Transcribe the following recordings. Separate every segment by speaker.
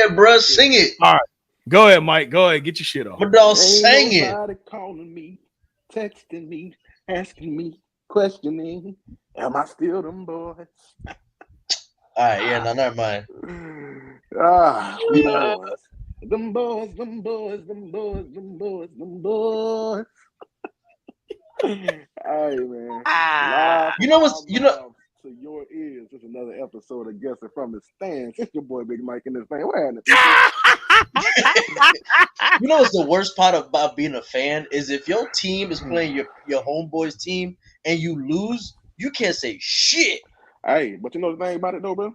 Speaker 1: ahead, bro. Sing it.
Speaker 2: All right. Go ahead, Mike. Go ahead. Get your shit off.
Speaker 1: But don't
Speaker 3: Ain't
Speaker 1: sing it.
Speaker 3: nobody calling me, texting me, asking me, questioning. Am I still them boys?
Speaker 1: All right, yeah, no, never mind.
Speaker 3: We them boys. Them boys, them boys, them boys, them boys, them boys. Hey man. Live
Speaker 1: You know what's
Speaker 3: from
Speaker 1: you
Speaker 3: our
Speaker 1: know
Speaker 3: mouths to your ears. It's another episode of Guessing from the Stands. It's your boy Big Mike in this thing. What happened?
Speaker 1: you know what's the worst part about being a fan is if your team is playing your homeboy's team and you lose, you can't say shit.
Speaker 3: Hey, but you know the thing about it though, bro?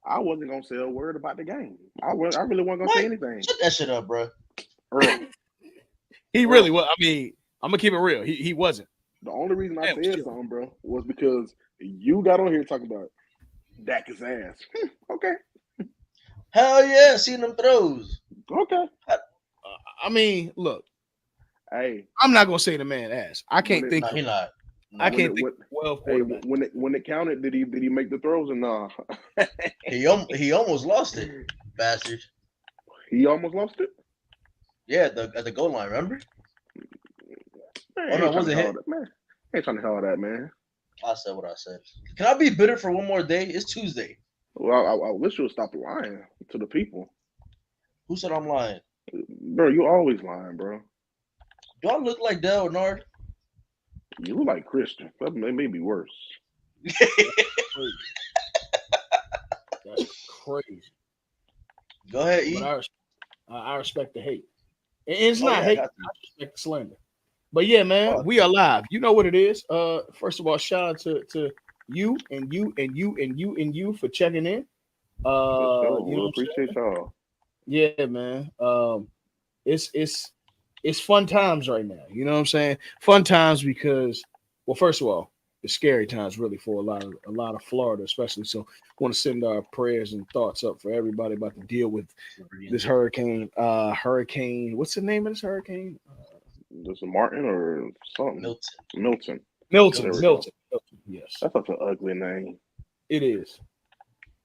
Speaker 3: I wasn't gonna say a word about the game. I really wasn't gonna say anything.
Speaker 1: Shut that shit up, bro.
Speaker 2: He really was. I mean, I'm gonna keep it real. He wasn't.
Speaker 3: The only reason I said something, bro, was because you got on here talking about Dak's ass. Okay.
Speaker 1: Hell yeah, seen them throws.
Speaker 3: Okay.
Speaker 2: I mean, look.
Speaker 3: Hey,
Speaker 2: I'm not gonna say the man ass. I can't think.
Speaker 1: No, he not.
Speaker 2: I can't think.
Speaker 3: Hey, when it counted, did he make the throws and
Speaker 1: he almost lost it, bastard.
Speaker 3: He almost lost it.
Speaker 1: Yeah, at the goal line, remember?
Speaker 3: Man,
Speaker 1: no, was it hit?
Speaker 3: Man, ain't trying to hell that, man.
Speaker 1: I said what I said. Can I be bitter for one more day? It's Tuesday.
Speaker 3: Well, I wish you would stop lying to the people.
Speaker 1: Who said I'm lying?
Speaker 3: Bro, you always lying, bro.
Speaker 1: Do I look like Dale Bernard?
Speaker 3: You look like Christian. That may be worse.
Speaker 2: That's crazy.
Speaker 1: Go ahead, E.
Speaker 2: But I respect the hate. And it's not hate. I respect the slander. But yeah, man, we are live. You know what it is. First of all, shout out to you and you and you and you and you for checking in.
Speaker 3: You know, appreciate y'all.
Speaker 2: Yeah, man. It's fun times right now. You know what I'm saying? Fun times because, well, first of all, it's scary times really for a lot of Florida, especially. So, want to send our prayers and thoughts up for everybody about to deal with this hurricane. What's the name of this hurricane?
Speaker 3: This is Martin or something? Milton. Yes. That's such an ugly name.
Speaker 2: It is.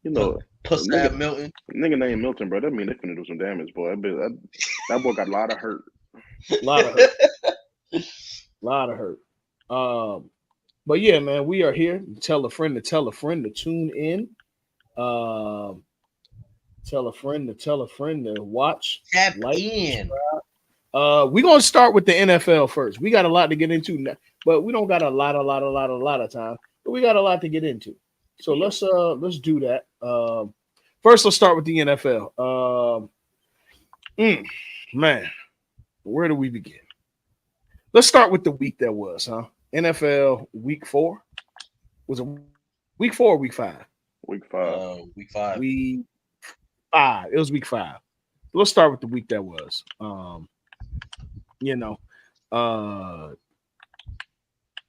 Speaker 3: You know,
Speaker 1: nigga Milton.
Speaker 3: Nigga named Milton, bro. That mean they finna do some damage, boy. That boy got a lot of hurt.
Speaker 2: Lot of hurt. But yeah, man, we are here. Tell a friend to tune in. Tell a friend to watch.
Speaker 1: Tap in.
Speaker 2: We're gonna start with the NFL first. We got a lot to get into now, but we don't got a lot of time. But we got a lot to get into. So let's do that. First, let's start with the NFL. Man, where do we begin? Let's start with the week that was, huh? NFL week 4. Was it week 4 or week 5?
Speaker 3: Week 5.
Speaker 1: Week 5.
Speaker 2: Week 5. It was week 5. Let's start with the week that was.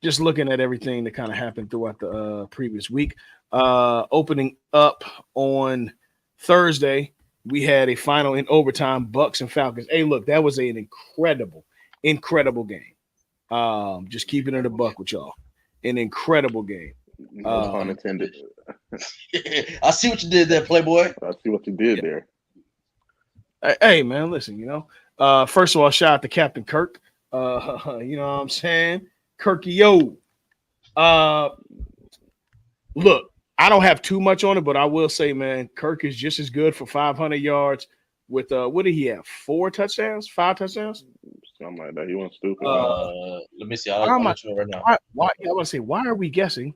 Speaker 2: Just looking at everything that kind of happened throughout the previous week. Opening up on Thursday, we had a final in overtime, Bucks and Falcons. Hey, look, that was an incredible game. Just keeping it a buck with y'all. An incredible game.
Speaker 3: No pun intended.
Speaker 1: I see what you did there, Playboy.
Speaker 3: I see what you did there.
Speaker 2: Hey, man, listen, first of all, shout out to Captain Kirk. You know what I'm saying? Kirky-o. Look, I don't have too much on it, but I will say, man, Kirk is just as good for 500 yards with, what did he have? 5 touchdowns?
Speaker 3: Something like that. He went stupid.
Speaker 1: Let me see. I'll let you know right now.
Speaker 2: I want to say, why are we guessing?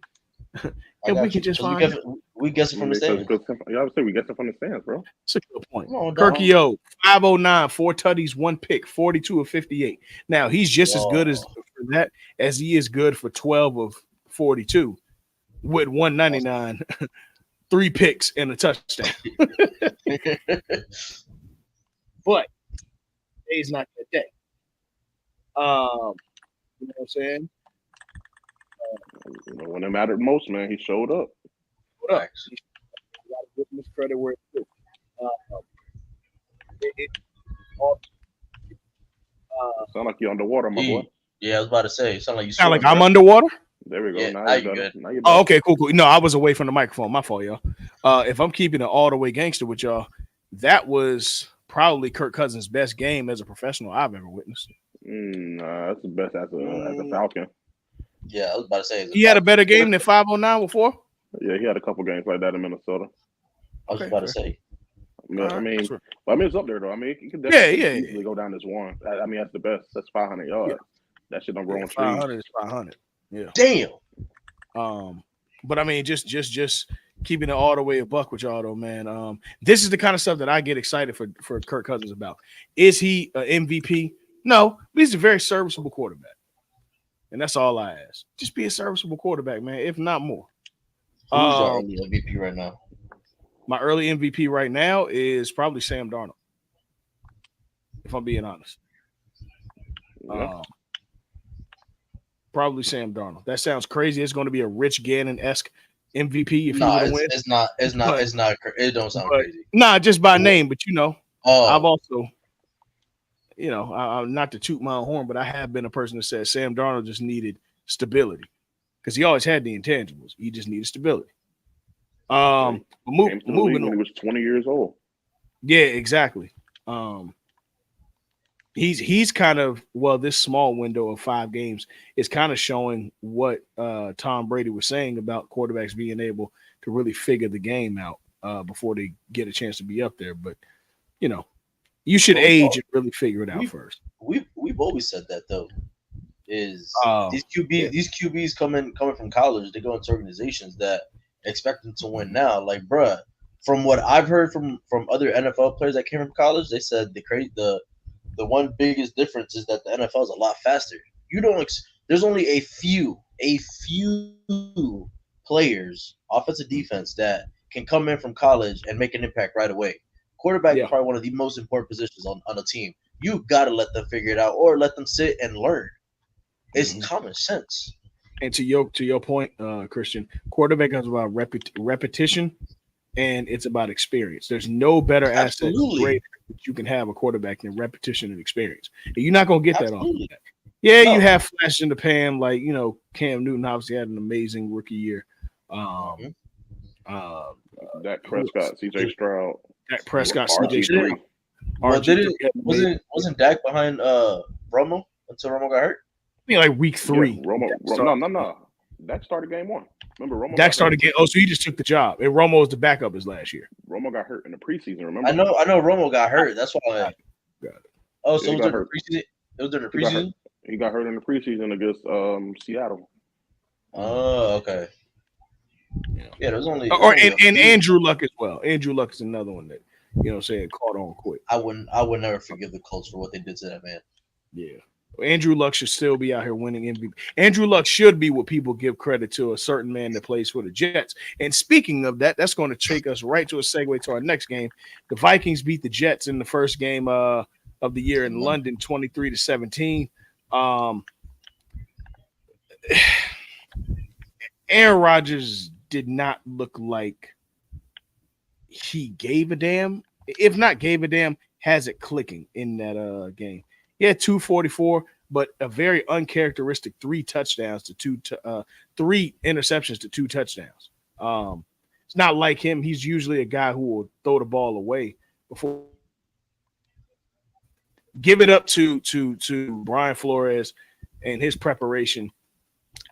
Speaker 2: And we can just find
Speaker 1: we guessing from the stands.
Speaker 3: Yeah, I would say we guessing from the stands, bro.
Speaker 2: That's a good point. Kirky-o, 509, 4 tutties, 1 pick, 42 of 58. Now, he's just as good as for that as he is good for 12 of 42 with 199, 3 picks and a touchdown. But today's not that day. You know what I'm saying?
Speaker 3: When it mattered most, man, he showed up.
Speaker 2: What up? He got to give him his credit where it's due.
Speaker 3: Sound like you're underwater, my boy.
Speaker 1: Yeah, I was about to say. Sound like
Speaker 2: I'm underwater.
Speaker 3: There we go.
Speaker 1: Yeah, now you're good.
Speaker 2: Okay, cool. No, I was away from the microphone. My fault, y'all. If I'm keeping it all the way gangster with y'all, that was probably Kirk Cousins' best game as a professional I've ever witnessed.
Speaker 3: Nah, that's the best as a Falcon.
Speaker 1: Yeah, I was about to say
Speaker 2: he had a better game than 509 before.
Speaker 3: Yeah, he had a couple games like that in Minnesota.
Speaker 1: I was about to say.
Speaker 3: I mean, it's up there though. I mean, it can definitely easily go down as one. I mean, that's the best. That's 500 yards. That shit don't grow on trees.
Speaker 2: 500 is 500. Yeah.
Speaker 1: Damn.
Speaker 2: But I mean, just keeping it all the way a buck with y'all though, man. This is the kind of stuff that I get excited for Kirk Cousins about. Is he an MVP? No, but he's a very serviceable quarterback. And that's all I ask. Just be a serviceable quarterback, man, if not more.
Speaker 1: Who's your early MVP right now?
Speaker 2: My early MVP right now is probably Sam Darnold, if I'm being honest. Yeah. Probably Sam Darnold. That sounds crazy. It's going to be a Rich Gannon-esque MVP if he would win.
Speaker 1: It's not. It don't sound crazy.
Speaker 2: Nah, just by name, but I've also, I'm not to toot my own horn, but I have been a person that said Sam Darnold just needed stability because he always had the intangibles. He just needed stability.
Speaker 3: Moving when he was 20 years old.
Speaker 2: Yeah, exactly. He's kind of this small window of 5 games is kind of showing what Tom Brady was saying about quarterbacks being able to really figure the game out before they get a chance to be up there. But you should age and really figure it out first.
Speaker 1: We've always said that though. Is these QBs coming from college, they go into organizations that expect them to win now. Like, bruh, from what I've heard from other NFL players that came from college, they said the one biggest difference is that the NFL is a lot faster. You don't. There's only a few players, offensive defense, that can come in from college and make an impact right away. Quarterback is probably one of the most important positions on a team. You got to let them figure it out or let them sit and learn. It's common sense.
Speaker 2: And to your point, Christian, quarterback is about repetition, and it's about experience. There's no better asset that you can have a quarterback than repetition and experience. And you're not going to get that off of that. Yeah, you have flash in the pan, like Cam Newton obviously had an amazing rookie year.
Speaker 3: Dak Prescott, C.J. Stroud.
Speaker 2: Dak Prescott, C.J. Stroud.
Speaker 1: Wasn't Dak behind Romo until Romo got hurt?
Speaker 2: I think like week 3.
Speaker 3: Yeah, no. Dak started game 1. Remember, Romo.
Speaker 2: Dak started game. Oh, so he just took the job. And Romo was the backup his last year.
Speaker 3: Romo got hurt in the preseason. Remember?
Speaker 1: I know. Romo got hurt. That's why. Got it. Oh, so it was during the preseason. It was during the preseason.
Speaker 3: He got hurt in the preseason against Seattle.
Speaker 1: Oh, okay. Yeah, there's only.
Speaker 2: And Andrew Luck as well. Andrew Luck is another one that caught on quick.
Speaker 1: I would never forgive the Colts for what they did to that man.
Speaker 2: Yeah. Andrew Luck should still be out here winning MVP. Andrew Luck should be what people give credit to, a certain man that plays for the Jets. And speaking of that, that's going to take us right to a segue to our next game. The Vikings beat the Jets in the first game of the year in London, 23-17. Aaron Rodgers did not look like he gave a damn. If not gave a damn, has it clicking in that game. He had 244, but a very uncharacteristic 3 touchdowns to 3 interceptions to 2 touchdowns. It's not like him. He's usually a guy who will throw the ball away before. Give it up to Brian Flores and his preparation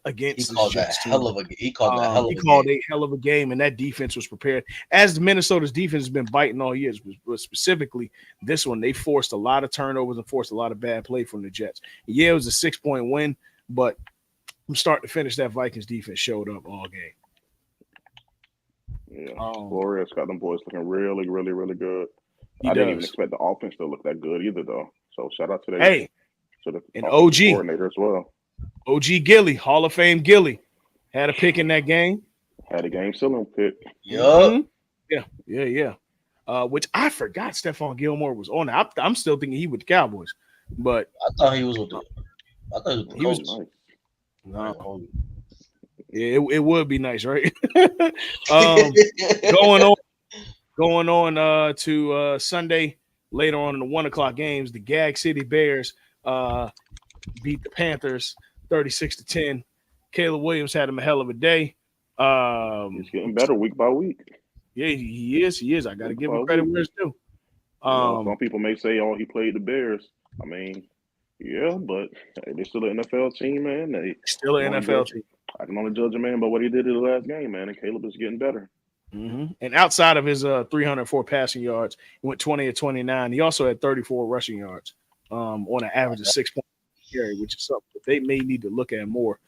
Speaker 2: against
Speaker 1: he called that hell of a
Speaker 2: game, and that defense was prepared. As the Minnesota's defense has been biting all years, but specifically this one, they forced a lot of turnovers and forced a lot of bad play from the Jets. Yeah, it was a 6-point win, but from start to finish, that Vikings defense showed up all game.
Speaker 3: Yeah, Flores got them boys looking really, really, really good. I didn't even expect the offense to look that good either, though. So shout out to the
Speaker 2: OG
Speaker 3: coordinator as well.
Speaker 2: OG Gilly, Hall of Fame Gilly, had a pick in that game.
Speaker 3: Had a game-sealing pick.
Speaker 1: Yup.
Speaker 2: Yeah. Which I forgot Stephon Gilmore was on. I'm still thinking he with the Cowboys, but
Speaker 1: I thought he was with the. I thought
Speaker 2: he was
Speaker 1: nice.
Speaker 2: No. Yeah, it would be nice, right? Going on to Sunday later on in the 1:00 games, the Gag City Bears beat the Panthers 36-10. Caleb Williams had him a hell of a day.
Speaker 3: He's getting better week by week.
Speaker 2: Yeah, he is. I got to give him credit where it's due.
Speaker 3: Some people may say, "Oh, he played the Bears." I mean, yeah, but they're still an NFL team, man. They
Speaker 2: still an NFL team.
Speaker 3: I can only judge a man by what he did in the last game, man. And Caleb is getting better.
Speaker 2: Mm-hmm. And outside of his 304 passing yards, he went 20 of 29. He also had 34 rushing yards on an average of 6 points per carry, which is something that they may need to look at more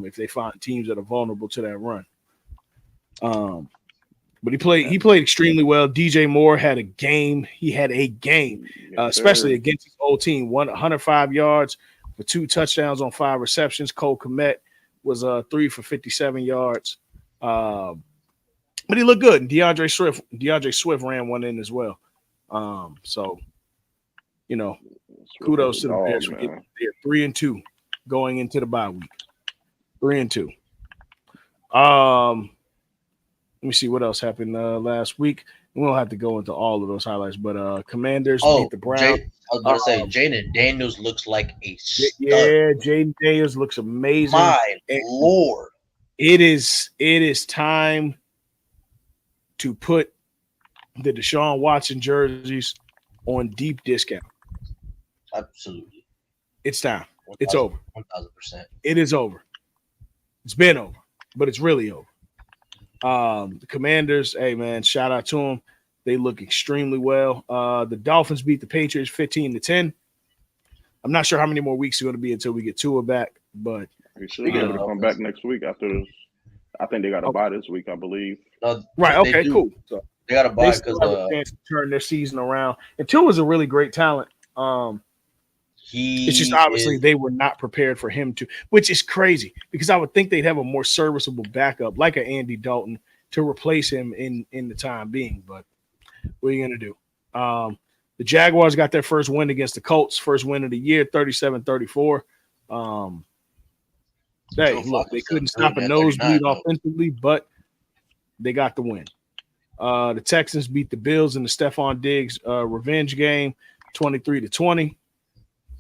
Speaker 2: if they find teams that are vulnerable to that run. But he played extremely well. DJ Moore had a game. He had a game, especially against his old team. 105 yards for 2 touchdowns on 5 receptions. Cole Kmet was 3 for 57 yards. But he looked good. And DeAndre Swift ran one in as well. So, kudos to the Bears for getting there. 3-2 going into the bye week. 3-2. Let me see what else happened last week. We don't have to go into all of those highlights, but Commanders beat the Browns.
Speaker 1: I was about to say, Jaden Daniels looks like a stud.
Speaker 2: Yeah, Jaden Daniels looks amazing.
Speaker 1: My Lord.
Speaker 2: It is time to put the Deshaun Watson jerseys on deep discount.
Speaker 1: Absolutely.
Speaker 2: It's time. It's over.
Speaker 1: 1,000%.
Speaker 2: It is over. It's been over, but it's really over. The Commanders, hey man, shout out to them. They look extremely well. The Dolphins beat the Patriots 15-10. I'm not sure how many more weeks it's going to be until we get Tua back, but
Speaker 3: we should be able to come back next week after. I think they got a bye this week, I believe.
Speaker 2: Right. Okay. Cool. So
Speaker 1: they got a bye because
Speaker 2: have a chance to turn their season around. And Tua is a really great talent. It's just obviously they were not prepared for him to, which is crazy because I would think they'd have a more serviceable backup like an Andy Dalton to replace him in the time being. But what are you gonna do? The Jaguars got their first win against the Colts, first win of the year, 37-34. Look, they couldn't stop a nosebleed offensively, but they got the win. The Texans beat the Bills in the Stephon Diggs revenge game, 23-20.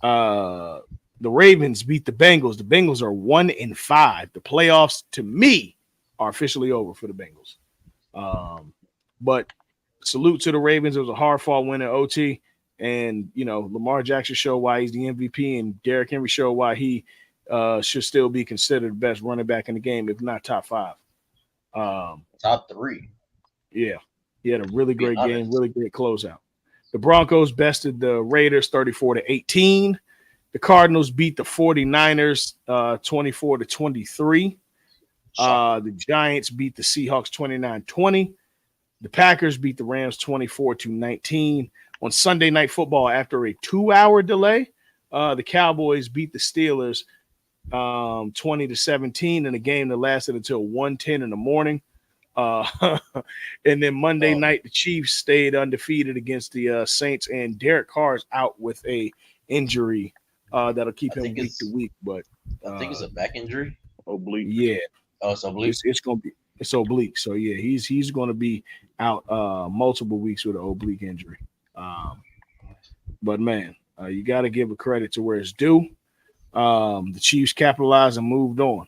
Speaker 2: The Ravens beat the Bengals. The Bengals are 1-5. The playoffs, to me, are officially over for the Bengals. But salute to the Ravens. It was a hard-fought win at OT. And, Lamar Jackson showed why he's the MVP, and Derrick Henry showed why he should still be considered the best running back in the game, if not top 5.
Speaker 1: Top 3.
Speaker 2: Yeah. He had a really great game, really great closeout. The Broncos bested the Raiders 34-18. The Cardinals beat the 49ers 24-23. The Giants beat the Seahawks 29-20. The Packers beat the Rams 24-19. On Sunday Night Football, after a 2-hour delay, the Cowboys beat the Steelers 20-17 in a game that lasted until 1:10 in the morning. And then Monday night, the Chiefs stayed undefeated against the Saints, and Derek Carr's out with a injury that'll keep him week to week. But
Speaker 1: I think it's a back injury.
Speaker 3: Oblique.
Speaker 2: Yeah.
Speaker 1: Oh, it's oblique.
Speaker 2: It's oblique. So yeah, he's going to be out multiple weeks with an oblique injury. But man, you got to give a credit to where it's due. The Chiefs capitalized and moved on.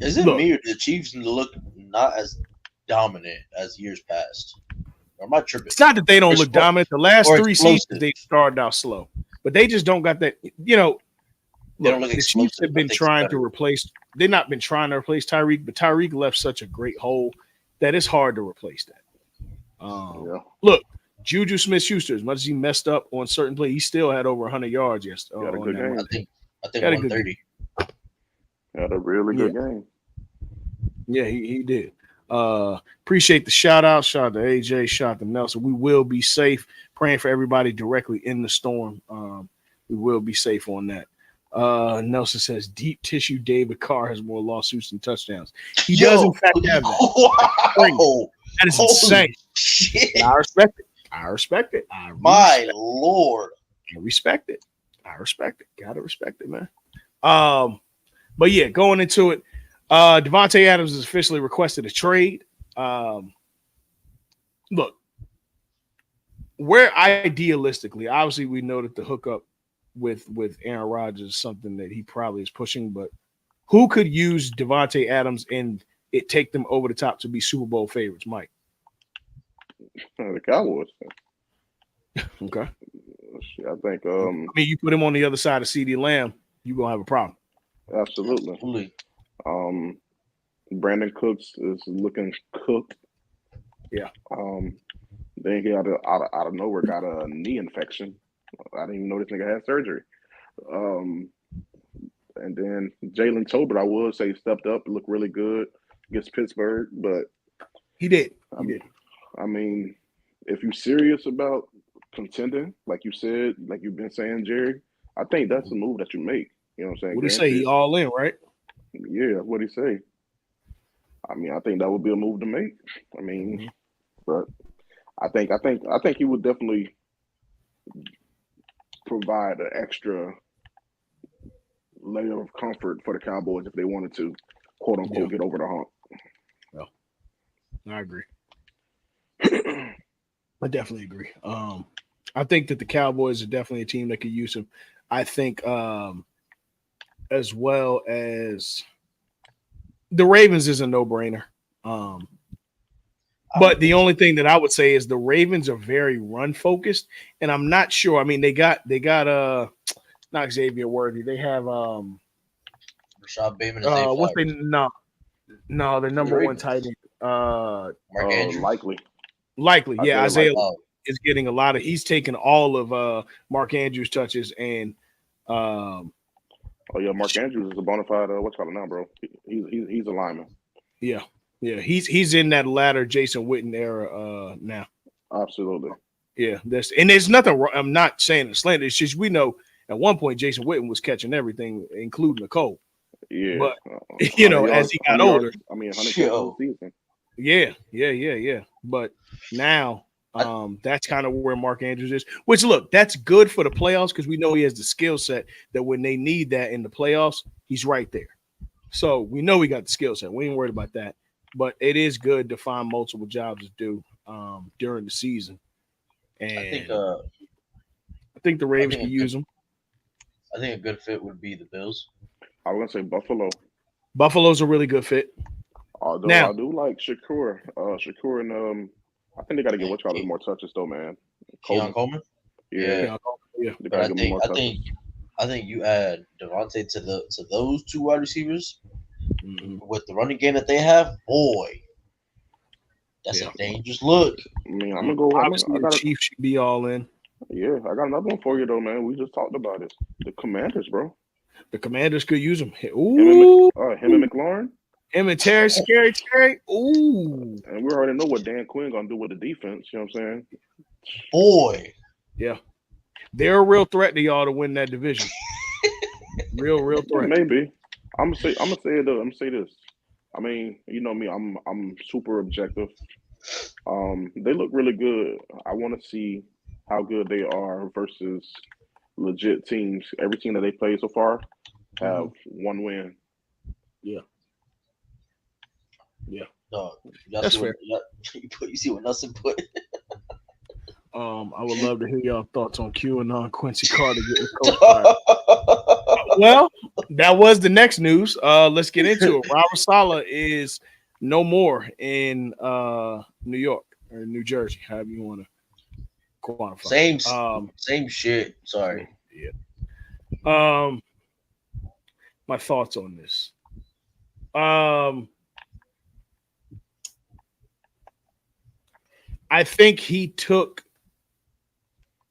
Speaker 1: Is it me or the Chiefs look not as dominant as years past? Or am I tripping?
Speaker 2: It's not that they don't look dominant. The last 3 seasons they started out slow, but they just don't got that. They don't look the Chiefs have been trying to replace. They've not been trying to replace Tyreek, but Tyreek left such a great hole that it's hard to replace that. Look, Juju Smith-Schuster, as much as he messed up on certain plays, he still had over 100 yards yesterday.
Speaker 3: Got a good game.
Speaker 1: I think 130.
Speaker 3: Had a really good game.
Speaker 2: Yeah, he did. Appreciate the shout out. Shout out to AJ, shout out to Nelson. We will be safe. Praying for everybody directly in the storm. We will be safe on that. Nelson says deep tissue David Carr has more lawsuits than touchdowns. He does in fact have that.
Speaker 1: Wow.
Speaker 2: That is insane.
Speaker 1: Shit.
Speaker 2: I respect it.
Speaker 1: My Lord.
Speaker 2: I respect it. Gotta respect it, man. But yeah, going into it, Devontae Adams has officially requested a trade. Look, where idealistically, obviously we know that the hookup with Aaron Rodgers is something that he probably is pushing, but who could use Devontae Adams and it take them over the top to be Super Bowl favorites, Mike?
Speaker 3: The Cowboys.
Speaker 2: Okay.
Speaker 3: I think.
Speaker 2: I mean, you put him on the other side of CeeDee Lamb, you gonna have a problem.
Speaker 3: Absolutely. Brandon Cooks is looking cooked.
Speaker 2: Yeah.
Speaker 3: Then he out of nowhere got a knee infection. I didn't even know this nigga had surgery. And then Jalen Tolbert, I would say, stepped up, looked really good against Pittsburgh, but
Speaker 2: he did.
Speaker 3: I mean, if you're serious about contending, like you said, like you've been saying, Jerry, I think that's the move that you make. You know what I'm saying?
Speaker 2: What do you say? He all in, right?
Speaker 3: Yeah, what do you say? I mean, I think that would be a move to make. I mean, but I think he would definitely provide an extra layer of comfort for the Cowboys if they wanted to, quote unquote, get over the hump.
Speaker 2: I agree. I definitely agree. I think that the Cowboys are definitely a team that could use him. I think as well as the Ravens is a no-brainer. But the only thing that I would say is the Ravens are very run-focused, and I'm not sure. I mean, they got not Xavier Worthy. They have
Speaker 1: Rashad Bateman and
Speaker 2: what's they no, their number one tight end.
Speaker 1: Mark Andrews.
Speaker 2: Likely, yeah. Isaiah is getting a lot of. He's taken all of Mark Andrews' touches, and
Speaker 3: Mark Andrews is a bona fide what's called now, bro. He's a lineman.
Speaker 2: Yeah, he's in that latter Jason Witten era now.
Speaker 3: Absolutely.
Speaker 2: Yeah, there's nothing wrong. I'm not saying it's slander. It's just we know at one point Jason Witten was catching everything, including the cold.
Speaker 3: Yeah,
Speaker 2: but as he got older,
Speaker 3: 100 season.
Speaker 2: Yeah. But now, that's kind of where Mark Andrews is. Which, look, that's good for the playoffs because we know he has the skill set that when they need that in the playoffs, he's right there. So we know he got the skill set. We ain't worried about that. But it is good to find multiple jobs to do during the season. And I think the Ravens can use him.
Speaker 1: I think a good fit would be the Bills.
Speaker 3: I was gonna say Buffalo.
Speaker 2: Buffalo's a really good fit.
Speaker 3: Although now, I do like Shakur. Shakur and I think they got to get more touches though, man.
Speaker 1: Coleman.
Speaker 2: Yeah.
Speaker 1: But I think you add Devontae to those two wide receivers with the running game that they have. Boy, that's a dangerous look.
Speaker 3: I mean, I'm gonna go.
Speaker 2: The Chiefs should be all in.
Speaker 3: Yeah, I got another one for you though, man. We just talked about it. The Commanders, bro.
Speaker 2: The Commanders could use him. Ooh.
Speaker 3: Him and McLaurin.
Speaker 2: Him and Terry, Scary. Ooh.
Speaker 3: And we already know what Dan Quinn gonna do with the defense. You know what I'm saying?
Speaker 1: Boy.
Speaker 2: Yeah. They're a real threat to y'all to win that division. real threat.
Speaker 3: Maybe. I'm gonna say it though. I'm gonna say this. I mean, you know me, I'm super objective. They look really good. I want to see how good they are versus legit teams. Every team that they played so far have one win.
Speaker 2: Yeah.
Speaker 1: That's fair. You see what Nelson put?
Speaker 2: I would love to hear y'all thoughts on QAnon Quincy Carter getting coach fired. Well, that was the next news. Let's get into it. Robert Saleh is no more in New York or New Jersey, however you want to quantify.
Speaker 1: Same shit. Sorry.
Speaker 2: Yeah. My thoughts on this. I think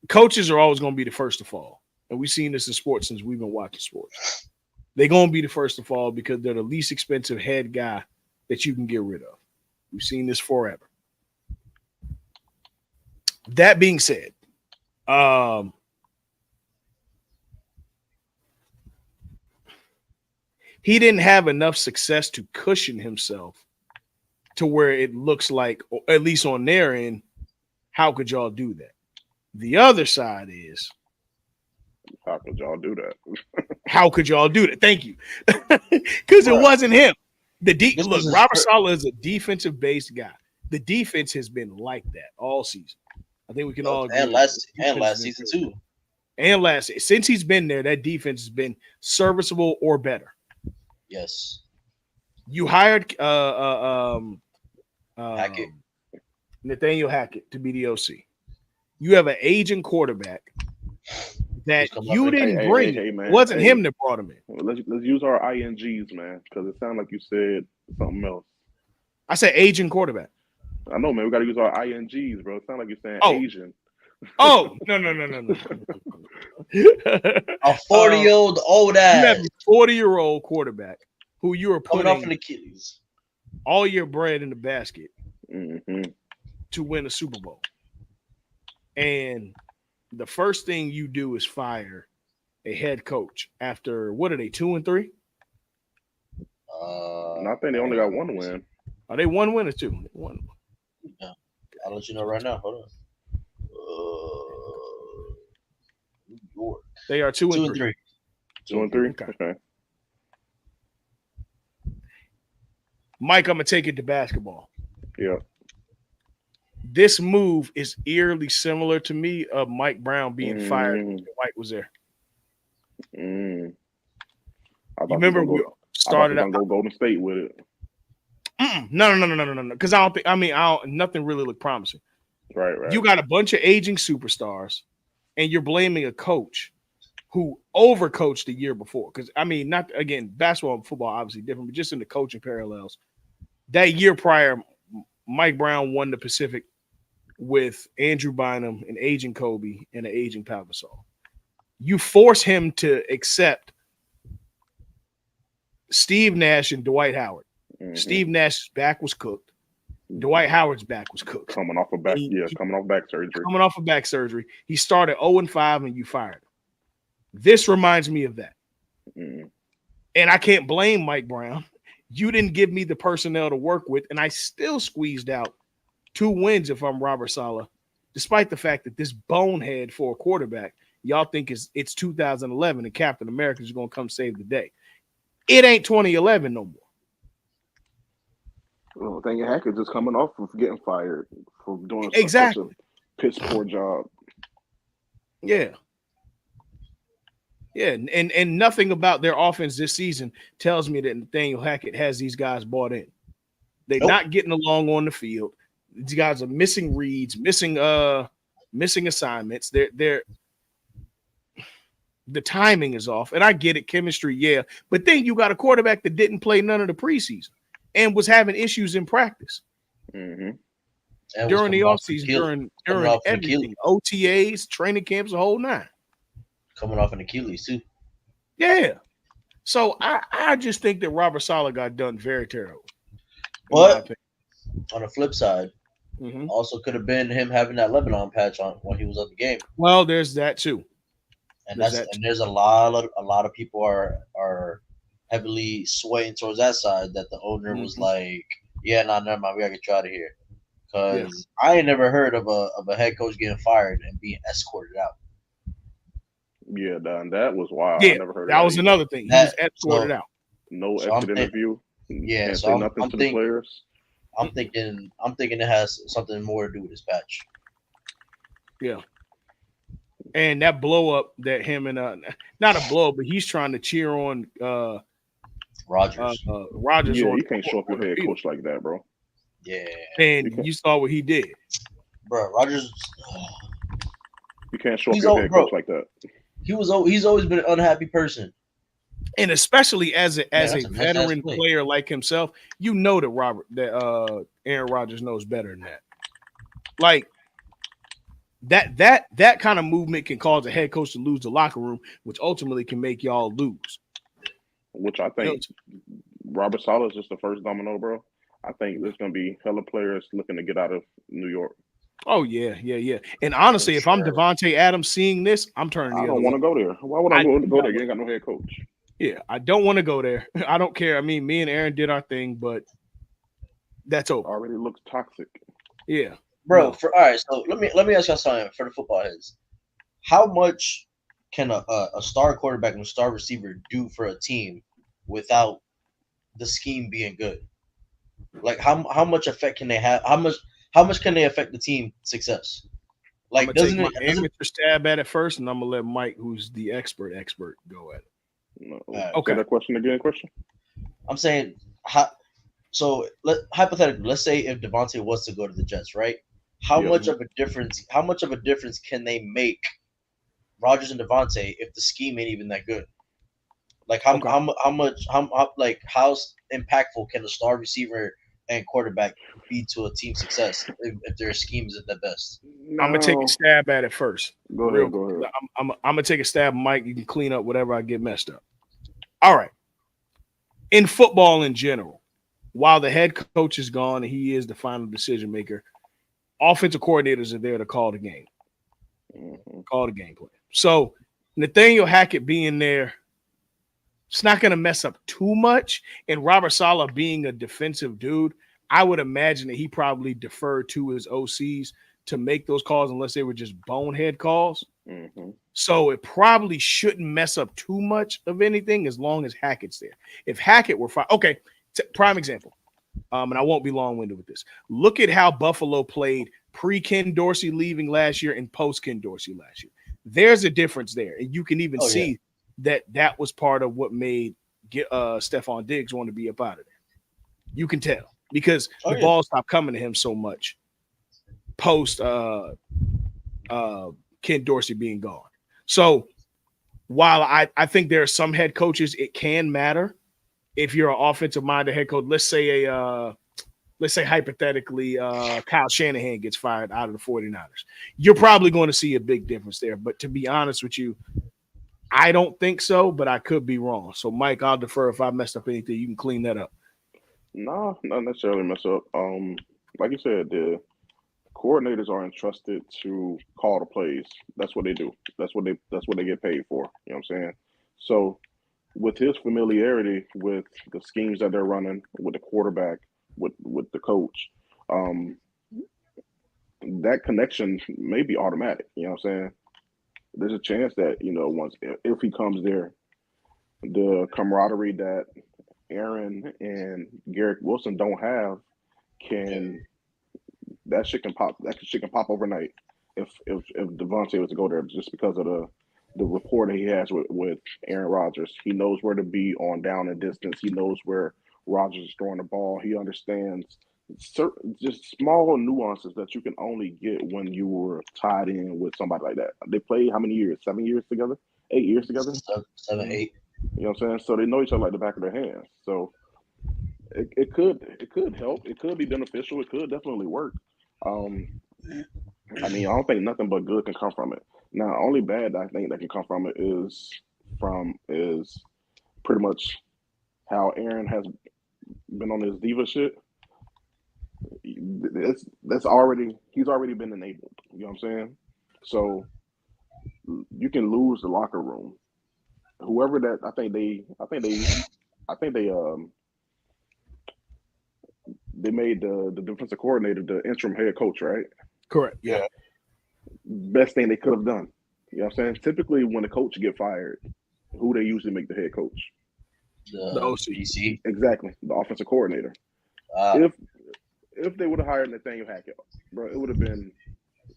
Speaker 2: coaches are always going to be the first to fall. And we've seen this in sports since we've been watching sports. They're going to be the first to fall because they're the least expensive head guy that you can get rid of. We've seen this forever. That being said, he didn't have enough success to cushion himself to where it looks like, or at least on their end, how could y'all do that? The other side is,
Speaker 3: how could y'all do that?
Speaker 2: How could y'all do that? Thank you. Because it wasn't him. Look, Robert Saleh is a defensive-based guy. The defense has been like that all season. I think we can all agree.
Speaker 1: And last season too.
Speaker 2: And since he's been there, that defense has been serviceable or better.
Speaker 1: Yes.
Speaker 2: You hired
Speaker 1: Hackett.
Speaker 2: Nathaniel Hackett to be the OC. You have an aging quarterback that you didn't bring.
Speaker 3: Hey, man.
Speaker 2: It wasn't him that brought him in.
Speaker 3: Let's use our INGs, man, because it sounded like you said something else.
Speaker 2: I said aging quarterback.
Speaker 3: I know, man. We got to use our INGs, bro. It sounds like you're saying Asian.
Speaker 2: Oh, no.
Speaker 1: A 40-year-old old ass.
Speaker 2: You have a 40-year-old quarterback who you are putting
Speaker 1: off an Achilles.
Speaker 2: All your bread in the basket
Speaker 3: mm-hmm.
Speaker 2: to win a Super Bowl. And the first thing you do is fire a head coach after, what are they, 2-3?
Speaker 3: I think they only got one win.
Speaker 2: Are they one win or two? One.
Speaker 1: Yeah. I'll let you know right now. Hold on. New York.
Speaker 2: They are 2-3.
Speaker 3: 2-3. Okay.
Speaker 2: Mike, I'm gonna take it to basketball.
Speaker 3: Yeah.
Speaker 2: This move is eerily similar to me of Mike Brown being fired when White was there.
Speaker 3: You
Speaker 2: remember we started out
Speaker 3: go Golden State with it.
Speaker 2: No. Because nothing really looked promising.
Speaker 3: Right.
Speaker 2: You got a bunch of aging superstars, and you're blaming a coach who overcoached the year before. Because not again, basketball and football obviously different, but just in the coaching parallels, that year prior, Mike Brown won the Pacific with Andrew Bynum, an aging Kobe, and an aging Pau Gasol. You force him to accept Steve Nash and Dwight Howard. Mm-hmm. Steve Nash's back was cooked. Dwight Howard's back was cooked.
Speaker 3: Coming off back surgery.
Speaker 2: Coming off of back surgery. He started 0-5 and you fired him. This reminds me of that.
Speaker 3: Mm-hmm.
Speaker 2: And I can't blame Mike Brown. You didn't give me the personnel to work with, and I still squeezed out 2 wins if I'm Robert Saleh, despite the fact that this bonehead for a quarterback, y'all think it's 2011 and Captain America is going to come save the day. It ain't 2011 no more.
Speaker 3: Well, Nathaniel Hackett just coming off of getting fired for doing such a piss poor job.
Speaker 2: Yeah. Yeah, and nothing about their offense this season tells me that Nathaniel Hackett has these guys bought in. They're not getting along on the field. These guys are missing reads, missing assignments. The timing is off, and I get it, chemistry, yeah. But then you got a quarterback that didn't play none of the preseason and was having issues in practice
Speaker 3: during
Speaker 2: the offseason, during everything, OTAs, training camps, the whole nine.
Speaker 1: Coming off an Achilles too.
Speaker 2: Yeah. So I just think that Robert Saleh got done very terrible.
Speaker 1: But on the flip side, also could have been him having that Lebanon patch on when he was at the game.
Speaker 2: Well, there's that too.
Speaker 1: And there's a lot of people are heavily swaying towards that side, that the owner was like, yeah, never mind, we gotta get you out of here. Because I ain't never heard of a head coach getting fired and being escorted out.
Speaker 3: Yeah, that was wild.
Speaker 2: Yeah,
Speaker 3: I never heard
Speaker 2: that
Speaker 3: of
Speaker 2: was another thing. He was escorted out.
Speaker 3: No exit interview.
Speaker 1: Yeah,
Speaker 3: can't
Speaker 1: so
Speaker 3: say nothing to the players.
Speaker 1: I'm thinking it has something more to do with his patch.
Speaker 2: Yeah. And that blow up that him and not a blow up, but he's trying to cheer on
Speaker 1: Rogers.
Speaker 2: Rogers.
Speaker 3: Yeah, you can't show up your head coach like that, bro.
Speaker 1: Yeah.
Speaker 2: And you saw what he did.
Speaker 1: Bro, Rogers.
Speaker 3: You can't show up your head coach like that.
Speaker 1: He's always been an unhappy person.
Speaker 2: And especially as a veteran player like himself, you know that Aaron Rodgers knows better than that. Like that kind of movement can cause a head coach to lose the locker room, which ultimately can make y'all lose.
Speaker 3: Which I think Robert Saleh is just the first domino, bro. I think there's gonna be hella players looking to get out of New York.
Speaker 2: Oh yeah. And honestly, if I'm Devontae Adams seeing this, I'm turning.
Speaker 3: I don't want to go there. Why would I go there? You ain't got no head coach.
Speaker 2: Yeah, I don't want to go there. I don't care. I mean, me and Aaron did our thing, but that's over.
Speaker 3: Already looks toxic.
Speaker 2: Yeah,
Speaker 1: bro. All right, so let me ask y'all something for the football heads. How much can a star quarterback and a star receiver do for a team without the scheme being good? Like how much effect can they have? How much can they affect the team success? Like,
Speaker 2: doesn't it amateur stab at it first, and I'm gonna let Mike, who's the expert, go at it.
Speaker 3: No. Okay. That question again.
Speaker 1: I'm saying hypothetically, let's say if Devontae was to go to the Jets, right? how much of a difference? How much of a difference can they make, Rogers and Devontae, if the scheme ain't even that good? Like how much like how impactful can a star receiver and quarterback be to a team's success if their scheme isn't the best?
Speaker 2: I'm gonna take a
Speaker 3: No.
Speaker 2: stab at it first.
Speaker 3: Go
Speaker 2: Real
Speaker 3: ahead. Go
Speaker 2: quick.
Speaker 3: ahead.
Speaker 2: I'm gonna take a stab, Mike. You can clean up whatever I get messed up. All right. In football in general, while the head coach is gone and he is the final decision maker, offensive coordinators are there to call the game, call the game plan. So Nathaniel Hackett being there, it's not going to mess up too much. And Robert Saleh being a defensive dude, I would imagine that he probably deferred to his OCs to make those calls unless they were just bonehead calls. So it probably shouldn't mess up too much of anything as long as Hackett's there. If Hackett were fine, okay, prime example. And I won't be long-winded with this. Look at how Buffalo played pre-Ken Dorsey leaving last year and post-Ken Dorsey last year. There's a difference there. And you can even see that was part of what made Stephon Diggs want to be up out of there. You can tell because the ball stopped coming to him so much post Ken Dorsey being gone. So while I think there are some head coaches, it can matter if you're an offensive-minded head coach. Let's say hypothetically Kyle Shanahan gets fired out of the 49ers. You're probably going to see a big difference there. But to be honest with you, I don't think so, but I could be wrong. So, Mike, I'll defer if I messed up anything. You can clean that up.
Speaker 3: No, not necessarily mess up. Like you said, the coordinators are entrusted to call the plays. That's what they do. That's what they get paid for. You know what I'm saying? So with his familiarity with the schemes that they're running, with the quarterback, with the coach, um, that connection may be automatic. You know what I'm saying? There's a chance that once if he comes there, the camaraderie that Aaron and Garrett Wilson don't have can that shit can pop. That shit can pop overnight if Devontae was to go there, just because of the rapport that he has with Aaron Rodgers. He knows where to be on down and distance. He knows where Rodgers is throwing the ball. He understands certain just small nuances that you can only get when you were tied in with somebody like that. They played how many years? 7 years together? 8 years together?
Speaker 1: 7, 8.
Speaker 3: You know what I'm saying? So they know each other like the back of their hands. So it could help. It could be beneficial. It could definitely work. Um, I mean, I don't think nothing but good can come from it. Now, only bad I think that can come from it is pretty much how Aaron has been on his diva shit. He's already been enabled. You know what I'm saying? So you can lose the locker room. Whoever that I think they made the defensive coordinator the interim head coach, right?
Speaker 2: Correct. Yeah.
Speaker 3: Best thing they could have done. You know what I'm saying? Typically, when a coach get fired, who they usually make the head coach?
Speaker 1: The OC. PC.
Speaker 3: Exactly, the offensive coordinator. If they would have hired Nathaniel Hackett, bro, it would have been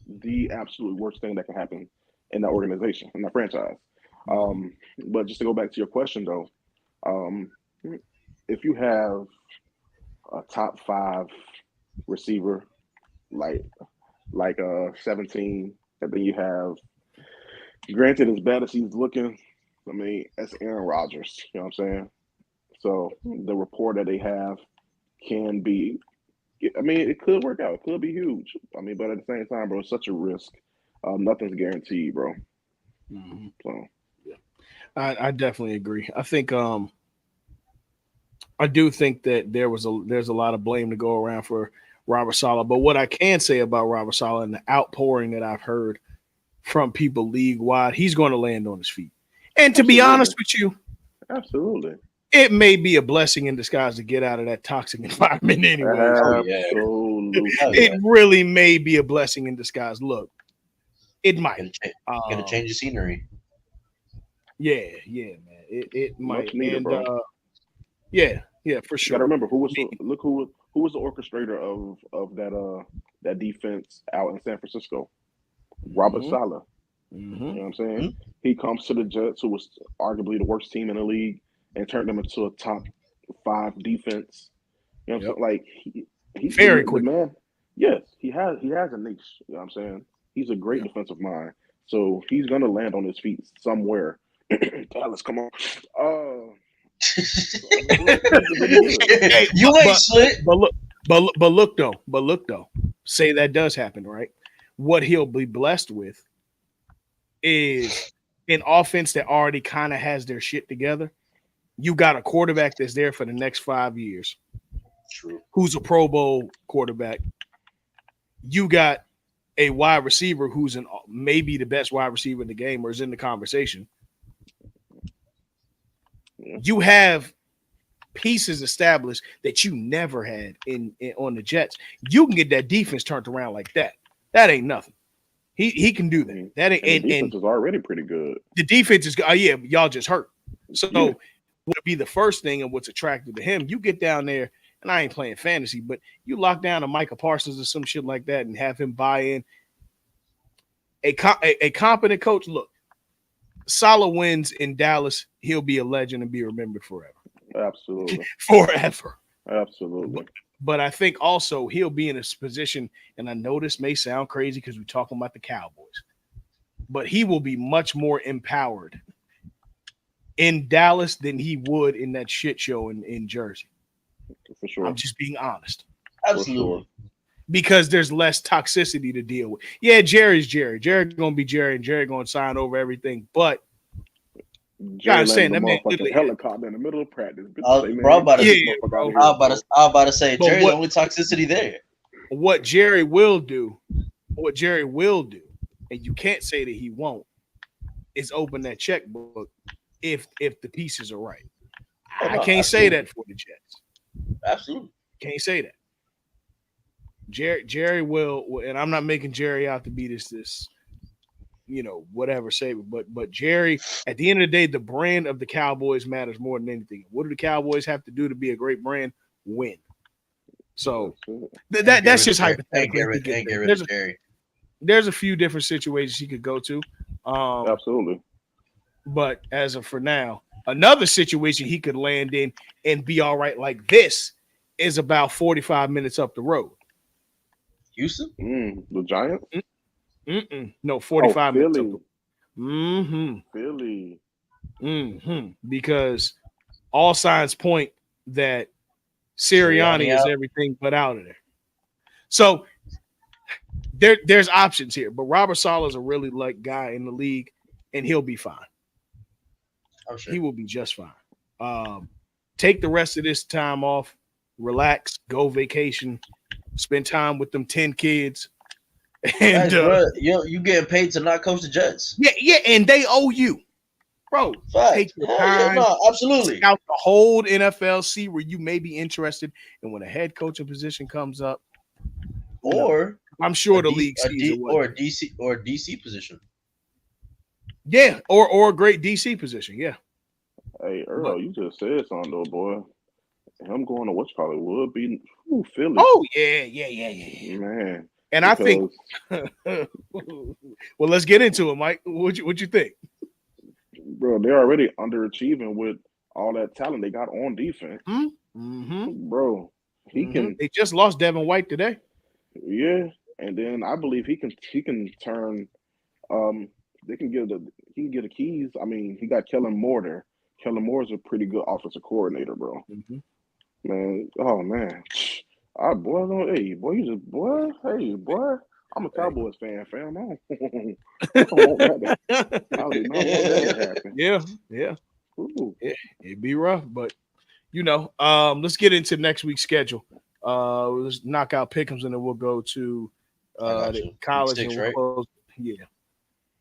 Speaker 3: the absolute worst thing that can happen in that organization, in that franchise. But just to go back to your question, though, if you have a top 5 receiver like 17, and then you have, granted, as bad as he's looking, I mean, that's Aaron Rodgers. You know what I'm saying? So the rapport that they have can be, I mean, it could work out. It could be huge. I mean, but at the same time, bro, it's such a risk. Nothing's guaranteed, bro. So
Speaker 2: yeah, I definitely agree. I think I do think that there's a lot of blame to go around for Robert Saleh. But what I can say about Robert Saleh and the outpouring that I've heard from people league wide, he's going to land on his feet. And to be honest with you,
Speaker 3: absolutely,
Speaker 2: it may be a blessing in disguise to get out of that toxic environment anyway.
Speaker 3: Absolutely.
Speaker 2: It really may be a blessing in disguise. Look, it might.
Speaker 1: Gonna change the scenery.
Speaker 2: Yeah, man. It might.
Speaker 3: Much needed,
Speaker 2: and
Speaker 3: bro.
Speaker 2: Yeah, for sure.
Speaker 3: You gotta remember who was the orchestrator of that defense out in San Francisco? Robert Saleh. You know what I'm saying? He comes to the Jets, who was arguably the worst team in the league, and turned them into a top 5 defense. You know what I'm saying? Like he
Speaker 2: very quick.
Speaker 3: The Yes, he has a niche. You know what I'm saying? He's a great
Speaker 2: Yeah.
Speaker 3: defensive mind. So he's gonna land on his feet somewhere. Dallas, come on. So, I mean, look, he's really good.
Speaker 2: Hey,
Speaker 1: You ain't slit.
Speaker 2: but look though. Say that does happen, right? What he'll be blessed with is an offense that already kind of has their shit together. You got a quarterback that's there for the next 5 years,
Speaker 1: True.
Speaker 2: who's a Pro Bowl quarterback. You got a wide receiver who's maybe the best wide receiver in the game or is in the conversation.
Speaker 3: Yeah.
Speaker 2: You have pieces established that you never had in on the Jets. You can get that defense turned around like that. That ain't nothing. He can do that. That ain't,
Speaker 3: And the
Speaker 2: and
Speaker 3: defense is already pretty good.
Speaker 2: the defense is yeah, y'all just hurt. So
Speaker 3: Yeah.
Speaker 2: would be the first thing and what's attractive to him. You get down there, and I ain't playing fantasy, but you lock down a Micah Parsons or some shit like that and have him buy in. A competent coach. Look, Salah wins in Dallas, he'll be a legend and be remembered forever.
Speaker 3: Absolutely.
Speaker 2: Forever.
Speaker 3: Absolutely.
Speaker 2: But I think also he'll be in a position, and I know this may sound crazy because we're talking about the Cowboys, but he will be much more empowered in Dallas than he would in that shit show in Jersey.
Speaker 3: For sure.
Speaker 2: I'm just being honest.
Speaker 1: Absolutely.
Speaker 3: Sure.
Speaker 2: Because there's less toxicity to deal with. Yeah, Jerry's Jerry. Jerry's gonna be Jerry, and Jerry gonna sign over everything. But
Speaker 3: Jerry
Speaker 2: gotta say
Speaker 3: landed a
Speaker 2: that man
Speaker 3: motherfucking helicopter in the middle of practice. Say, man,
Speaker 1: Bro, I'm about to,
Speaker 3: get this
Speaker 2: yeah,
Speaker 3: motherfucker out
Speaker 2: bro.
Speaker 3: of here, bro.
Speaker 1: I was about to say,
Speaker 2: But
Speaker 1: Jerry's the only toxicity there.
Speaker 2: what Jerry will do, and you can't say that he won't, is open that checkbook if the pieces are right.
Speaker 1: Oh,
Speaker 2: I
Speaker 1: no,
Speaker 2: can't say that for the Jets.
Speaker 1: Absolutely.
Speaker 2: Can't say that. Jerry will, and I'm not making Jerry out to be this, whatever savior, but Jerry, at the end of the day, the brand of the Cowboys matters more than anything. What do the Cowboys have to do to be a great brand? Win. So that's just hypothetical.
Speaker 1: Ain't get rid of Jerry.
Speaker 2: There's a few different situations he could go to.
Speaker 3: Absolutely.
Speaker 2: But as of for now, another situation he could land in and be all right like this is about 45 minutes up the road.
Speaker 1: Houston?
Speaker 3: The Giants?
Speaker 2: No, 45 minutes up
Speaker 3: Philly. Philly.
Speaker 2: Because all signs point that Sirianni is everything but out of there. So there's options here, but Robert Saleh is a really like guy in the league, and he'll be fine.
Speaker 1: I'm sure.
Speaker 2: He will be just fine. Take the rest of this time off, relax, go vacation, spend time with them 10 kids. And
Speaker 1: bro, you getting paid to not coach the Jets?
Speaker 2: Yeah, and they owe you, bro.
Speaker 1: Fact.
Speaker 2: Take your time.
Speaker 1: Yeah, no, absolutely.
Speaker 2: Scout the whole NFL, see where you may be interested, and when a head coaching position comes up,
Speaker 1: or
Speaker 2: I'm sure the league sees
Speaker 1: or a DC position.
Speaker 2: Yeah, or a great DC position. Yeah.
Speaker 3: Hey Earl, you just said something though, boy. Him going to it would be Philly.
Speaker 2: Oh yeah.
Speaker 3: Man.
Speaker 2: And I think well, let's get into it, Mike. What you think?
Speaker 3: Bro, they're already underachieving with all that talent they got on defense. Bro, he can.
Speaker 2: They just lost Devin White today.
Speaker 3: Yeah, and then I believe he can turn. They can get the keys. I mean, he got Kellen Moore there. Kellen Moore's a pretty good offensive coordinator, bro. Man, oh man, hey boy, hey boy. I'm a Cowboys fan, fam. I don't want that. I do not want that to happen.
Speaker 2: Yeah. It'd be rough, but let's get into next week's schedule. Let's knock out Pick'ems and then we'll go to the college and we'll close. Yeah.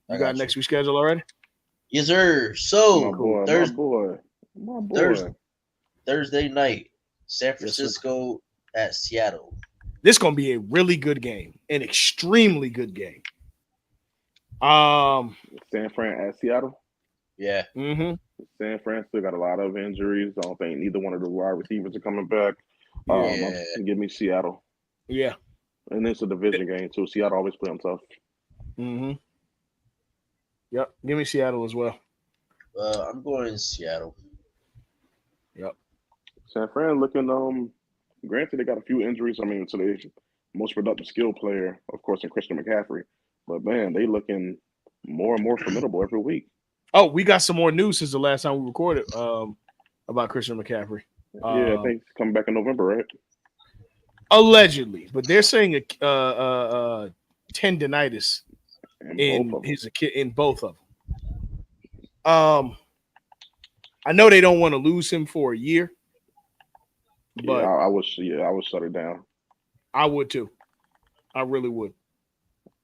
Speaker 2: You got next week's schedule already?
Speaker 1: Yes, sir. So
Speaker 3: my boy.
Speaker 1: Thursday night, San Francisco at Seattle.
Speaker 2: This is gonna be a really good game, an extremely good game.
Speaker 3: San Fran at Seattle.
Speaker 1: Yeah.
Speaker 3: San Fran still got a lot of injuries. I don't think neither one of the wide receivers are coming back. Give me Seattle.
Speaker 2: Yeah.
Speaker 3: And it's a division game too. Seattle always play them tough.
Speaker 2: Yep. Give me Seattle as well.
Speaker 1: I'm going Seattle.
Speaker 2: Yep.
Speaker 3: San Fran looking granted they got a few injuries. I mean, so most productive skill player, of course, in Christian McCaffrey. But man, they looking more and more formidable every week.
Speaker 2: Oh, we got some more news since the last time we recorded about Christian McCaffrey.
Speaker 3: Yeah, I think it's coming back in November, right?
Speaker 2: Allegedly, but they're saying a tendonitis in both of them. I know they don't want to lose him for a year, but
Speaker 3: yeah, I would shut it down.
Speaker 2: I would too. I really would.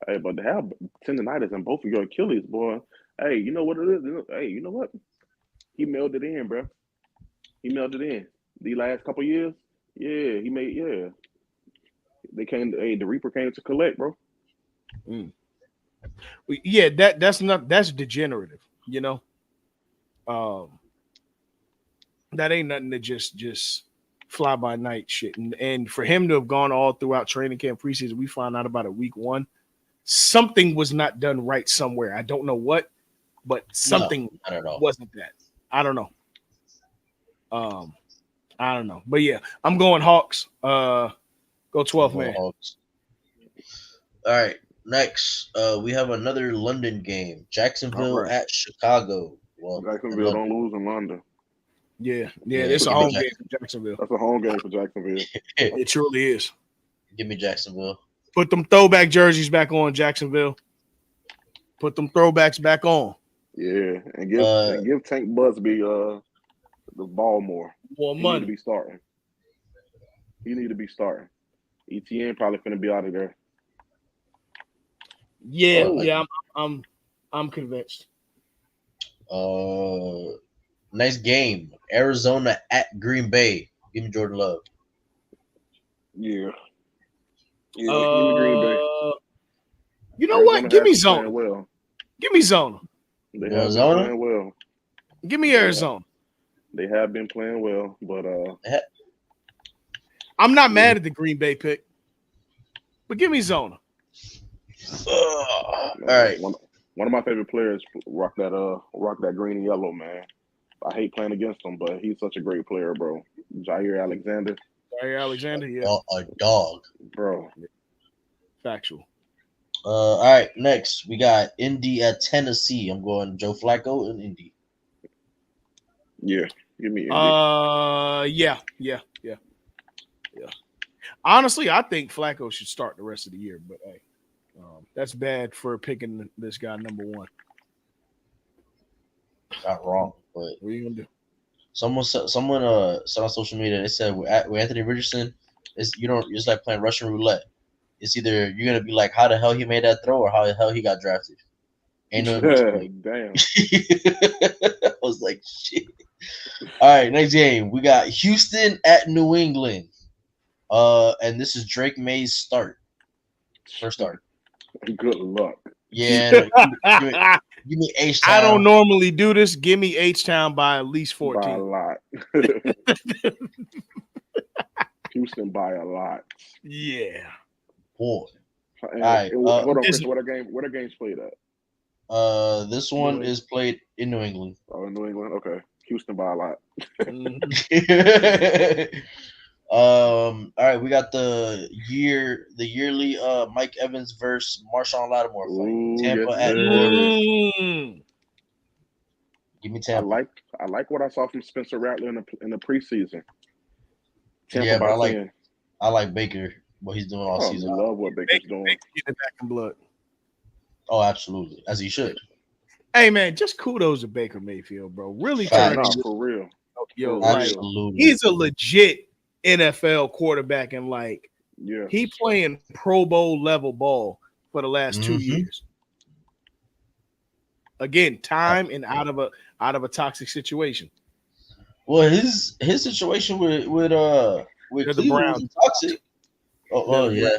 Speaker 3: Hey, but to have tendonitis in both of your Achilles, boy. Hey, you know what it is? Hey, you know what? He mailed it in, bro. He mailed it in. The last couple years, yeah, he made They came. Hey, the Reaper came to collect, bro.
Speaker 2: Yeah, that's degenerative. You know, that ain't nothing to just fly by night shit. And for him to have gone all throughout training camp preseason, we found out about it week 1. Something was not done right somewhere. I don't know what, but something wasn't that. I don't know. I don't know. But yeah, I'm going Hawks. Go 12, man.
Speaker 1: Hawks. All right. Next, we have another London game. Jacksonville at Chicago. Well,
Speaker 3: Jacksonville don't lose in London.
Speaker 2: Yeah, it's a home game for Jacksonville.
Speaker 3: That's a home game for Jacksonville.
Speaker 2: It truly is.
Speaker 1: Give me Jacksonville.
Speaker 2: Put them throwback jerseys back on, Jacksonville. Put them throwbacks back on.
Speaker 3: Yeah, and give Tank Busby the ball more.
Speaker 2: More money.
Speaker 3: He need to be starting. ETN probably finna be out of there.
Speaker 2: Yeah, I'm convinced.
Speaker 1: Nice game. Arizona at Green Bay. Give me Jordan Love.
Speaker 3: Yeah, give me Green Bay.
Speaker 2: You know what? Give me Zona.
Speaker 3: Well.
Speaker 2: Give me Zona.
Speaker 3: They have been playing well.
Speaker 2: Give me Arizona.
Speaker 3: They have been playing well, but
Speaker 2: I'm not mad at the Green Bay pick, but give me Zona.
Speaker 1: All right.
Speaker 3: One of my favorite players rock that green and yellow, man. I hate playing against him, but he's such a great player, bro. Jair Alexander,
Speaker 2: yeah.
Speaker 1: A dog.
Speaker 3: Bro.
Speaker 2: Factual.
Speaker 1: All right, next we got Indy at Tennessee. I'm going Joe Flacco and Indy.
Speaker 3: Yeah, give me Indy.
Speaker 2: Yeah. Honestly, I think Flacco should start the rest of the year, but hey, that's bad for picking this guy number 1.
Speaker 1: Not wrong, but
Speaker 2: what are you gonna do?
Speaker 1: Someone said on social media. They said with Anthony Richardson, it's like playing Russian roulette. It's either you're gonna be like, how the hell he made that throw, or how the hell he got drafted. Ain't no
Speaker 3: damn.
Speaker 1: I was like, shit. All right, next game we got Houston at New England. And this is Drake May's first start.
Speaker 3: Good luck.
Speaker 1: Yeah, give me H-Town.
Speaker 2: I don't normally do this. Give me H-Town by at least 14.
Speaker 3: By a lot. Houston by a lot.
Speaker 2: Yeah.
Speaker 1: Boy.
Speaker 3: All right. Hold on, Chris. What are games played at?
Speaker 1: This one is played in New England.
Speaker 3: Oh, in New England. Okay. Houston by a lot.
Speaker 1: All right, we got the yearly Mike Evans versus Marshawn Lattimore fight. Tampa at New Give me Tampa.
Speaker 3: I like what I saw from Spencer Rattler in the preseason.
Speaker 1: Tampa but I like Baker, what he's doing all season.
Speaker 3: I love what Baker's doing.
Speaker 2: Baker getting back in blood.
Speaker 1: Oh, absolutely, as he should.
Speaker 2: Hey man, just kudos to Baker Mayfield, bro. Really
Speaker 3: turning for real.
Speaker 2: Yo, absolutely. He's a legit NFL quarterback, and he playing Pro Bowl level ball for the last 2 years. Again, time and out of a toxic situation.
Speaker 1: Well, his situation with the Browns toxic. Oh yeah,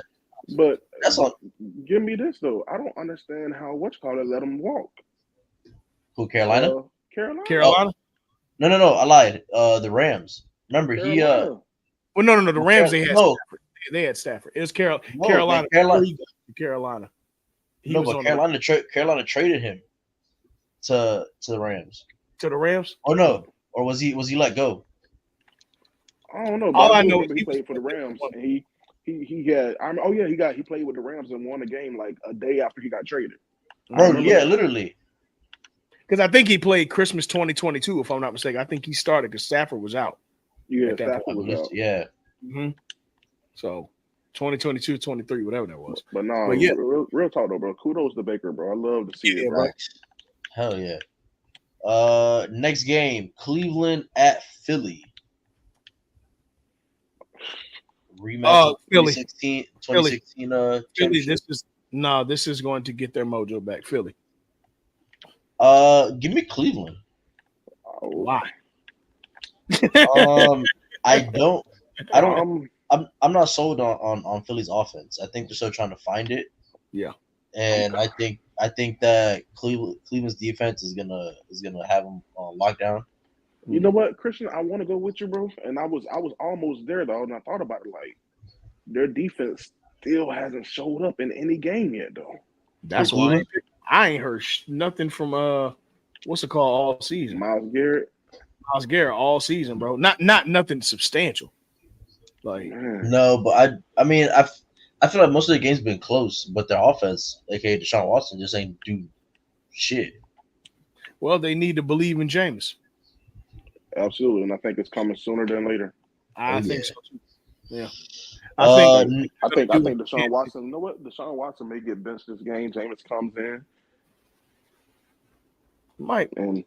Speaker 3: but
Speaker 1: that's all.
Speaker 3: Give me this though. I don't understand how let him walk.
Speaker 1: Who, Carolina?
Speaker 2: Carolina.
Speaker 1: Oh. No. I lied. The Rams. Remember
Speaker 2: Carolina. Well, no. The Rams they had Stafford. It was Carolina. Carolina.
Speaker 1: Carolina traded him to the Rams.
Speaker 2: To the Rams?
Speaker 1: Oh no, or was he let go?
Speaker 3: I don't know.
Speaker 2: All I know
Speaker 3: he played for the Rams, and he had. Oh yeah, he played with the Rams and won a game like a day after he got traded. I
Speaker 1: Bro,
Speaker 3: remember
Speaker 1: yeah,
Speaker 3: that.
Speaker 1: literally.
Speaker 2: Because I think he played Christmas 2022, if I'm not mistaken. I think he started because Stafford was out.
Speaker 3: Yeah,
Speaker 2: at that
Speaker 3: Stafford was out.
Speaker 1: Yeah.
Speaker 2: Mm-hmm. So 2022, 23, whatever that was.
Speaker 3: But no,
Speaker 2: But yeah,
Speaker 3: real talk though, bro. Kudos to Baker, bro. I love to see it, bro.
Speaker 1: Hell yeah. Next game, Cleveland at Philly. Rematch of
Speaker 2: Philly.
Speaker 1: 2016
Speaker 2: Philly, this is going to get their mojo back. Philly.
Speaker 1: Give me Cleveland.
Speaker 2: Why?
Speaker 1: I'm not sold on Philly's offense. I think they're still trying to find it.
Speaker 2: Yeah.
Speaker 1: And I think that Cleveland's defense is gonna have them on lockdown.
Speaker 3: You know what, Christian? I want to go with you, bro. And I was almost there though, and I thought about it. Like their defense still hasn't showed up in any game yet, though.
Speaker 2: That's why I ain't heard nothing from what's it called all season?
Speaker 3: Myles Garrett
Speaker 2: all season, bro. Not nothing substantial. Like
Speaker 1: no, but I mean I feel like most of the games been close, but their offense, aka Deshaun Watson, just ain't do shit.
Speaker 2: Well, they need to believe in Jameis.
Speaker 3: Absolutely, and I think it's coming sooner than later.
Speaker 2: I think so too. Yeah.
Speaker 3: I think Deshaun Watson. You know what? Deshaun Watson may get benched this game. Jameis comes in,
Speaker 2: might,
Speaker 3: and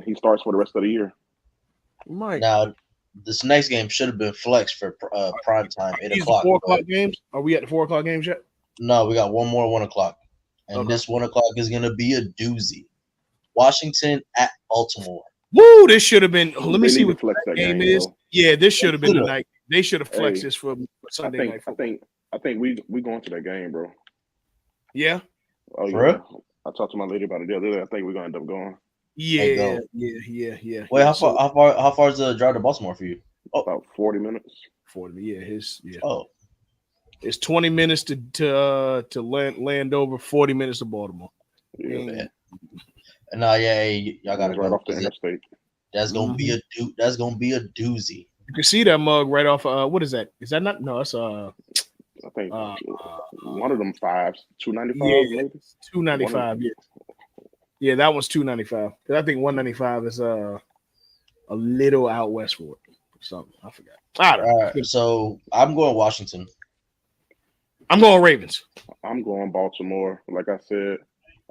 Speaker 3: he starts for the rest of the year.
Speaker 2: Might.
Speaker 1: Now, this next game should have been flexed for prime time, 8 o'clock.
Speaker 2: 4 o'clock games? Are we at the 4 o'clock games yet?
Speaker 1: No, we got one more 1 o'clock, and this 1 o'clock is gonna be a doozy. Washington at Baltimore.
Speaker 2: Woo! This should have been. Let me see what that game is. Though. Yeah, this should have been the night. They should have flexed this for Sunday night.
Speaker 3: I think we going to that game, bro.
Speaker 2: Yeah.
Speaker 3: Oh yeah. I talked to my lady about it the other day. I think we're gonna end up going.
Speaker 2: Yeah.
Speaker 1: Wait, how far is the drive to Baltimore for you?
Speaker 3: About 40 minutes.
Speaker 2: 40. Yeah,
Speaker 1: Oh,
Speaker 2: it's 20 minutes to land over. 40 minutes to Baltimore.
Speaker 3: Yeah.
Speaker 1: And y'all gotta
Speaker 3: right off the interstate.
Speaker 1: That's gonna be a doozy.
Speaker 2: You can see that mug right off. What is that? Is that not? No, it's
Speaker 3: I think one of them fives, 295.
Speaker 2: Yeah, 295. Yeah, that one's 295. Because I think 195 is a little out west for it. Something I forgot. I don't know.
Speaker 1: All right, so I'm going Washington.
Speaker 2: I'm going Ravens.
Speaker 3: I'm going Baltimore. Like I said,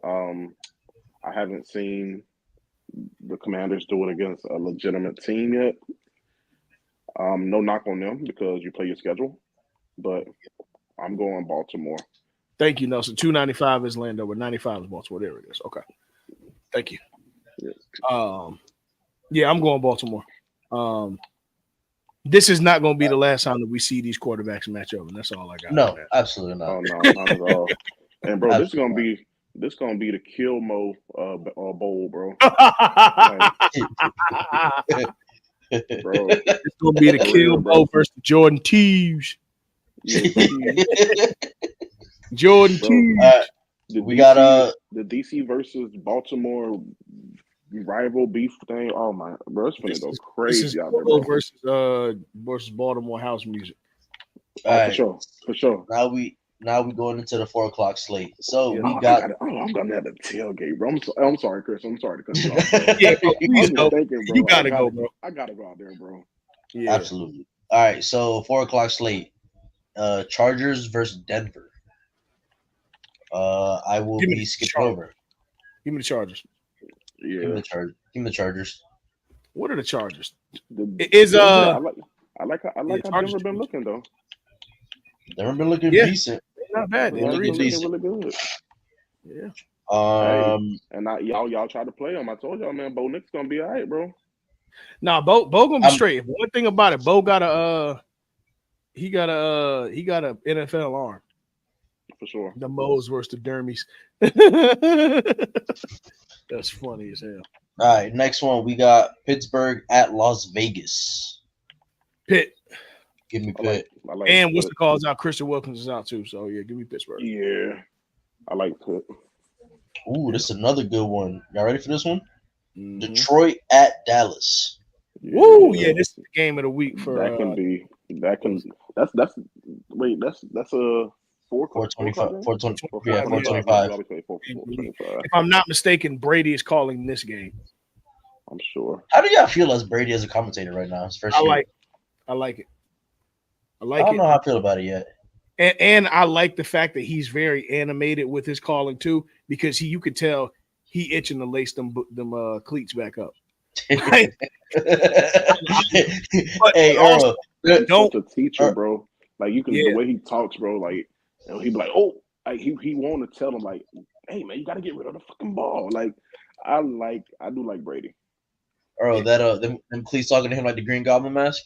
Speaker 3: I haven't seen the Commanders do it against a legitimate team yet. No knock on them because you play your schedule, but I'm going Baltimore.
Speaker 2: Thank you, Nelson. 295 is Landover. 95 is Baltimore. There it is. Okay. Thank you. Yeah, I'm going Baltimore. This is not going to be the last time that we see these quarterbacks match up, and that's all I got.
Speaker 1: No, absolutely not.
Speaker 3: Oh, no, not at all. And bro, this is gonna be the Kill Mo bowl, bro. Bro,
Speaker 2: it's gonna be the Kill Mo versus Jordan Teves. Jordan Teves.
Speaker 1: We got
Speaker 3: the DC versus Baltimore rival beef thing. Oh my, bro, it's gonna go crazy out there, bro.
Speaker 2: Versus Baltimore house music.
Speaker 1: All right,
Speaker 3: for sure.
Speaker 1: Now we going into the 4 o'clock slate. So we
Speaker 3: I'm gonna have the tailgate, bro. I'm sorry, Chris. I'm sorry to cut you off.
Speaker 2: Yeah, please go. You gotta go, bro.
Speaker 3: I gotta go out there, bro.
Speaker 1: Yeah, absolutely. All right, so 4 o'clock slate. Chargers versus Denver. I will be skipping over.
Speaker 2: Give me the Chargers.
Speaker 3: Yeah.
Speaker 1: Give me the Chargers.
Speaker 2: What are the Chargers?
Speaker 3: I like how Denver been looking though.
Speaker 1: Denver been looking decent.
Speaker 2: Not bad.
Speaker 3: They're looking really good.
Speaker 2: Yeah.
Speaker 3: And y'all try to play them. I told y'all, man, Bo Nick's gonna be all right, bro.
Speaker 2: Nah, Bo gonna be straight. One thing about it, Bo got a NFL arm.
Speaker 3: For sure.
Speaker 2: The Moes versus the Dermies. That's funny as hell.
Speaker 1: All right, next one we got Pittsburgh at Las Vegas.
Speaker 2: Pitt.
Speaker 1: Give me Pitt.
Speaker 3: I like
Speaker 2: and
Speaker 3: Pitt.
Speaker 2: what's the cause out? Christian Wilkins is out too. So yeah, give me Pittsburgh.
Speaker 3: Yeah. I like Pitt.
Speaker 1: Ooh, this is another good one. Y'all ready for this one?
Speaker 2: Mm-hmm.
Speaker 1: Detroit at Dallas.
Speaker 2: Woo! Yeah, this is the game of the week for
Speaker 3: that can That can that's wait that's a 4 o'clock
Speaker 1: 425,
Speaker 3: game.
Speaker 1: 420, yeah,
Speaker 3: 4:25. Yeah, we
Speaker 1: 425.
Speaker 3: always play 4:25.
Speaker 2: If I'm not mistaken, Brady is calling this game.
Speaker 3: I'm sure.
Speaker 1: How do y'all feel as Brady as a commentator right now? His first year.
Speaker 2: I like it. I
Speaker 1: I
Speaker 2: like
Speaker 1: don't
Speaker 2: it.
Speaker 1: know how I feel about it yet.
Speaker 2: And I like the fact that he's very animated with his calling too, because you could tell he itching to lace them cleats back up. Right?
Speaker 1: Hey,
Speaker 2: also,
Speaker 1: Earl.
Speaker 3: He's
Speaker 2: don't.
Speaker 3: such a teacher, bro. Like you can the
Speaker 2: Yeah,
Speaker 3: way he talks, bro. Like he be like, oh, like he want to tell him like, hey man, you got to get rid of the fucking ball. Like I do like Brady
Speaker 1: Earl, that them cleats talking to him like the Green Goblin mask.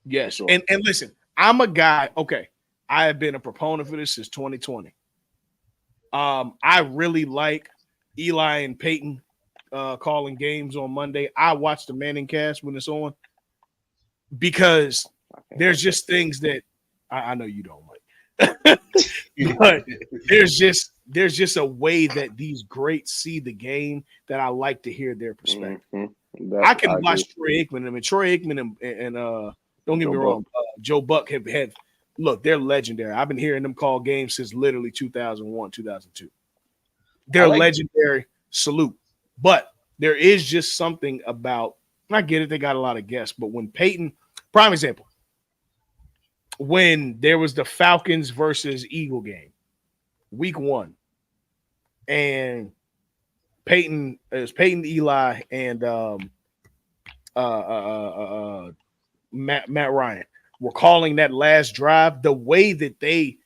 Speaker 3: for
Speaker 2: yes.
Speaker 3: sure.
Speaker 2: And listen, I'm a guy. Okay, I have been a proponent for this since 2020. I really like Eli and Peyton calling games on Monday. I watch the Manning cast when it's on because there's just things that I know you don't like, but there's just a way that these greats see the game that I like to hear their perspective. I can watch Troy Aikman. I mean, Troy Aikman and don't get me wrong, Joe Buck have look, they're legendary. I've been hearing them call games since literally 2001, 2002. They're legendary. Salute. But there is just something about, and I get it, they got a lot of guests, but when Peyton, prime example, when there was the Falcons versus Eagle game, week 1, and Peyton, Eli, and Matt Ryan were calling that last drive, the way that they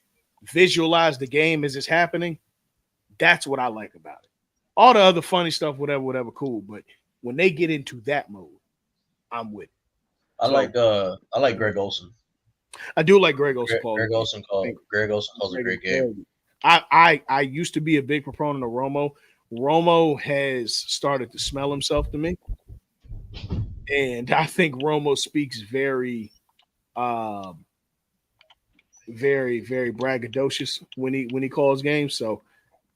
Speaker 2: visualize the game as it's happening, that's what I like about it. All the other funny stuff, whatever, cool. But when they get into that mode, I'm with it.
Speaker 1: I like Greg Olson.
Speaker 2: I do like Greg Olson.
Speaker 1: Greg Olson calls a great game.
Speaker 2: I used to be a big proponent of Romo. Romo has started to smell himself to me. And I think Romo speaks very very braggadocious when he calls games. So,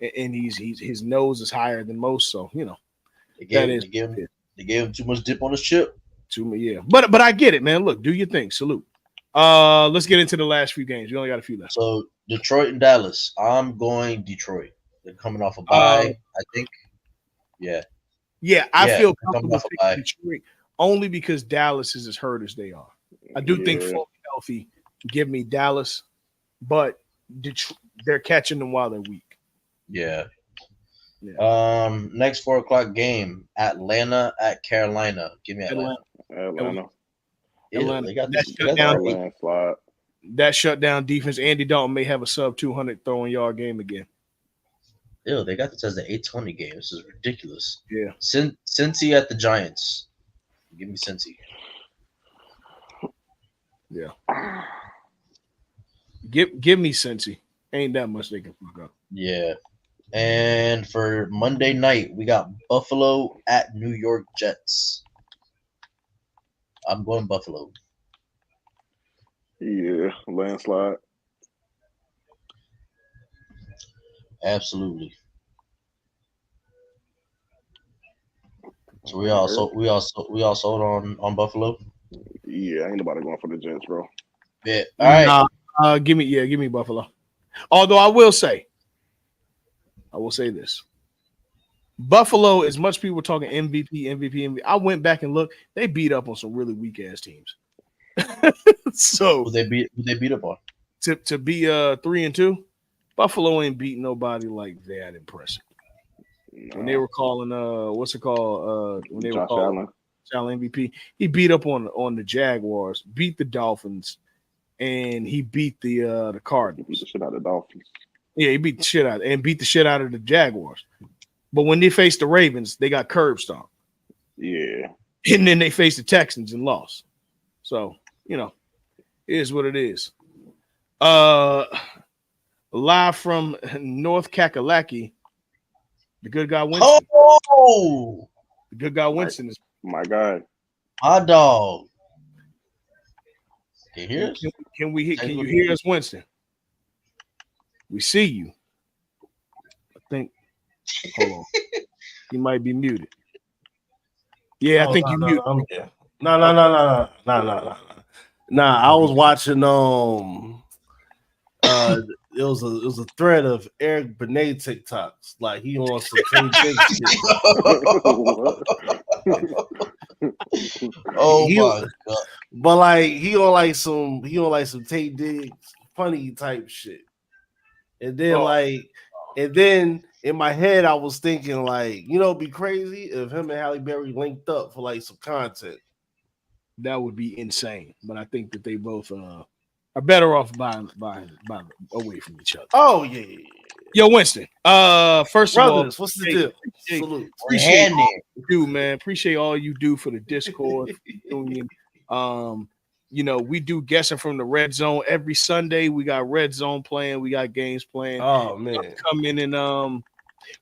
Speaker 2: and he's his nose is higher than most. So
Speaker 1: they gave him too much dip on his chip.
Speaker 2: To me, yeah. But I get it, man. Look, do your thing. Salute. Let's get into the last few games. We only got a few left.
Speaker 1: So Detroit and Dallas. I'm going Detroit. They're coming off a bye, I think. Yeah.
Speaker 2: Yeah, I feel comfortable picking Detroit only because Dallas is as hurt as they are. I do think fully healthy. Give me Dallas, but Detroit, they're catching them while they're weak.
Speaker 1: Yeah. Next 4 o'clock game: Atlanta at Carolina. Give me Atlanta. They got
Speaker 2: that shutdown defense. Andy Dalton may have a sub 200 throwing yard game again.
Speaker 1: Ew, they got this as the 820 game. This is ridiculous.
Speaker 2: Yeah.
Speaker 1: Cincy at the Giants. Give me Cincy.
Speaker 2: Yeah. Give me Cincy. Ain't that much they can fuck up.
Speaker 1: Yeah. And for Monday night, we got Buffalo at New York Jets. I'm going Buffalo.
Speaker 3: Yeah, landslide.
Speaker 1: Absolutely. So we all sold on Buffalo.
Speaker 3: Yeah, ain't nobody going for the Jets, bro.
Speaker 1: Yeah. All right.
Speaker 2: Give me Buffalo. Although I will say this. Buffalo, as much people talking MVP. I went back and looked. They beat up on some really weak ass teams. So
Speaker 1: who they beat up on?
Speaker 2: To be 3-2, Buffalo ain't beating nobody like that impressive. No. When they were calling what's it called? When they were calling Allen MVP, he beat up on the Jaguars, beat the Dolphins, and he beat the Cardinals.
Speaker 3: He beat the shit out of the Dolphins.
Speaker 2: Yeah, he beat the shit out of the Jaguars. But when they faced the Ravens, they got curb stomped.
Speaker 3: Yeah.
Speaker 2: And then they faced the Texans and lost. So, it is what it is. Live from North Kakalaki, the good guy Winston.
Speaker 1: Oh!
Speaker 2: The good guy Winston is
Speaker 3: my guy.
Speaker 1: My dog. Can you hear us?
Speaker 2: Can you hear us, Winston? We see you. I think. Hold on. He might be muted. Yeah, I think you muted.
Speaker 4: I'm here. No. Nah, I was watching uh it was a thread of Eric Benet TikToks. Like he on some Tay Diggs shit.
Speaker 3: What?
Speaker 1: Oh
Speaker 4: He
Speaker 1: my god.
Speaker 4: but like he on like some Tay Diggs funny type shit. And then
Speaker 2: Oh,
Speaker 4: like and then in my head I was thinking like, it'd be crazy if him and Halle Berry linked up for like some content.
Speaker 2: that would be insane. But I think that they both are better off by away from each other.
Speaker 4: Oh yeah, yeah, yeah.
Speaker 2: Yo, Winston. First of all,
Speaker 4: Brothers, what's the deal?
Speaker 2: appreciate,
Speaker 4: Salute.
Speaker 2: appreciate all you do, man. Appreciate all you do for the Discord for the Union. We do guessing from the red zone every Sunday. We got red zone playing, we got games playing.
Speaker 4: Oh man.
Speaker 2: Come in and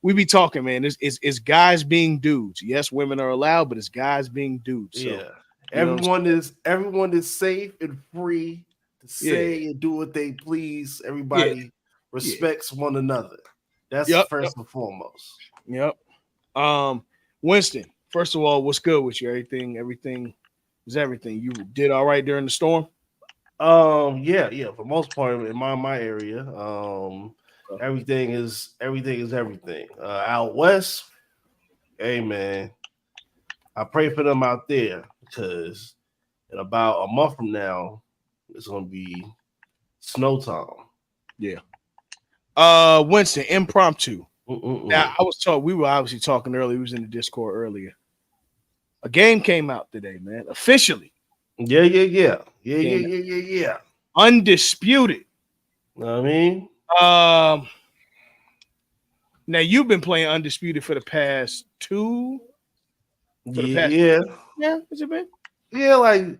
Speaker 2: we be talking, man. It's guys being dudes. Yes, women are allowed, but it's guys being dudes. So
Speaker 4: Yeah. Everyone is safe and free to say
Speaker 2: yeah,
Speaker 4: and do what they please.
Speaker 2: yeah,
Speaker 4: Everybody
Speaker 2: yeah.
Speaker 4: respects one another. That's
Speaker 2: Yep,
Speaker 4: first and foremost.
Speaker 2: yep. Winston, first of all, what's good with you? Everything is everything. You did all right during the storm?
Speaker 4: Yeah. For most part in my area, everything is everything. Out west, hey man, I pray for them out there because in about a month from now, it's gonna be snow time.
Speaker 2: Yeah. Winston, impromptu. Now
Speaker 4: Mm-mm-mm.
Speaker 2: we were obviously talking earlier, we was in the Discord earlier. A game came out today, man. Officially.
Speaker 4: Yeah.
Speaker 2: Came out.
Speaker 4: Yeah.
Speaker 2: Undisputed.
Speaker 4: Know what I mean?
Speaker 2: Um Now you've been playing undisputed for the past two for the past
Speaker 4: Yeah.
Speaker 2: yeah, has it been?
Speaker 4: Yeah, like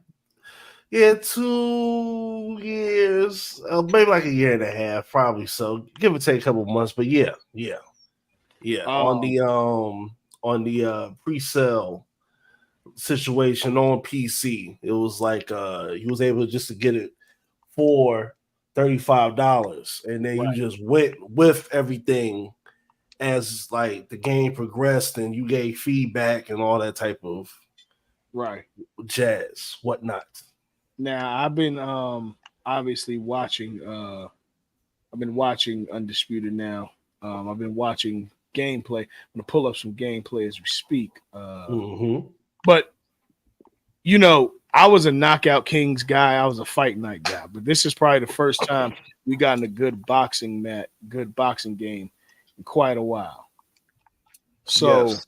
Speaker 4: 2 years, maybe like a year and a half, probably so. Give or take a couple months, but yeah. On
Speaker 2: Um
Speaker 4: the pre-sale situation on PC, it was like you was able just to get it for $35, and then you
Speaker 2: right,
Speaker 4: just went with everything as like the game progressed, and you gave feedback and all that type of
Speaker 2: right.
Speaker 4: jazz, whatnot.
Speaker 2: Now I've been obviously watching I've been watching Undisputed now. I've been watching gameplay. I'm gonna pull up some gameplay as we speak.
Speaker 4: Mm-hmm.
Speaker 2: But I was a Knockout Kings guy. I was a Fight Night guy. But this is probably the first time we got in a good boxing game in quite a while. So,
Speaker 4: Yes.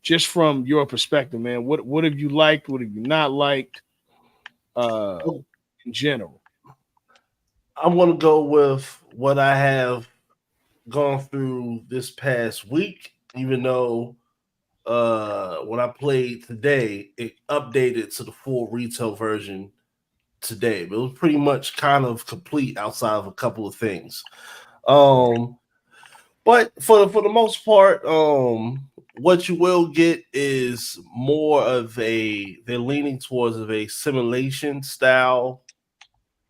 Speaker 2: just from your perspective, man, what have you liked? What have you not liked? In general.
Speaker 4: I'm gonna go with what I have gone through this past week, even though when I played today, it updated to the full retail version today, but it was pretty much kind of complete outside of a couple of things. Um, but for the most part, what you will get is more of they're leaning towards of a simulation style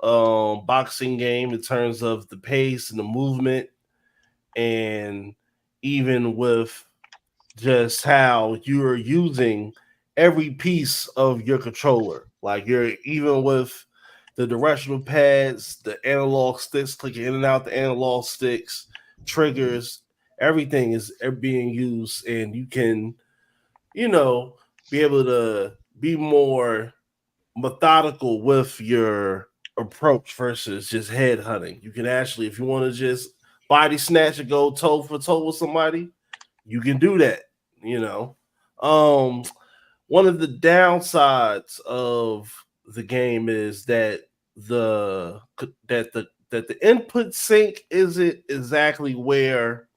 Speaker 4: boxing game in terms of the pace and the movement, and even with just how you're using every piece of your controller. Like you're even with the directional pads, the analog sticks, clicking in and out the analog sticks, triggers, everything is being used, and you can, be able to be more methodical with your approach versus just head hunting. You can actually, if you want to just body snatch and go toe for toe with somebody, you can do that. You know, um, one of the downsides of the game is that the input sync isn't exactly where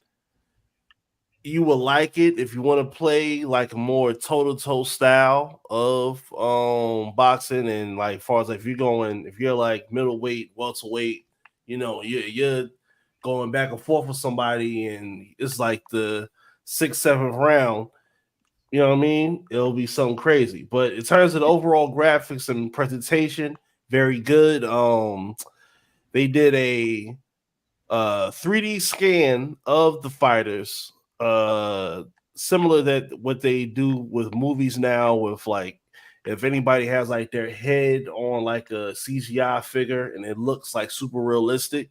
Speaker 4: you will like it if you want to play like a more toe to toe style of boxing, and like far as like if you're like middleweight, welterweight, you're going back and forth with somebody and it's like the sixth, seventh round, you know what I mean? It'll be something crazy. But in terms of the overall graphics and presentation, very good. They did a 3D scan of the fighters, similar that what they do with movies now, with like if anybody has like their head on like a CGI figure and it looks like super realistic,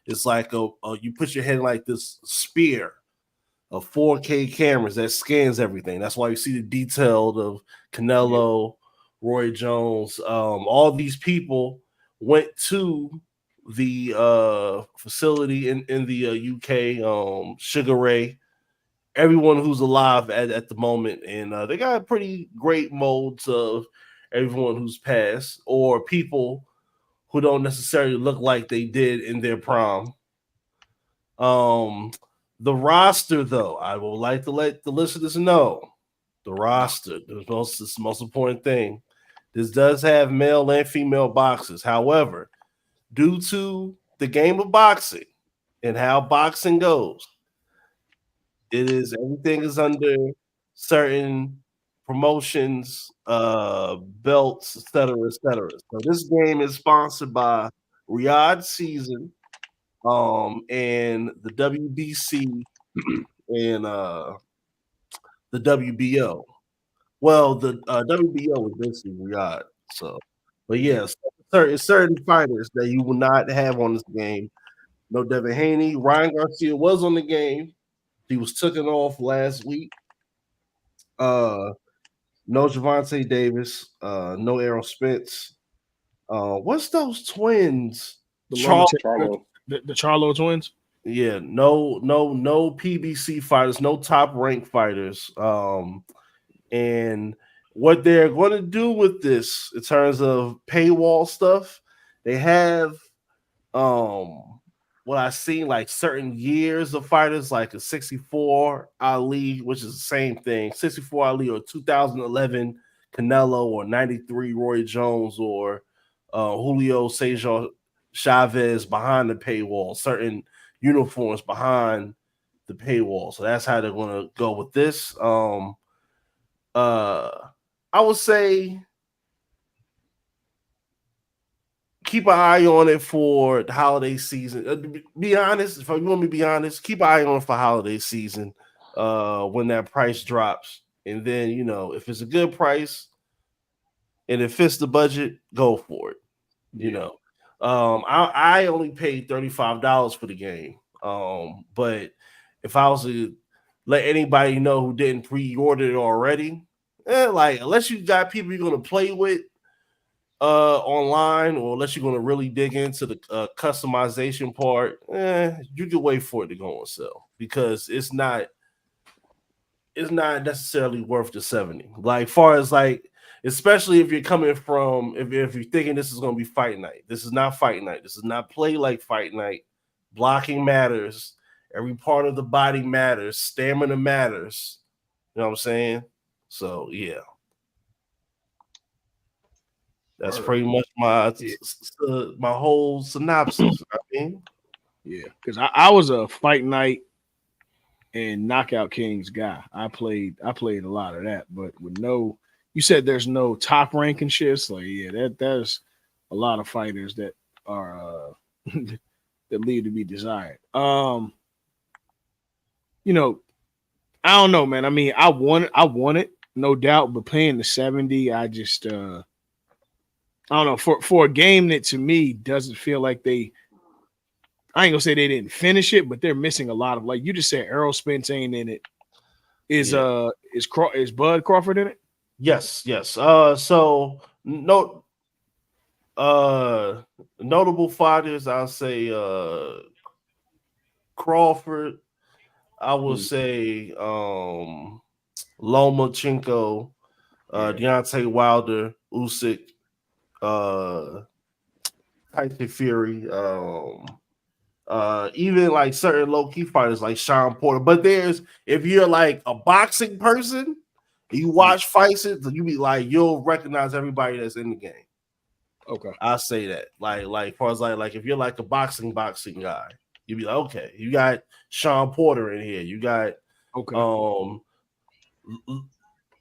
Speaker 4: it's like you put your head in like this spear of 4K cameras that scans everything. That's why you see the detailed of Canelo, Roy Jones, all these people went to the facility in the UK, Sugar Ray, everyone who's alive at the moment, and they got pretty great molds of everyone who's passed or people who don't necessarily look like they did in their prime. Um, the roster, though, I would like to let the listeners know the roster. It's the most important thing. This does have male and female boxers. However, due to the game of boxing and how boxing goes, everything is under certain promotions, belts, etc., etc. So this game is sponsored by Riyadh Season, and the WBC and the WBO. Well, the WBO is basically Riyadh. So, but yeah, certain fighters that you will not have on this game. No Devin Haney. Ryan Garcia was on the game. He was taken off last week. No Javante Davis. No Errol Spence. What's those twins?
Speaker 2: The
Speaker 3: Charlo.
Speaker 2: The Charlo twins.
Speaker 4: Yeah, no PBC fighters, no top rank fighters. And what they're going to do with this in terms of paywall stuff, they have what I seen like certain years of fighters, like a 64 Ali, which is the same thing, 64 Ali or 2011 Canelo or 93 Roy Jones or Julio Cesar Chavez behind the paywall, certain uniforms behind the paywall. So that's how they're going to go with this. I would say keep an eye on it for the holiday season. Be honest, if you want me to be honest, keep an eye on it for holiday season when that price drops. And then, if it's a good price and it fits the budget, go for it. I only paid $35 for the game. But if I was to let anybody know who didn't pre-order it already, like unless you got people you're gonna play with online, or unless you're gonna really dig into the customization part, you can wait for it to go on sale because it's not necessarily worth the 70. Like far as like, especially if you're coming from if you're thinking this is gonna be fight night. This is not fight night. This is not play like fight night. Blocking matters. Every part of the body matters. Stamina matters. You know what I'm saying? So yeah. That's pretty much my whole synopsis. I mean,
Speaker 2: yeah, because I was a fight night and Knockout Kings guy. I played a lot of that, but with no, you said there's no top ranking shit. So yeah, there's a lot of fighters that are that leave to be desired. I don't know, man. I mean, I want it, no doubt, but paying the 70, I just I don't know, for a game that to me doesn't feel like I ain't gonna say they didn't finish it, but they're missing a lot of, like you just said, Errol Spence ain't in it. Is Bud Crawford in it?
Speaker 4: Yes. So notable fighters, I'll say Crawford. I will say Lomachenko, Deontay Wilder, Usyk, Tyson Fury, even like certain low key fighters like Sean Porter. But if you're like a boxing person, you watch fights, you'll recognize everybody that's in the game.
Speaker 2: Okay,
Speaker 4: I'll say that. Like far as like if you're like a boxing guy, you'd be like, okay, you got Sean Porter in here, you got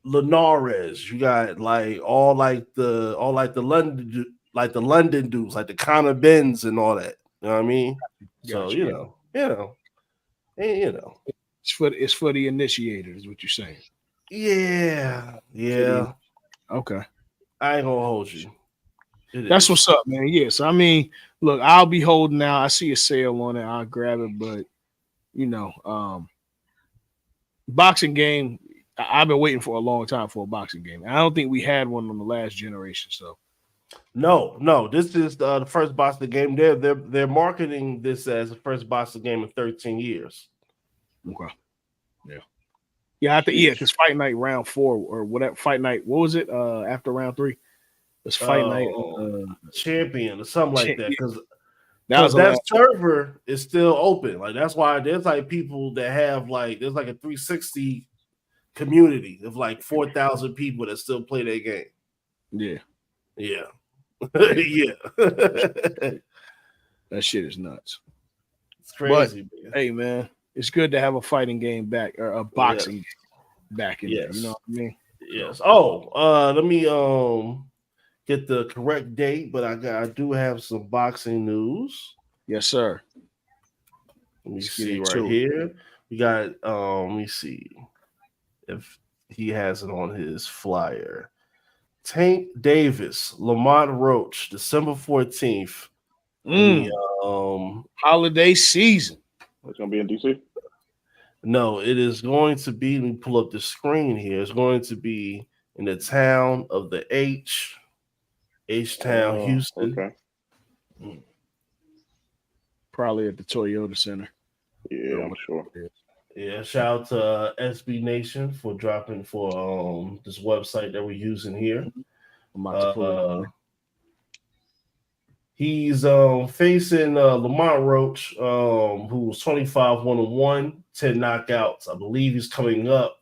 Speaker 4: Linares, you got all the London dudes, like the Conor Benns and all that. You know what I mean?
Speaker 2: Gotcha.
Speaker 4: So
Speaker 2: it's for the initiators, is what you're saying.
Speaker 4: Yeah.
Speaker 2: Okay.
Speaker 4: I ain't gonna hold you.
Speaker 2: That's what's up, man. Yes, I mean, look, I'll be holding out. I see a sale on it. I'll grab it, but boxing game. I've been waiting for a long time for a boxing game. I don't think we had one on the last generation. So
Speaker 4: no. This is the first boxing game. They're marketing this as the first boxing game in 13 years.
Speaker 2: Okay. Yeah, I think because Fight Night round 4 or whatever Fight Night. What was it? After round 3, it's Fight Night
Speaker 4: Champion or something like that. Because that server is still open. Like that's why there's like people that have there's like a 360 community of like 4,000 people that still play that game.
Speaker 2: Yeah.
Speaker 4: Yeah.
Speaker 2: That shit is nuts.
Speaker 4: It's crazy.
Speaker 2: But, man. Hey, man, it's good to have a fighting game back or a boxing game back in there. You know what I mean?
Speaker 4: Yes. Oh, let me get the correct date, but I do have some boxing news.
Speaker 2: Yes, sir.
Speaker 4: Let me see right here. We got let me see if he has it on his flyer. Tank Davis, Lamont Roach, December 14th.
Speaker 2: Holiday season.
Speaker 3: It's gonna be in DC?
Speaker 4: No, it is going to be. Let me pull up the screen here. It's going to be in the town of the H-Town, Houston.
Speaker 3: Okay.
Speaker 2: Probably at the Toyota Center.
Speaker 3: Yeah, I'm sure.
Speaker 4: Yeah, shout out to SB Nation for dropping for this website that we're using here.
Speaker 2: I'm about to pull it.
Speaker 4: He's facing Lamont Roach, who was 25-1-1, 10 knockouts. I believe he's coming up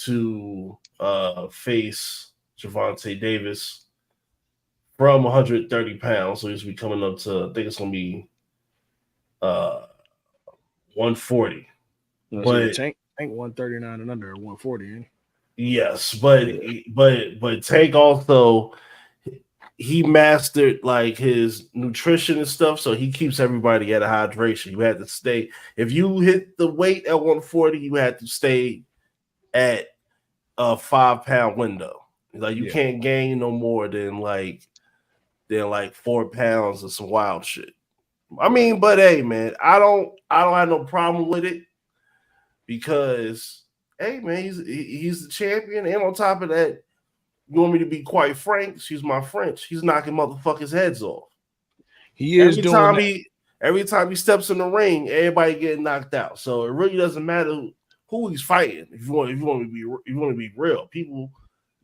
Speaker 4: to face Gervonta Davis from 130 pounds. So he's be coming up to, I think it's going to be 140.
Speaker 2: But Tank 139 and under 140. Eh?
Speaker 4: Yes, but Tank also he mastered like his nutrition and stuff, so he keeps everybody at a hydration. You had to stay if you hit the weight at 140, you had to stay at a 5-pound window. Like you can't gain no more than like 4 pounds of some wild shit. I mean, but hey, man, I don't have no problem with it because hey, man, he's the champion, and on top of that, you want me to be quite frank? Excuse my French. He's knocking motherfuckers' heads off.
Speaker 2: He is
Speaker 4: every time he steps in the ring, everybody getting knocked out. So it really doesn't matter who he's fighting. If you want to be real, people,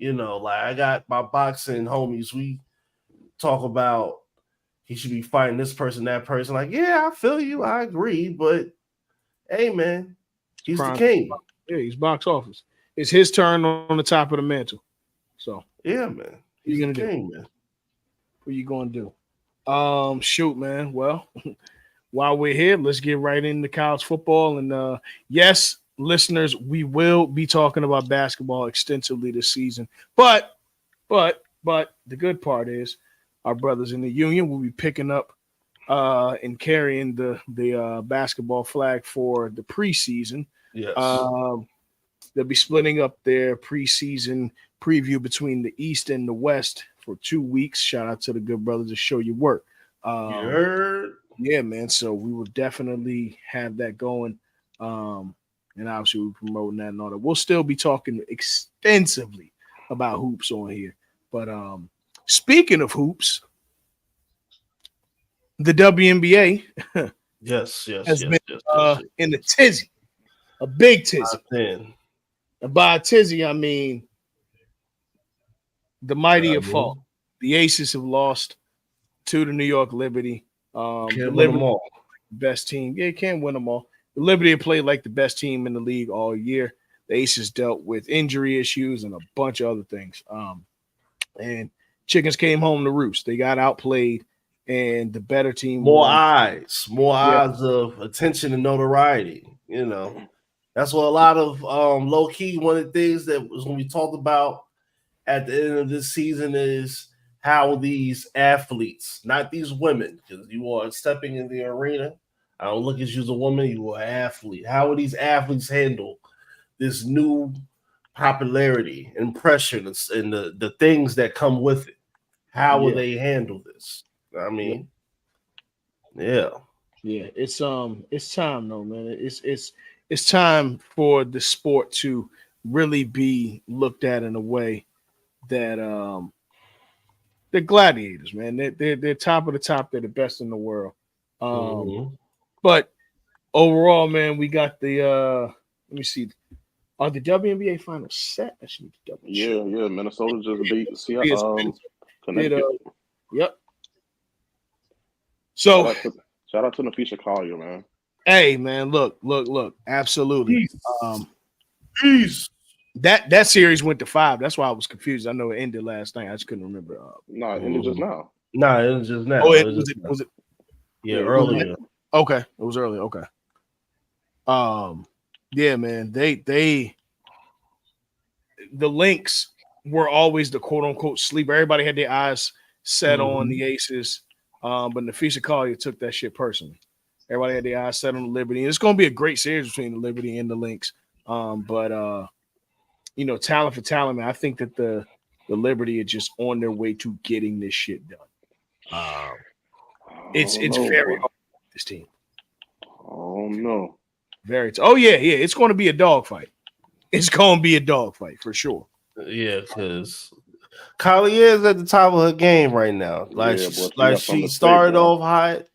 Speaker 4: like I got my boxing homies. We talk about he should be fighting this person, that person. Like, yeah, I feel you, I agree, but hey, man, he's the king.
Speaker 2: Yeah, he's box office. It's his turn on the top of the mantle. So
Speaker 4: yeah, man,
Speaker 2: he's
Speaker 4: the king, man.
Speaker 2: What you gonna do? Shoot, man. Well, while we're here, let's get right into college football. And yes, listeners, we will be talking about basketball extensively this season. But the good part is our brothers in the union will be picking up and carrying the basketball flag for the preseason.
Speaker 4: Yes.
Speaker 2: They'll be splitting up their preseason preview between the East and the West for 2 weeks. Shout out to the good brothers to show you work. Yeah, man. So we will definitely have that going. And obviously we're promoting that and all that. We'll still be talking extensively about hoops on here. But speaking of hoops, the WNBA
Speaker 4: yes,
Speaker 2: has been in the tizzy. A big tizzy. And by a tizzy, I mean the mighty have fallen. The Aces have lost to the New York Liberty.
Speaker 4: Can't win them all.
Speaker 2: Best team. Yeah, can't win them all. The Liberty have played like the best team in the league all year. The Aces dealt with injury issues and a bunch of other things. And chickens came home to roost. They got outplayed, and the better team
Speaker 4: more eyes of attention and notoriety. That's what a lot of low key. One of the things that was when we talked about at the end of this season is how these athletes, not these women, because you are stepping in the arena. I don't look at you as a woman, you are an athlete. How will these athletes handle this new popularity, impression, and the things that come with it. How will they handle this? I mean, yeah.
Speaker 2: It's time though, man. It's time for the sport to really be looked at in a way that they're gladiators, man. They're top of the top. They're the best in the world. But overall, man, we got the let me see. Are the WNBA finals set? I should double check.
Speaker 3: Yeah. Minnesota just beat Connecticut.
Speaker 2: Yep. So
Speaker 3: shout out to Nafisha Collier, man.
Speaker 2: Hey, man, look. Absolutely.
Speaker 4: Peace.
Speaker 2: That series went to 5. That's why I was confused. I know it ended last night. I just couldn't remember.
Speaker 3: No, it ended just now.
Speaker 4: No, it was just now.
Speaker 2: Oh, was it?
Speaker 4: Yeah, earlier.
Speaker 2: Okay, it was early. Okay. Yeah, man. The Lynx were always the quote unquote sleeper. Everybody had their eyes set on the Aces. But Nafisha Collier took that shit personally. Everybody had their eyes set on the Liberty. And it's going to be a great series between the Liberty and the Lynx. But talent for talent, man. I think that the Liberty are just on their way to getting this shit done. It's very hard with this team.
Speaker 3: Oh no.
Speaker 2: It's going to be a dogfight. It's going to be a dogfight for sure.
Speaker 4: Yeah, because Collier is at the top of her game right now. She started off hot.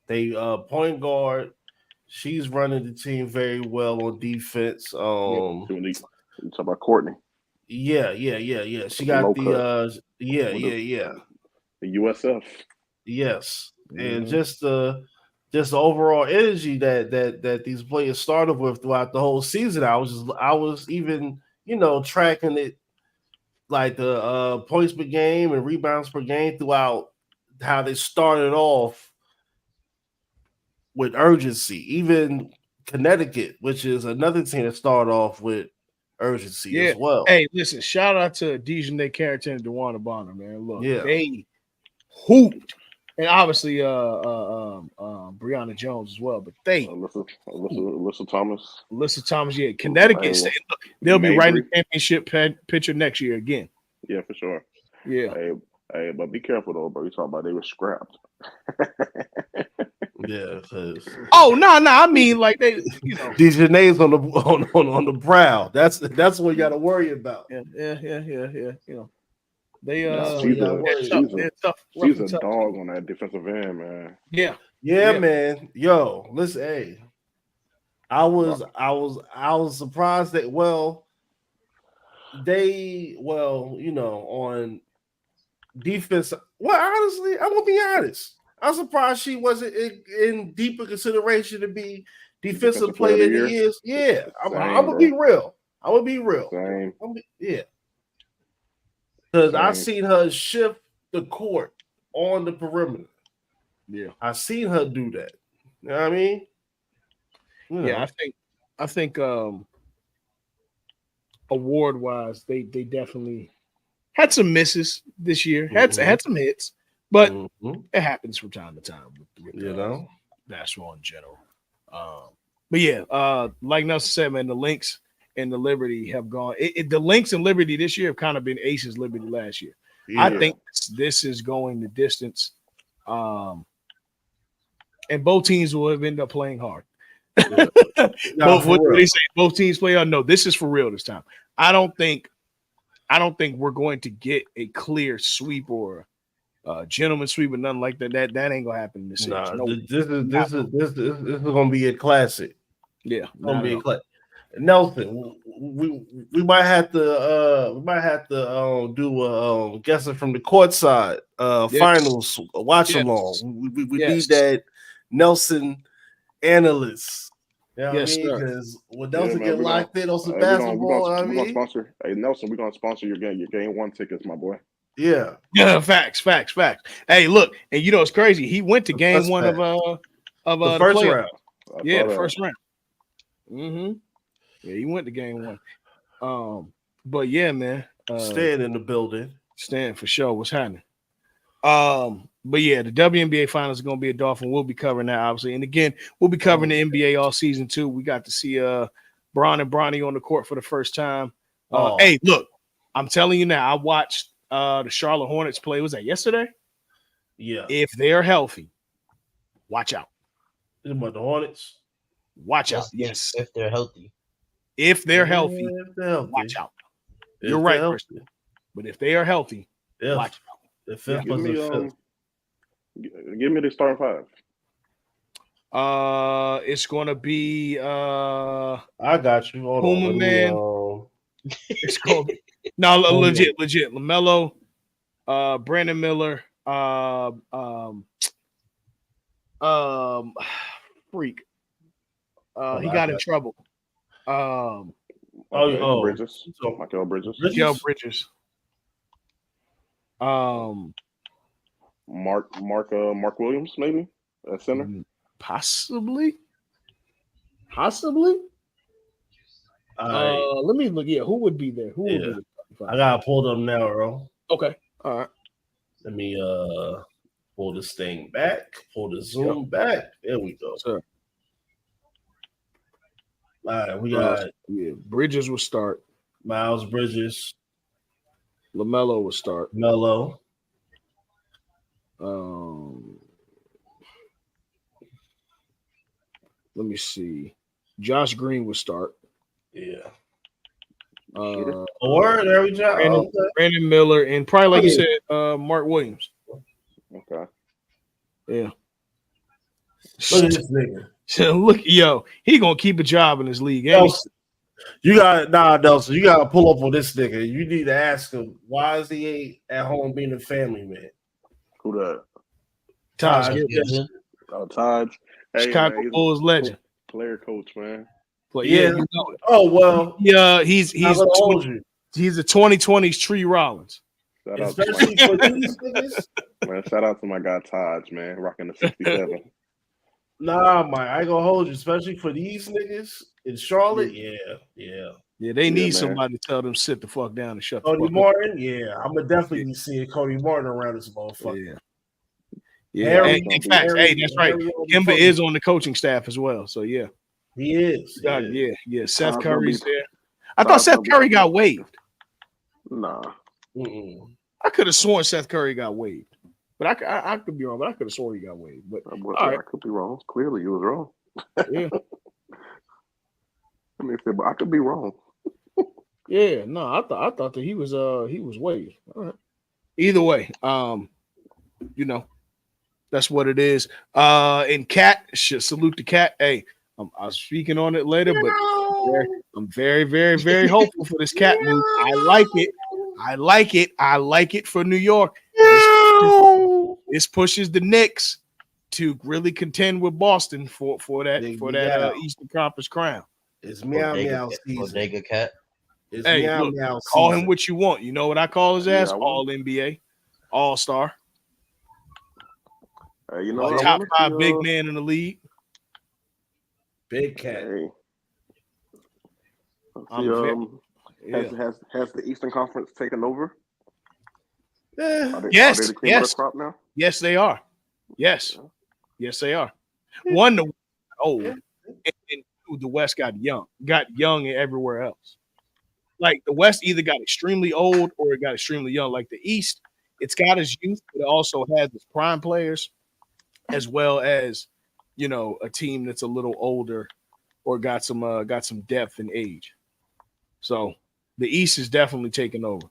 Speaker 4: They point guard. She's running the team very well on defense.
Speaker 3: You talk about Courtney.
Speaker 4: Yeah. She got the
Speaker 3: the USF.
Speaker 4: Yes, and just the overall energy that these players started with throughout the whole season. I was even tracking it like the points per game and rebounds per game throughout how they started off with urgency. Even Connecticut, which is another team that started off with urgency as well.
Speaker 2: Hey, listen, shout out to Dejanay Carrington and DeWanna Bonner, man. Look, they hooped. And obviously Brianna Jones as well, but
Speaker 3: Alyssa Thomas.
Speaker 2: Alyssa Thomas, Connecticut said they'll be right in the championship picture next year again.
Speaker 3: Yeah, for sure.
Speaker 2: Yeah.
Speaker 3: Hey, but be careful though, bro. You talking about they were scrapped.
Speaker 4: Yeah.
Speaker 2: Oh no! I mean, like they,
Speaker 4: Dejanay's on the prowl. That's what you got to worry about.
Speaker 2: Yeah. They
Speaker 3: she's a dog on that defensive end, man.
Speaker 2: Yeah,
Speaker 4: man. Yo, listen, hey. I was surprised that on defense. Well, honestly, I'm gonna be honest. I'm surprised she wasn't in deeper consideration to be defensive player of the year. Yeah, I'm gonna be real.
Speaker 3: Same.
Speaker 4: Because I seen her shift the court on the perimeter.
Speaker 2: Yeah,
Speaker 4: I seen her do that. You know what I mean?
Speaker 2: I think award wise, they definitely had some misses this year. Had some hits, but it happens from time to time with basketball in general. But like Nelson said, man, the Lynx and the Liberty have gone. The Lynx and Liberty this year have kind of been Aces Liberty last year. Yeah. I think this is going the distance, and both teams will have ended up playing hard. What they say? Both teams play hard. No, this is for real this time. I don't think we're going to get a clear sweep or gentleman sweep or nothing like that. That ain't gonna happen in this series.
Speaker 4: This is gonna be a classic.
Speaker 2: Yeah,
Speaker 4: gonna be a classic. Nelson, we might have to do a guessing from the court side finals watch along. We need that Nelson analyst. You know what I mean? Because when Nelson get locked in on some basketball,
Speaker 3: we're gonna sponsor. Hey Nelson, we're gonna sponsor your game 1 tickets, my boy.
Speaker 4: Yeah.
Speaker 2: Facts. Hey, look, and it's crazy. He went to game 1 of
Speaker 4: the first round.
Speaker 2: The first round. Mm-hmm. Yeah, he went to game 1. But yeah, man.
Speaker 4: Stan in the building.
Speaker 2: Stan for sure. What's happening? But yeah, the WNBA finals is gonna be a Dolphin. We'll be covering that obviously, and again, we'll be covering the NBA all season too. We got to see Bron and Bronny on the court for the first time. Hey, look, I'm telling you now, I watched the Charlotte Hornets play. Was that yesterday?
Speaker 4: Yeah.
Speaker 2: If they're healthy, watch out.
Speaker 4: About the Hornets?
Speaker 2: Watch out. Yes.
Speaker 1: If they're healthy.
Speaker 2: If they're healthy, watch out. You're right, Christian. But if they are healthy, watch out.
Speaker 3: The fifth give me the starting five.
Speaker 2: It's gonna be
Speaker 4: I got you. Hold
Speaker 2: Puma
Speaker 4: on.
Speaker 2: Man. It's called legit. LaMelo, Brandon Miller, freak. He got in trouble.
Speaker 3: Bridges. Michael Bridges.
Speaker 2: Michael Bridges.
Speaker 3: Mark Williams, maybe at center.
Speaker 2: Possibly. Let me look. Yeah, who would be there? Who would be there?
Speaker 4: I gotta pull them now, bro.
Speaker 2: Okay. All right.
Speaker 4: Let me pull this thing back. Pull the zoom back. There we go.
Speaker 2: Sir.
Speaker 4: All right, we got
Speaker 2: Bridges will start.
Speaker 4: Miles Bridges.
Speaker 2: LaMelo will start.
Speaker 4: Melo.
Speaker 2: Let me see. Josh Green will start.
Speaker 4: Yeah.
Speaker 2: There
Speaker 4: we go.
Speaker 2: Brandon Miller and probably like you said, Mark Williams.
Speaker 3: Okay.
Speaker 2: Yeah.
Speaker 4: Look at this nigga.
Speaker 2: Look, yo, he gonna keep a job in this league.
Speaker 4: Nelson, Nelson, you gotta pull up on this nigga. You need to ask him why is he at home being a family man.
Speaker 3: Who that?
Speaker 2: Taj
Speaker 3: Gibson. Taj.
Speaker 2: Chicago Bulls legend.
Speaker 3: Player coach, man.
Speaker 2: But yeah, you know it.
Speaker 4: Oh well.
Speaker 2: Yeah, he's a 2020s Tree Rollins.
Speaker 4: Especially for these niggas.
Speaker 3: Man, shout out to my guy Taj, man, rocking the 67.
Speaker 4: Nah, man, I ain't gonna hold you, especially for these niggas in Charlotte. Yeah.
Speaker 2: They need somebody to tell them sit the fuck down and shut the fuck
Speaker 4: up. Cody Martin, I'm gonna definitely be seeing Cody Martin around this motherfucker.
Speaker 2: Yeah. Hey, that's right. Kemba is on the coaching staff as well. So yeah.
Speaker 4: He is.
Speaker 2: Yeah. Seth Curry's there. I thought Seth Curry got waived.
Speaker 3: Nah.
Speaker 2: I could have sworn Seth Curry got waived. But I could be wrong, but I could have sworn he got waived. But
Speaker 3: I could be wrong. Clearly, you was wrong.
Speaker 2: Yeah.
Speaker 3: I mean, but I could be wrong.
Speaker 2: Yeah, no, I thought that he was waived. All right. Either way, that's what it is. And Cat, should salute the Cat. Hey, I'm speaking on it later, but I'm very, very, very hopeful for this Cat move. I like it for New York. This pushes the Knicks to really contend with Boston for that Eastern Conference crown.
Speaker 4: It's meow season.
Speaker 1: Bodega Cat.
Speaker 4: It's
Speaker 2: meow
Speaker 4: season.
Speaker 2: Call him what you want. You know what I call his ass? All NBA, All Star. Top 5 big man in the league.
Speaker 4: Big Cat.
Speaker 3: Has the Eastern Conference taken over?
Speaker 2: Yes.
Speaker 3: Now?
Speaker 2: Yes, they are. Yes, they are. One, the old, and two, the West got young everywhere else. Like the West either got extremely old or it got extremely young. Like the East, it's got its youth, but it also has its prime players, as well as a team that's a little older or got some depth and age. So the East is definitely taking over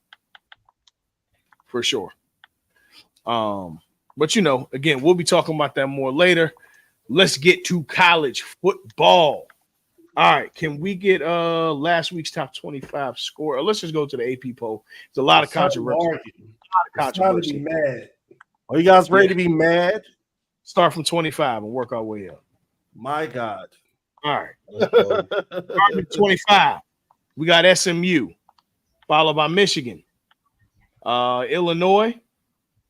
Speaker 2: for sure. But again, we'll be talking about that more later. Let's get to college football. All right, can we get last week's top 25 score? Or let's just go to the AP poll. There's a lot of controversy.
Speaker 4: It's time to be mad. Are you guys ready to be mad?
Speaker 2: Start from 25 and work our way up.
Speaker 4: My God.
Speaker 2: All right. Starting at 25, we got SMU, followed by Michigan, Illinois,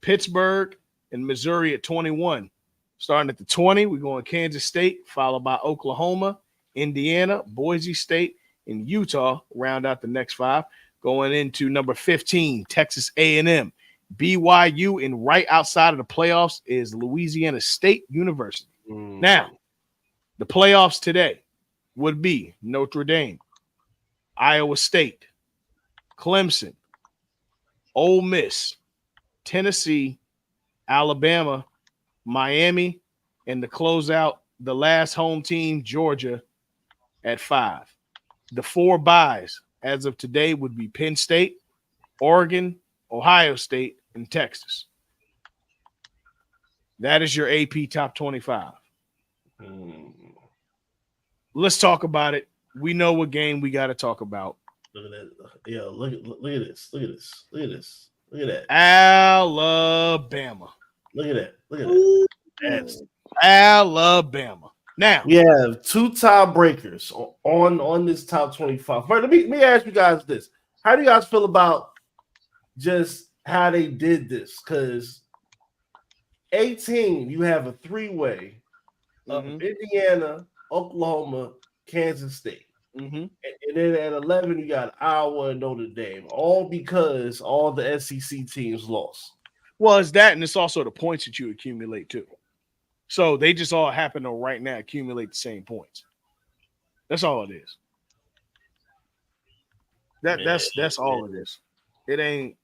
Speaker 2: Pittsburgh, and Missouri at 21. Starting at the 20, we're going Kansas State, followed by Oklahoma, Indiana, Boise State, and Utah round out the next 5. Going into number 15, Texas A&M, BYU, and right outside of the playoffs is Louisiana State University. Now, the playoffs today, would be Notre Dame, Iowa State, Clemson, Ole Miss, Tennessee, Alabama, Miami, and to close out the last home team, Georgia, at 5. The 4 byes as of today would be Penn State, Oregon, Ohio State, and Texas. That is your AP top 25. Let's talk about it. We know what game we got to talk about.
Speaker 4: Look at that. Yo, look at this. Look at this. Look at this. Look at that.
Speaker 2: Alabama.
Speaker 4: Look at that. Look at that.
Speaker 2: That's Alabama. Now
Speaker 4: we have 2 tiebreakers on this top 25. First, let me ask you guys this: how do you guys feel about just how they did this? Because 18, you have a 3-way of Indiana, Oklahoma, Kansas State. And then at 11, you got Iowa and Notre Dame, all because all the SEC teams lost.
Speaker 2: Well, it's that, and it's also the points that you accumulate too. So they just all happen to right now accumulate the same points. That's all it is. That's all it is. It ain't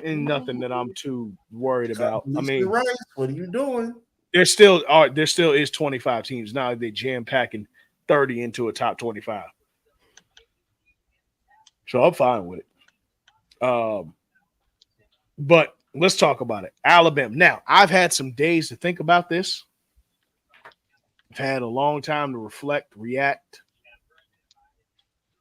Speaker 2: nothing that I'm too worried about. I mean,
Speaker 4: right. What are you doing?
Speaker 2: There still is 25 teams now. They jam packing 30 into a top 25. So I'm fine with it. But let's talk about it. Alabama. Now, I've had some days to think about this. I've had a long time to reflect, react.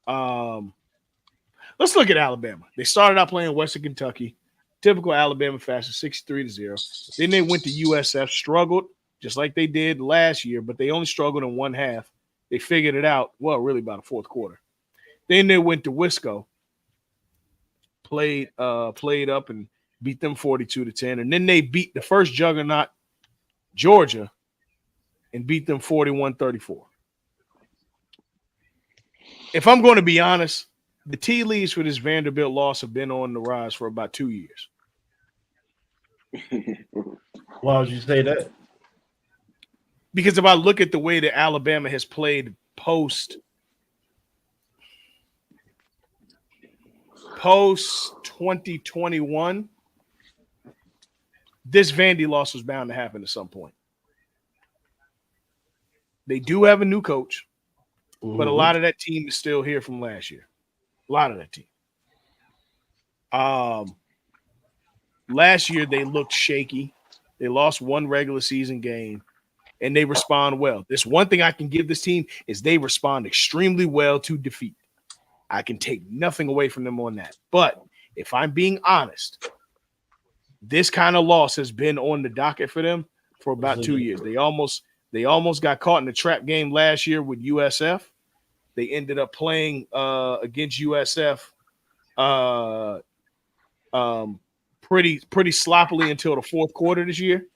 Speaker 2: Let's look at Alabama. They started out playing Western Kentucky. Typical Alabama fashion, 63-0. Then they went to USF, struggled just like they did last year, but they only struggled in one half. They figured it out, well, really about the fourth quarter. Then they went to Wisco, played up and beat them 42-10. And then they beat the first juggernaut, Georgia, and beat them 41-34. If I'm going to be honest, the tea leaves for this Vanderbilt loss have been on the rise for about 2 years.
Speaker 4: Why would you say that?
Speaker 2: Because if I look at the way that Alabama has played post 2021, this Vandy loss was bound to happen at some point. They do have a new coach, but a lot of that team is still here from last year. A lot of that team. Last year they looked shaky. They lost one regular season game, and they respond well. This one thing I can give this team is they respond extremely well to defeat. I can take nothing away from them on that. But if I'm being honest, this kind of loss has been on the docket for them for about 2 years. They almost got caught in the trap game last year with USF. They ended up playing against USF pretty sloppily until the fourth quarter this year.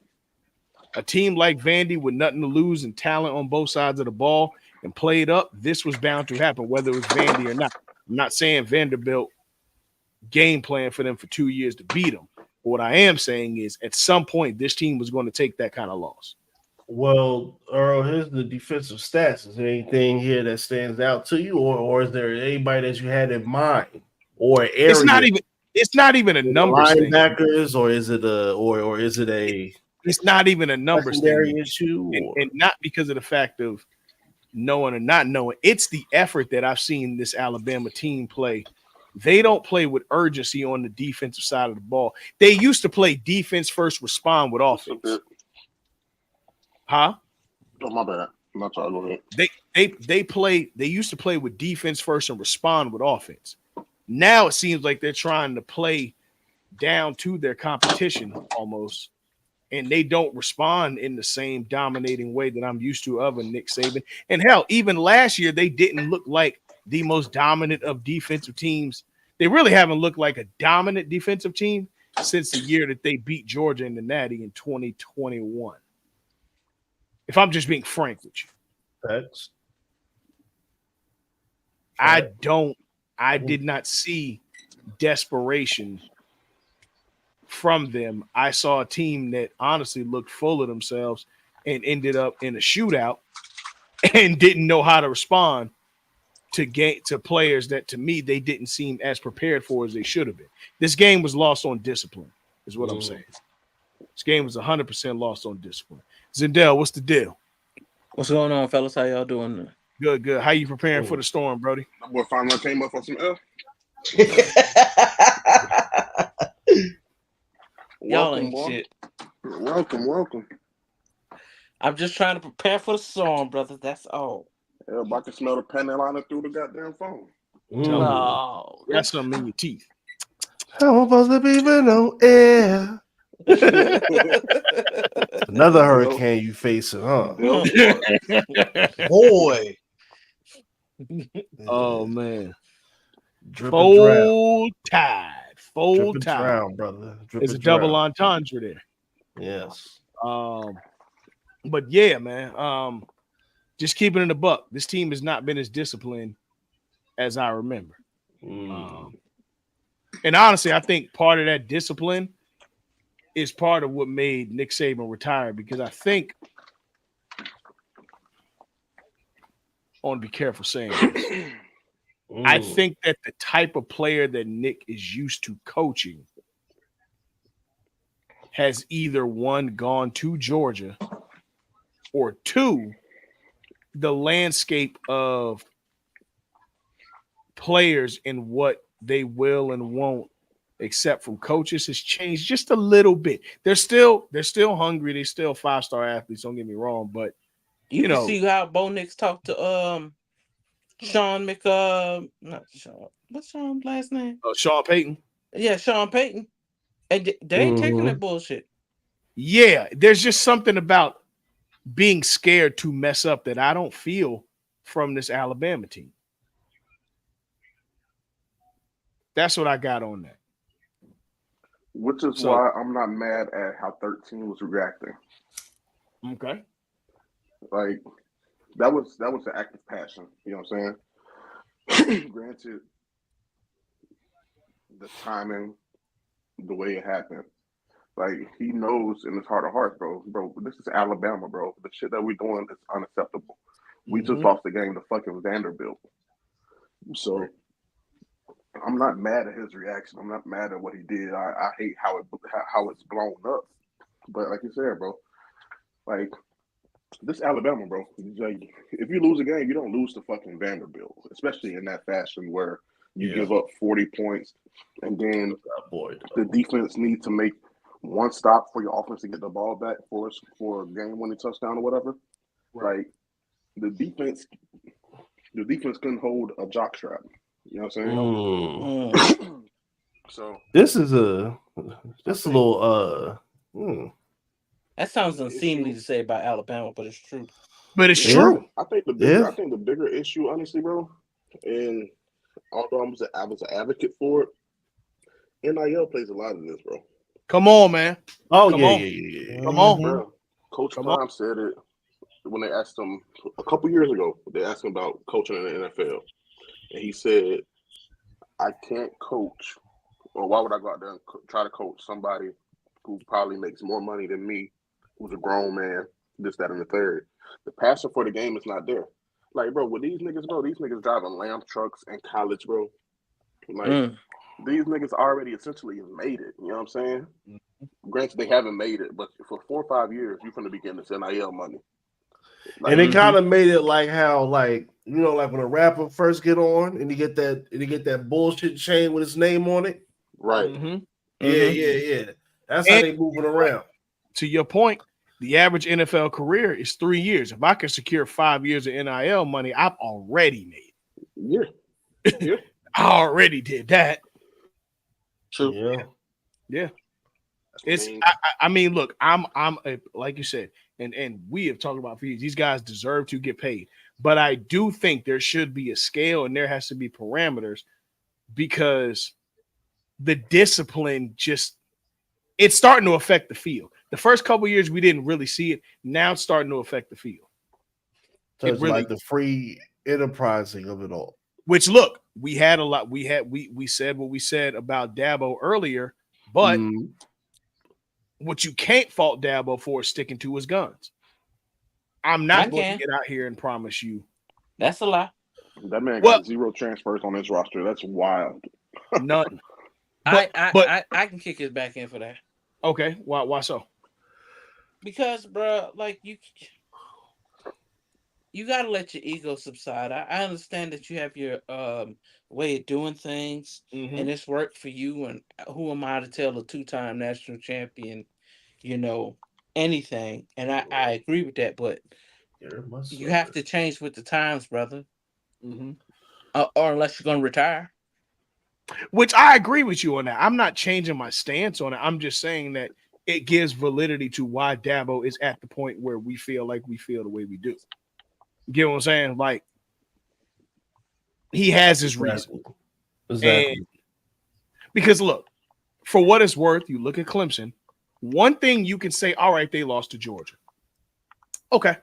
Speaker 2: A team like Vandy with nothing to lose and talent on both sides of the ball and played up, this was bound to happen, whether it was Vandy or not. I'm not saying Vanderbilt game plan for them for 2 years to beat them. But what I am saying is at some point, this team was going to take that kind of loss.
Speaker 4: Well, Earl, here's the defensive stats. Is there anything here that stands out to you, or is there anybody that you had in mind, or area?
Speaker 2: It's not even a numbers
Speaker 4: linebackers,
Speaker 2: thing.
Speaker 4: Or is it a
Speaker 2: It's not even a numbers thing
Speaker 4: issue,
Speaker 2: and not because of the fact of knowing or not knowing. It's the effort that I've seen this Alabama team play. They don't play with urgency on the defensive side of the ball. They used to play defense first, respond with offense. Huh?
Speaker 3: Oh, my bad. I'm not trying to go ahead.
Speaker 2: They used to play with defense first and respond with offense. Now it seems like they're trying to play down to their competition almost, and they don't respond in the same dominating way that I'm used to of a Nick Saban. And hell, even last year, they didn't look like the most dominant of defensive teams. They really haven't looked like a dominant defensive team since the year that they beat Georgia in the Natty in 2021. If I'm just being frank with you.
Speaker 4: That's
Speaker 2: I did not see desperation from them. I saw a team that honestly looked full of themselves and ended up in a shootout and didn't know how to respond to players that, to me, they didn't seem as prepared for as they should have been. This game was lost on discipline, is what I'm saying. This game was 100% lost on discipline. Zendel, what's the deal?
Speaker 5: What's going on, fellas? How y'all doing?
Speaker 2: Good, good. How you preparing for the storm, Brody?
Speaker 3: My boy finally came up on some F.
Speaker 5: Y'all ain't shit.
Speaker 3: Welcome.
Speaker 5: I'm just trying to prepare for the storm, brother. That's all.
Speaker 3: Everybody can smell the Panelina through the goddamn phone.
Speaker 5: No,
Speaker 2: You got something in your teeth.
Speaker 4: How am I supposed to be with no air? Another hurricane you facing, huh?
Speaker 1: Boy.
Speaker 2: Oh man.
Speaker 4: Drip and drown.
Speaker 2: Full tide. Full
Speaker 4: Drip and
Speaker 2: tide.
Speaker 4: drown, brother. Drip
Speaker 2: There's a
Speaker 4: and
Speaker 2: double
Speaker 4: drown.
Speaker 2: entendre there.
Speaker 4: Yes.
Speaker 2: But yeah, man. Just keeping it a buck. This team has not been as disciplined as I remember. And honestly, I think part of that discipline is part of what made Nick Saban retire, because I think I want to be careful saying this. I think that the type of player that Nick is used to coaching has either one, gone to Georgia, or two, the landscape of players and what they will and won't accept from coaches has changed just a little bit. They're still hungry. They're still 5-star athletes. Don't get me wrong, but
Speaker 5: you can see how Bo Nix talked to Sean not Sean. What's Sean's last name?
Speaker 2: Sean Payton.
Speaker 5: Yeah, Sean Payton. And they ain't taking that bullshit.
Speaker 2: Yeah, there's just something about being scared to mess up that I don't feel from this Alabama team. That's what I got on that.
Speaker 3: Which is why I'm not mad at how 13 was reacting.
Speaker 2: Okay.
Speaker 3: Like, that was an act of passion. You know what I'm saying? Granted, the timing, the way it happened. Like, he knows in his heart of hearts, bro, this is Alabama, bro. The shit that we're doing is unacceptable. We just lost the game to fucking Vanderbilt. So I'm not mad at his reaction. I'm not mad at what he did. I hate how it's blown up. But like you said, bro, like, this Alabama, bro. Like, if you lose a game, you don't lose to fucking Vanderbilt, especially in that fashion where you give up 40 points and then the defense needs to make one stop for your offense to get the ball back for a game-winning touchdown or whatever. Right. Like, the defense couldn't hold a jockstrap. You know what I'm saying? So
Speaker 4: this is a little
Speaker 5: That sounds unseemly to say about Alabama, but it's true.
Speaker 2: But it's true.
Speaker 3: I think the bigger issue, honestly, bro, and although I was an advocate for it, NIL plays a lot of this, bro.
Speaker 2: Come on, man.
Speaker 4: Oh,
Speaker 2: Come on. Come on.
Speaker 3: Bro, Coach Prime said it when they asked him a couple years ago. They asked him about coaching in the NFL. And he said, I can't coach, or why would I go out there and try to coach somebody who probably makes more money than me, who's a grown man, this, that, and the third. The passion for the game is not there. Like, bro, with these niggas driving lamp trucks in college, bro. Like, these niggas already essentially made it. You know what I'm saying? Granted, they haven't made it, but for 4 or 5 years, you're going to be getting this NIL money.
Speaker 4: Like, and they kind of made it like how, like, you know, like when a rapper first get on and he get that bullshit chain with his name on it.
Speaker 3: Right.
Speaker 4: Yeah. That's how they moving around.
Speaker 2: To your point, the average NFL career is 3 years. If I can secure 5 years of NIL money, I've already made it.
Speaker 3: Yeah.
Speaker 2: I already did that.
Speaker 3: True.
Speaker 2: Yeah. It's. I mean, look, I'm like you said, and we have talked about fees. These guys deserve to get paid, but I do think there should be a scale and there has to be parameters, because the discipline it's starting to affect the field. The first couple of years we didn't really see it. Now it's starting to affect the field.
Speaker 4: So it's really, like the free enterprising of it all.
Speaker 2: Which, look, we had a lot. We said what we said about Dabo earlier, but what you can't fault Dabo for is sticking to his guns. I'm
Speaker 5: I
Speaker 2: not going to
Speaker 5: can.
Speaker 2: get out here and promise you.
Speaker 5: That's a lie.
Speaker 3: That man
Speaker 2: Well,
Speaker 3: got 0 transfers on his roster. That's wild.
Speaker 2: none.
Speaker 5: I,
Speaker 2: But
Speaker 5: I
Speaker 2: but
Speaker 5: I I can kick his back in for that
Speaker 2: okay, why so?
Speaker 5: because, bro, like you got to let your ego subside. I understand that you have your way of doing things,
Speaker 2: Mm-hmm.
Speaker 5: and it's worked for you. And who am I to tell a two-time national champion, you know, anything? And I agree with that, but you have to change with the times, brother.
Speaker 2: Mm-hmm.
Speaker 5: Or unless you're gonna retire.
Speaker 2: Which I agree with you on that. I'm not changing my stance on it. I'm just saying that it gives validity to why Dabo is at the point where we feel like we feel the way we do. You get what I'm saying? Like he has his reason.
Speaker 4: Exactly.
Speaker 2: And because look, for what it's worth, you look at Clemson. One thing you can say, all right, they lost to Georgia. Okay,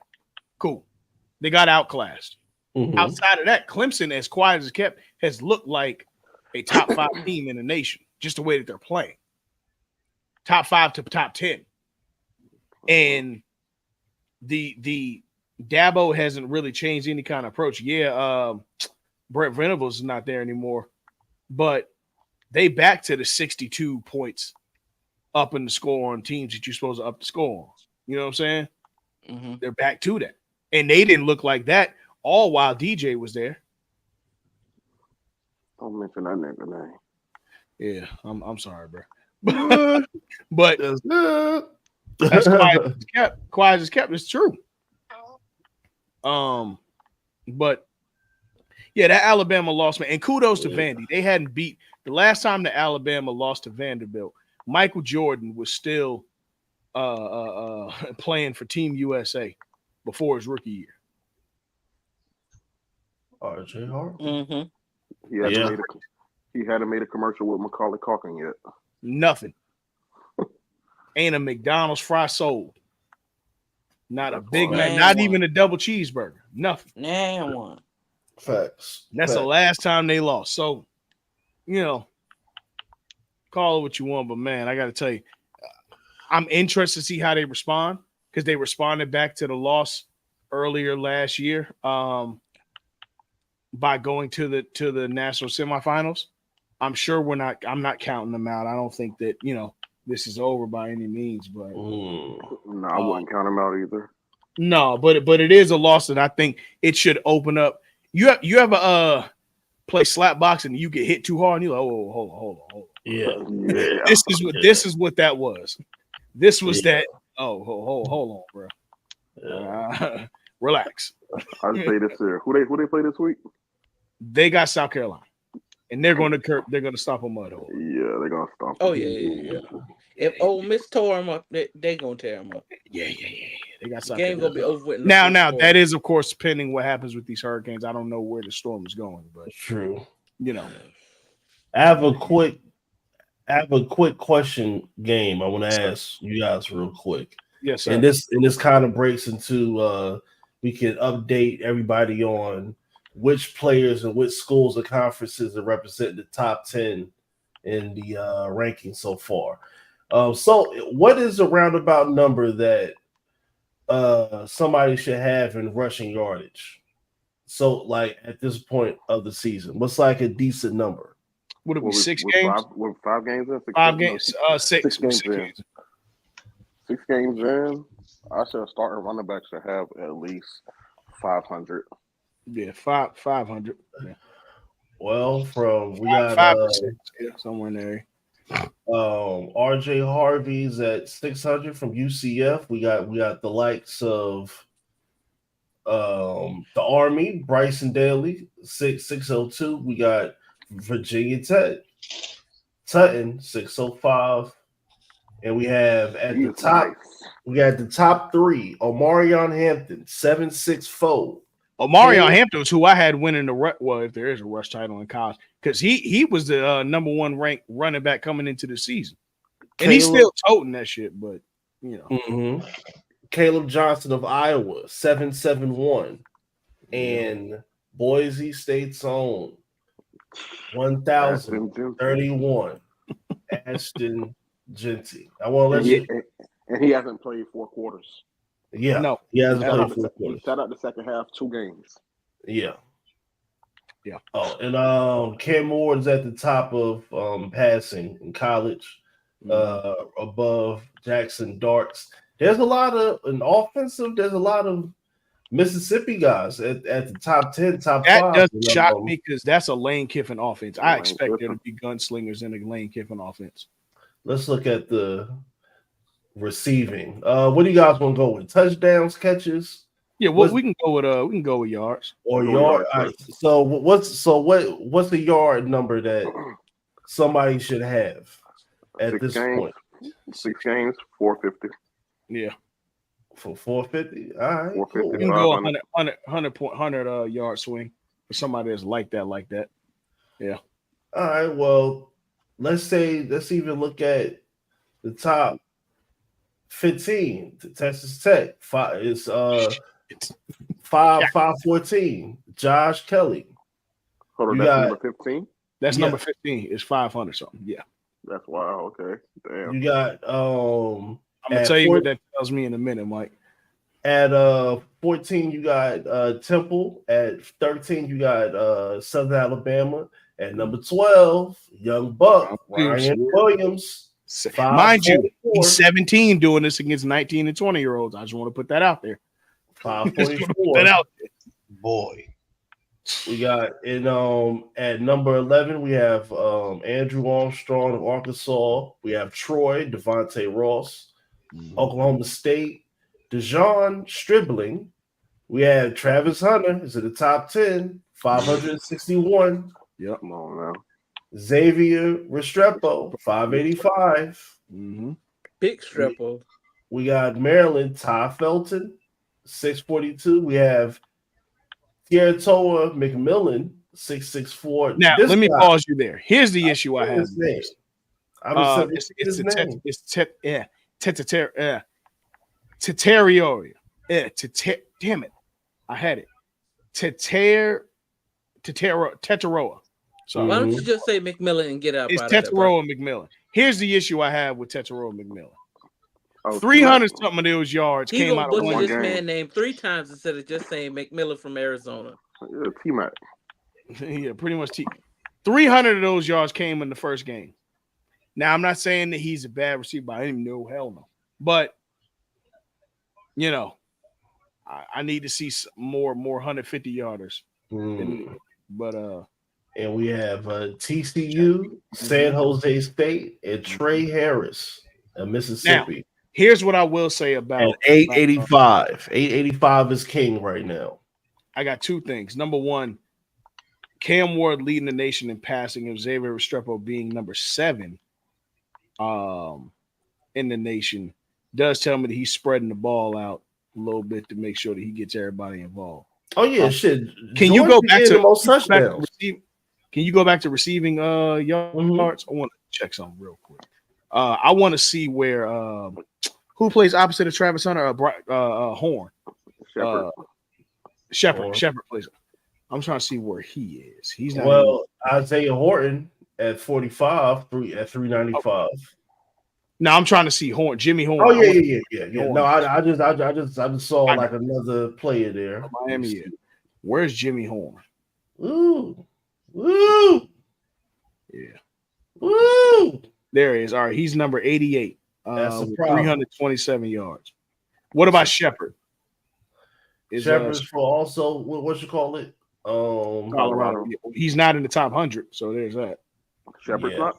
Speaker 2: cool. They got outclassed.
Speaker 4: Mm-hmm.
Speaker 2: Outside of that, Clemson, as quiet as it kept, has looked like a top 5 team in the nation, just the way that they're playing. Top 5 to top 10. And the Dabo hasn't really changed any kind of approach. Yeah, Brett Venables is not there anymore, but they back to the 62 points up in the score on teams that you're supposed to up the score on. You know what I'm saying?
Speaker 5: Mm-hmm.
Speaker 2: They're back to that. And they didn't look like that all while DJ was there.
Speaker 3: Don't mention that nigga name.
Speaker 2: Yeah, I'm sorry, bro. But
Speaker 4: That's
Speaker 2: quiet as kept. Quiet as kept. It's true. But yeah, that Alabama loss, man. And kudos to Vandy. They hadn't beat the last time the Alabama lost to Vanderbilt. Michael Jordan was still playing for Team USA before his rookie year.
Speaker 4: RJ Harvey.
Speaker 5: Mm-hmm.
Speaker 3: He hadn't made a commercial with Macaulay Culkin yet.
Speaker 2: Nothing. Ain't a McDonald's fry sold. Not a Big Mac. Not even a double cheeseburger. Nothing.
Speaker 5: Nah, one.
Speaker 4: Facts.
Speaker 2: That's the last time they lost. So, you know, call it what you want, but man, I got to tell you, I'm interested to see how they respond because they responded back to the loss earlier last year by going to the national semifinals. I'm sure I'm not counting them out. I don't think that, this is over by any means, but
Speaker 3: no, I wouldn't count him out either.
Speaker 2: No, but it is a loss that I think it should open up. You ever play slap boxing and you get hit too hard and you're like, oh, hold on.
Speaker 4: Yeah.
Speaker 2: This is what that was. This was that. Oh, hold on, bro.
Speaker 4: Yeah.
Speaker 2: Relax.
Speaker 3: I'd say this here. Who they play this week?
Speaker 2: They got South Carolina, and they're going to stop a mud hole.
Speaker 3: Yeah, they're gonna stop.
Speaker 5: Oh yeah. If Ole Miss tore them up, they gonna tear them up.
Speaker 2: Yeah. They got South
Speaker 5: Game
Speaker 2: Carolina.
Speaker 5: gonna be over with.
Speaker 2: Now that is of course pending what happens with these hurricanes. I don't know where the storm is going, but
Speaker 4: true.
Speaker 2: I
Speaker 4: have a quick question game I want to ask you guys real quick.
Speaker 2: Yes, sir.
Speaker 4: And this kind of breaks into we can update everybody on which players and which schools and conferences are representing the top 10 in the ranking so far. So what is the roundabout number that somebody should have in rushing yardage? So like at this point of the season, what's like a decent number?
Speaker 2: Would it be 6 games?
Speaker 3: With 5 games in?
Speaker 2: 5 games? 6
Speaker 3: games in. 6 games in. I said starting running back should have at least 500.
Speaker 2: Yeah, 500. Yeah.
Speaker 4: Well, we got
Speaker 2: 5 to 6, somewhere in there.
Speaker 4: RJ Harvey's at 600 from UCF. We got the likes of the Army, Bryson Daly, 602. We got Virginia Tech, Tutton, 605. And we have the top. Nice. We got the top 3. Omarion Hampton, 764.
Speaker 2: Omarion Hampton was who I had winning the if there is a rush title in college, because he was the number 1 ranked running back coming into the season, and he's still toting that shit. But
Speaker 4: Caleb Johnson of Iowa, 771, and Boise State's own 1031, Ashton Genty. I want to let you.
Speaker 3: And he hasn't played 4 quarters.
Speaker 4: Yeah,
Speaker 2: No,
Speaker 4: he hasn't
Speaker 3: Sat
Speaker 4: played
Speaker 3: out,
Speaker 4: 4 quarters.
Speaker 3: sat out the second half 2 games.
Speaker 4: Yeah.
Speaker 2: Yeah.
Speaker 4: Oh, and Cam Ward's at the top of passing in college, above Jackson Darts. There's a lot of an offensive. There's a lot of Mississippi guys at the top 10, top
Speaker 2: That
Speaker 4: 5.
Speaker 2: doesn't shock me because that's a Lane Kiffin offense. I
Speaker 3: Lane
Speaker 2: expect there to
Speaker 3: Kiffin.
Speaker 2: be gunslingers in a Lane Kiffin offense.
Speaker 4: Let's look at the receiving. What do you guys want to go with? Touchdowns, catches?
Speaker 2: Yeah, well, we can go with yards.
Speaker 4: Or
Speaker 3: Go
Speaker 4: yard.
Speaker 3: yards
Speaker 4: All right,
Speaker 3: first.
Speaker 4: so what's the yard number that somebody should have at
Speaker 3: 6
Speaker 4: this
Speaker 3: games.
Speaker 4: point?
Speaker 3: 6 games, 450.
Speaker 2: Yeah,
Speaker 4: For 450? All right,
Speaker 3: 450,
Speaker 4: cool.
Speaker 2: you can go
Speaker 3: 500.
Speaker 2: 100 yard swing for somebody that's like that. Yeah.
Speaker 4: All right, well, let's even look at the top 15. Texas Tech is
Speaker 2: It's
Speaker 4: 514. Josh Kelly.
Speaker 3: Hold on,
Speaker 4: You
Speaker 3: that's
Speaker 4: got
Speaker 3: number 15?
Speaker 2: that's
Speaker 4: Yeah.
Speaker 2: number 15. It's 500 something. Yeah.
Speaker 3: That's wild. Okay. Damn.
Speaker 4: you got
Speaker 2: I'm gonna
Speaker 4: at
Speaker 2: tell you
Speaker 4: 4
Speaker 2: what that tells me in a minute, Mike.
Speaker 4: At 14, you got Temple. At 13, you got Southern Alabama. At number 12, Young Buck, Ryan Williams.
Speaker 2: Mind you,
Speaker 4: 544.
Speaker 2: he's 17 doing this against 19 and 20-year-olds. I just want to put that out there.
Speaker 4: 544.
Speaker 1: Boy.
Speaker 4: We got at number 11, we have Andrew Armstrong of Arkansas. We have Troy, Devontae Ross, Oklahoma State, Dejon Stribling. We had Travis Hunter is in the top 10, 561.
Speaker 2: Yep.
Speaker 3: Come on now.
Speaker 4: Xavier Restrepo, 585.
Speaker 5: Big Strepo.
Speaker 4: We got Maryland, Ty Felton, 642. We have Tiaratoa McMillan, 664.
Speaker 2: Now, let me pause you there. Here's the issue I have. Teteroia. Damn it. I had it. Teteroa.
Speaker 5: So why don't you just say McMillan and get out?
Speaker 2: It's Teteroa McMillan. Here's the issue I have with Teteroa McMillan. 300 something of those yards came out of one
Speaker 5: this man name 3 times instead of just saying McMillan from Arizona.
Speaker 3: Yeah, T-Mac.
Speaker 2: Yeah, pretty much 300 of those yards came in the first game. Now, I'm not saying that he's a bad receiver by any no hell no. But, you know, I need to see some more 150 yarders. But
Speaker 4: and we have TCU, San Jose State, and Trey Harris of Mississippi.
Speaker 2: Now, here's what I will say about
Speaker 4: and 885. 885 is king right now.
Speaker 2: I got 2 things. Number 1, Cam Ward leading the nation in passing, and Xavier Restrepo being number 7 in the nation does tell me that he's spreading the ball out a little bit to make sure that he gets everybody involved.
Speaker 4: Oh yeah, shit.
Speaker 2: Can you go back to
Speaker 4: the most touchdowns?
Speaker 2: Can you go back to receiving yards? I want to check something real quick. I want to see where who plays opposite of Travis Hunter? Horn. Shepard plays. I'm trying to see where he is. He's not.
Speaker 4: Well, Isaiah Horton at 45, at 395.
Speaker 2: No, I'm trying to see Jimmy Horn.
Speaker 4: Oh yeah. No, I just saw like another player there.
Speaker 2: Miami. Where's Jimmy Horn?
Speaker 4: Woo.
Speaker 2: Yeah.
Speaker 4: Woo.
Speaker 2: There he is. All right, he's number 88.
Speaker 4: That's a problem.
Speaker 2: 327 yards. What about Shepard?
Speaker 4: Shepard's for also what you call it?
Speaker 2: Colorado. He's not in the top 100, so there's that.
Speaker 3: Shepard's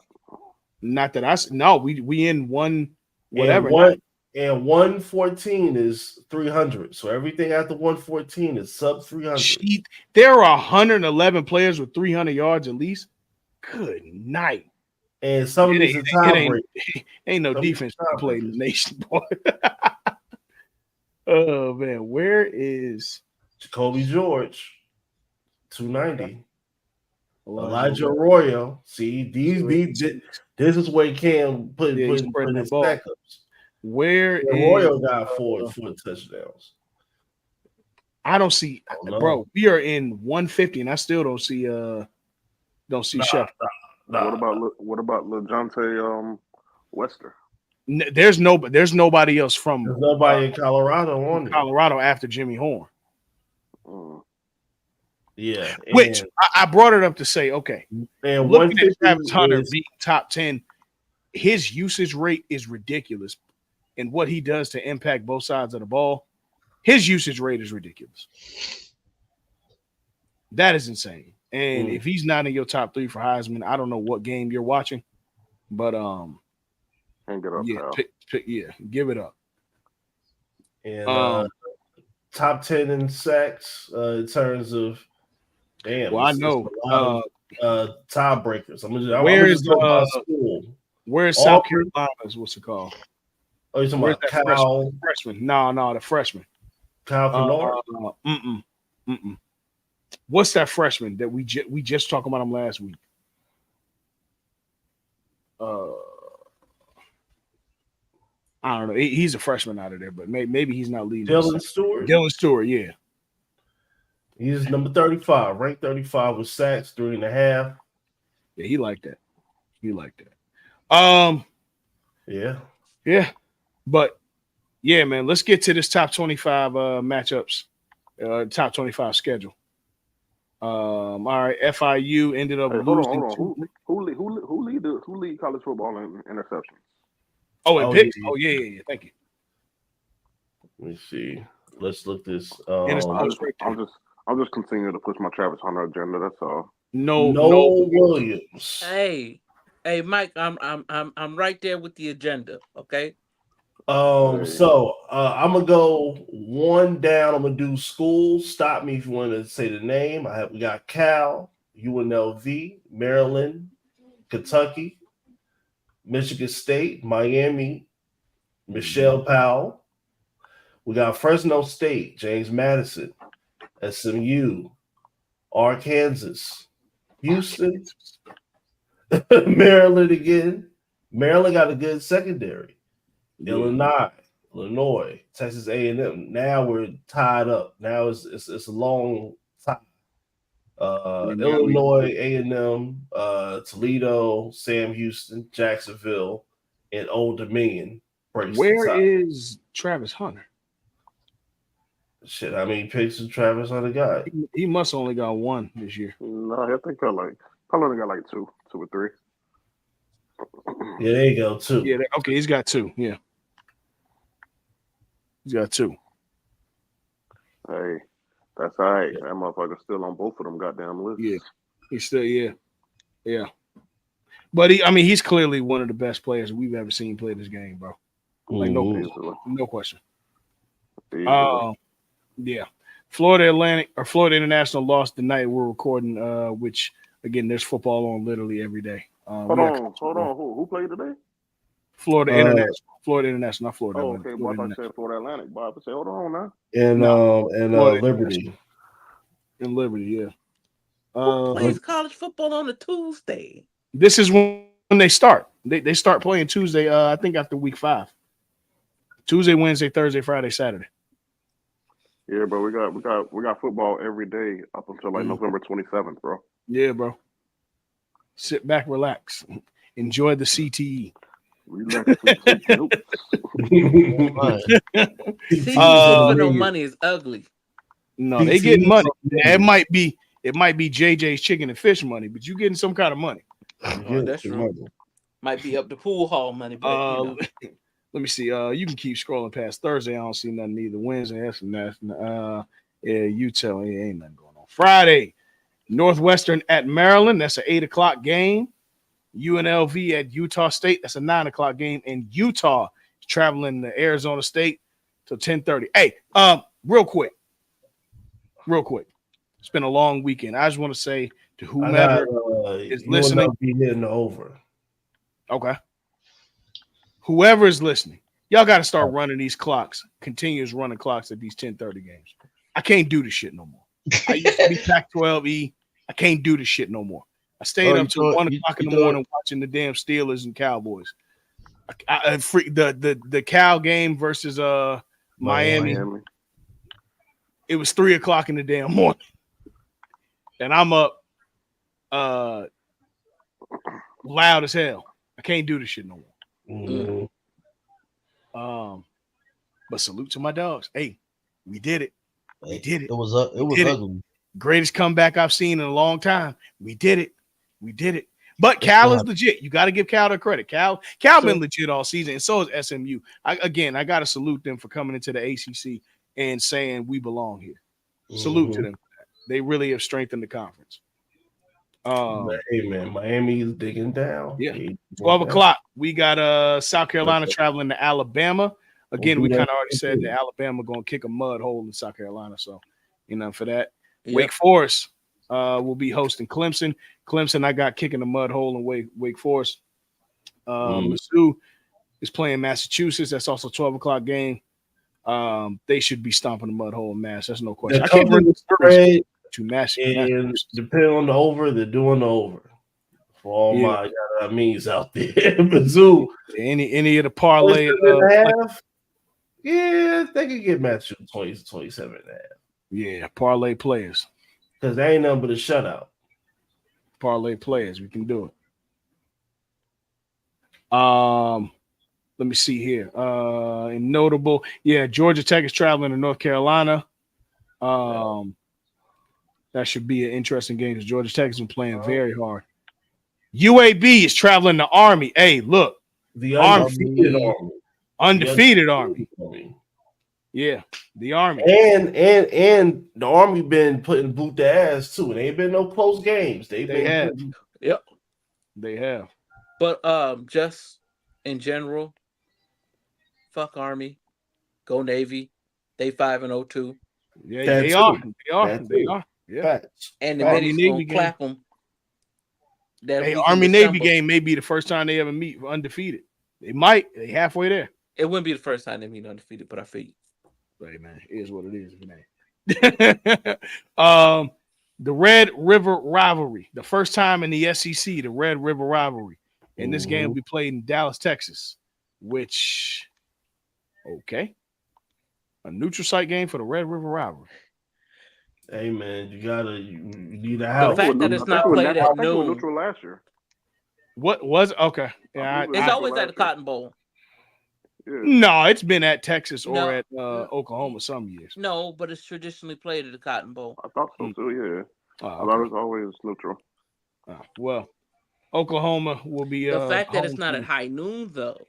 Speaker 2: not that I no. We in one whatever.
Speaker 4: And 114 is 300. So everything after 114 is sub 300.
Speaker 2: There are 111 players with 300 yards at least. Good night.
Speaker 4: And some of these are time
Speaker 2: ain't no defense to play in the nation, boy. Oh man, where is
Speaker 4: Jacoby George? 290. Elijah Arroyo. See, this is where he can put his backups.
Speaker 2: Where
Speaker 4: Arroyo got 4 touchdowns.
Speaker 2: I don't see, bro. We are in 150, and I still don't see Shepard.
Speaker 3: What about LeJohntay Wester?
Speaker 2: There's nobody else from
Speaker 4: There's nobody in Colorado on it.
Speaker 2: Colorado after Jimmy Horn.
Speaker 4: Yeah,
Speaker 2: Which I brought it up to say, okay,
Speaker 4: and
Speaker 2: looking at Travis Hunter being top 10, his usage rate is ridiculous, and what he does to impact both sides of the ball, his usage rate is ridiculous. That is insane. And if he's not in your top 3 for Heisman, I don't know what game you're watching, but
Speaker 3: hang it up,
Speaker 2: give it up.
Speaker 4: And top 10 in sacks in terms of
Speaker 2: I know
Speaker 4: tiebreakers.
Speaker 2: Where's South Carolina's what's it called?
Speaker 4: Oh, you're talking about Cal
Speaker 2: freshman? No, the freshman.
Speaker 4: Cal Kennard?
Speaker 2: What's that freshman that we just talked about him last week? I don't know. He's a freshman out of there, but maybe he's not leading.
Speaker 4: Dylan Stewart?
Speaker 2: Dylan Stewart, yeah.
Speaker 4: He's number 35, ranked 35 with sacks, 3.5.
Speaker 2: Yeah, he liked that. Yeah. But yeah, man, let's get to this top 25 matchups, top 25 schedule. All right, FIU ended up losing.
Speaker 3: Hold on. Who lead college football in interceptions?
Speaker 2: Oh, picks. Yeah. Oh, yeah. Thank you.
Speaker 4: Let me see. Let's look this.
Speaker 3: I'm just continuing to push my Travis Hunter agenda. That's all.
Speaker 2: No
Speaker 4: Williams.
Speaker 5: Hey, Mike, I'm right there with the agenda. Okay.
Speaker 4: So I'm gonna go one down. I'm gonna do schools. Stop me if you want to say the name. We got Cal, UNLV, Maryland, Kentucky, Michigan State, Miami, Michelle Powell. We got Fresno State, James Madison, SMU, Arkansas, Houston, Maryland again. Maryland got a good secondary. Illinois, Texas A&M. Now we're tied up. Now it's a long tie. Illinois, A&M, Toledo, Sam Houston, Jacksonville, and Old Dominion.
Speaker 2: Where is Travis Hunter?
Speaker 4: Shit, how many picks did Travis Hunter got?
Speaker 2: He must only got one this year.
Speaker 3: No, I think probably only got like two or three.
Speaker 4: Yeah, there you go, 2.
Speaker 2: Yeah, okay, he's got 2. Yeah. He's got 2.
Speaker 3: Hey, that's all right. That motherfucker's still on both of them goddamn lists.
Speaker 2: Yeah, he's still, yeah. But he's clearly one of the best players we've ever seen play this game, bro. Like no question. Yeah. Florida International lost the night we're recording, which again, there's football on literally every day.
Speaker 3: Hold on. Who played today?
Speaker 2: Florida International, not Florida.
Speaker 3: Oh, okay. Well, I thought you said Florida Atlantic. But I say, hold on now.
Speaker 4: And Liberty.
Speaker 2: In Liberty, yeah.
Speaker 5: Who plays college football on a Tuesday?
Speaker 2: This is when they start. They start playing Tuesday. I think after week 5. Tuesday, Wednesday, Thursday, Friday, Saturday.
Speaker 3: Yeah, bro. We got football every day up until like November 27th, bro.
Speaker 2: Yeah, bro. Sit back, relax, enjoy the CTE.
Speaker 5: No money is ugly.
Speaker 2: No, they getting money. It might be JJ's chicken and fish money, but you getting some kind of money.
Speaker 5: That's true. Might be up to pool hall money. But,
Speaker 2: let me see. You can keep scrolling past Thursday. I don't see nothing either. Wednesday, that's you tell me ain't nothing going on. Friday, Northwestern at Maryland. That's an 8:00 game. UNLV at Utah State. That's a 9:00 game. And Utah is traveling to Arizona State till 10:30. Hey, real quick. It's been a long weekend. I just want to say to whomever is listening.
Speaker 4: Be hitting over.
Speaker 2: Okay. Whoever is listening, y'all got to start running these clocks, continuous running clocks at these 10:30 games. I can't do this shit no more. I used to be Pac-12E. I can't do this shit no more. I stayed up till 1:00 in the morning watching the damn Steelers and Cowboys. The Cal game versus Miami. It was 3:00 in the damn morning, and I'm up loud as hell. I can't do this shit no more. But salute to my dogs. Hey, we did it. We did it.
Speaker 1: It was ugly.
Speaker 2: Greatest comeback I've seen in a long time. We did it. We did it. But Cal is legit. You got to give Cal the credit. Cal been legit all season, and so is SMU. I got to salute them for coming into the ACC and saying we belong here. Salute to them. They really have strengthened the conference.
Speaker 4: Hey man, Miami is digging down.
Speaker 2: Yeah, 12 o'clock. We got South Carolina traveling to Alabama. Again, we kind of already said that Alabama going to kick a mud hole in South Carolina. So, for that. Yep. Wake Forest will be hosting Clemson. Clemson, I got kicking a mud hole in Wake Forest. Mizzou is playing Massachusetts. That's also a 12 o'clock game. They should be stomping the mud hole in Mass. That's no question.
Speaker 4: I can't bring the spread
Speaker 2: to Mass.
Speaker 4: And depending on the over, they're doing the over. For all my means out there. Mizzou.
Speaker 2: Any of the parlay.
Speaker 4: Yeah, they could get Massachusetts 20 to 27 and a half.
Speaker 2: Yeah, parlay players.
Speaker 4: Because they ain't nothing but a shutout.
Speaker 2: Parlay players, we can do it. Let me see here. And notable, Georgia Tech is traveling to North Carolina. That should be an interesting game because Georgia Tech has been playing very hard. UAB is traveling to Army. Hey, look,
Speaker 4: the undefeated Army.
Speaker 2: Undefeated Army. Yeah, the Army.
Speaker 4: And the Army been putting boot the ass too. It ain't been no close games. They
Speaker 2: have.
Speaker 5: Yep.
Speaker 2: They have.
Speaker 5: But just in general, fuck Army. Go Navy. They 5-0 too.
Speaker 2: Yeah, they are. Yeah.
Speaker 5: Facts. And the Army Navy clap them.
Speaker 2: Hey, Army Navy game may be the first time they ever meet undefeated. They might. They halfway there.
Speaker 5: It wouldn't be the first time they meet undefeated, but I feel you.
Speaker 2: Hey man, it is what it is, man. The Red River Rivalry, the first time in the SEC, the Red River Rivalry, and this game will be played in Dallas, Texas. Which, a neutral site game for the Red River Rivalry.
Speaker 4: Hey man, you need a house.
Speaker 5: The fact that it's not played at noon.
Speaker 3: Neutral last year.
Speaker 2: What was okay? Yeah,
Speaker 5: it's always at the Cotton Bowl.
Speaker 3: Yeah.
Speaker 2: No, it's been at Texas or at Oklahoma some years.
Speaker 5: No, but it's traditionally played at the Cotton Bowl.
Speaker 3: I thought so too. Yeah, I thought it was always neutral.
Speaker 2: Well, Oklahoma will be.
Speaker 5: The fact that it's not at high noon though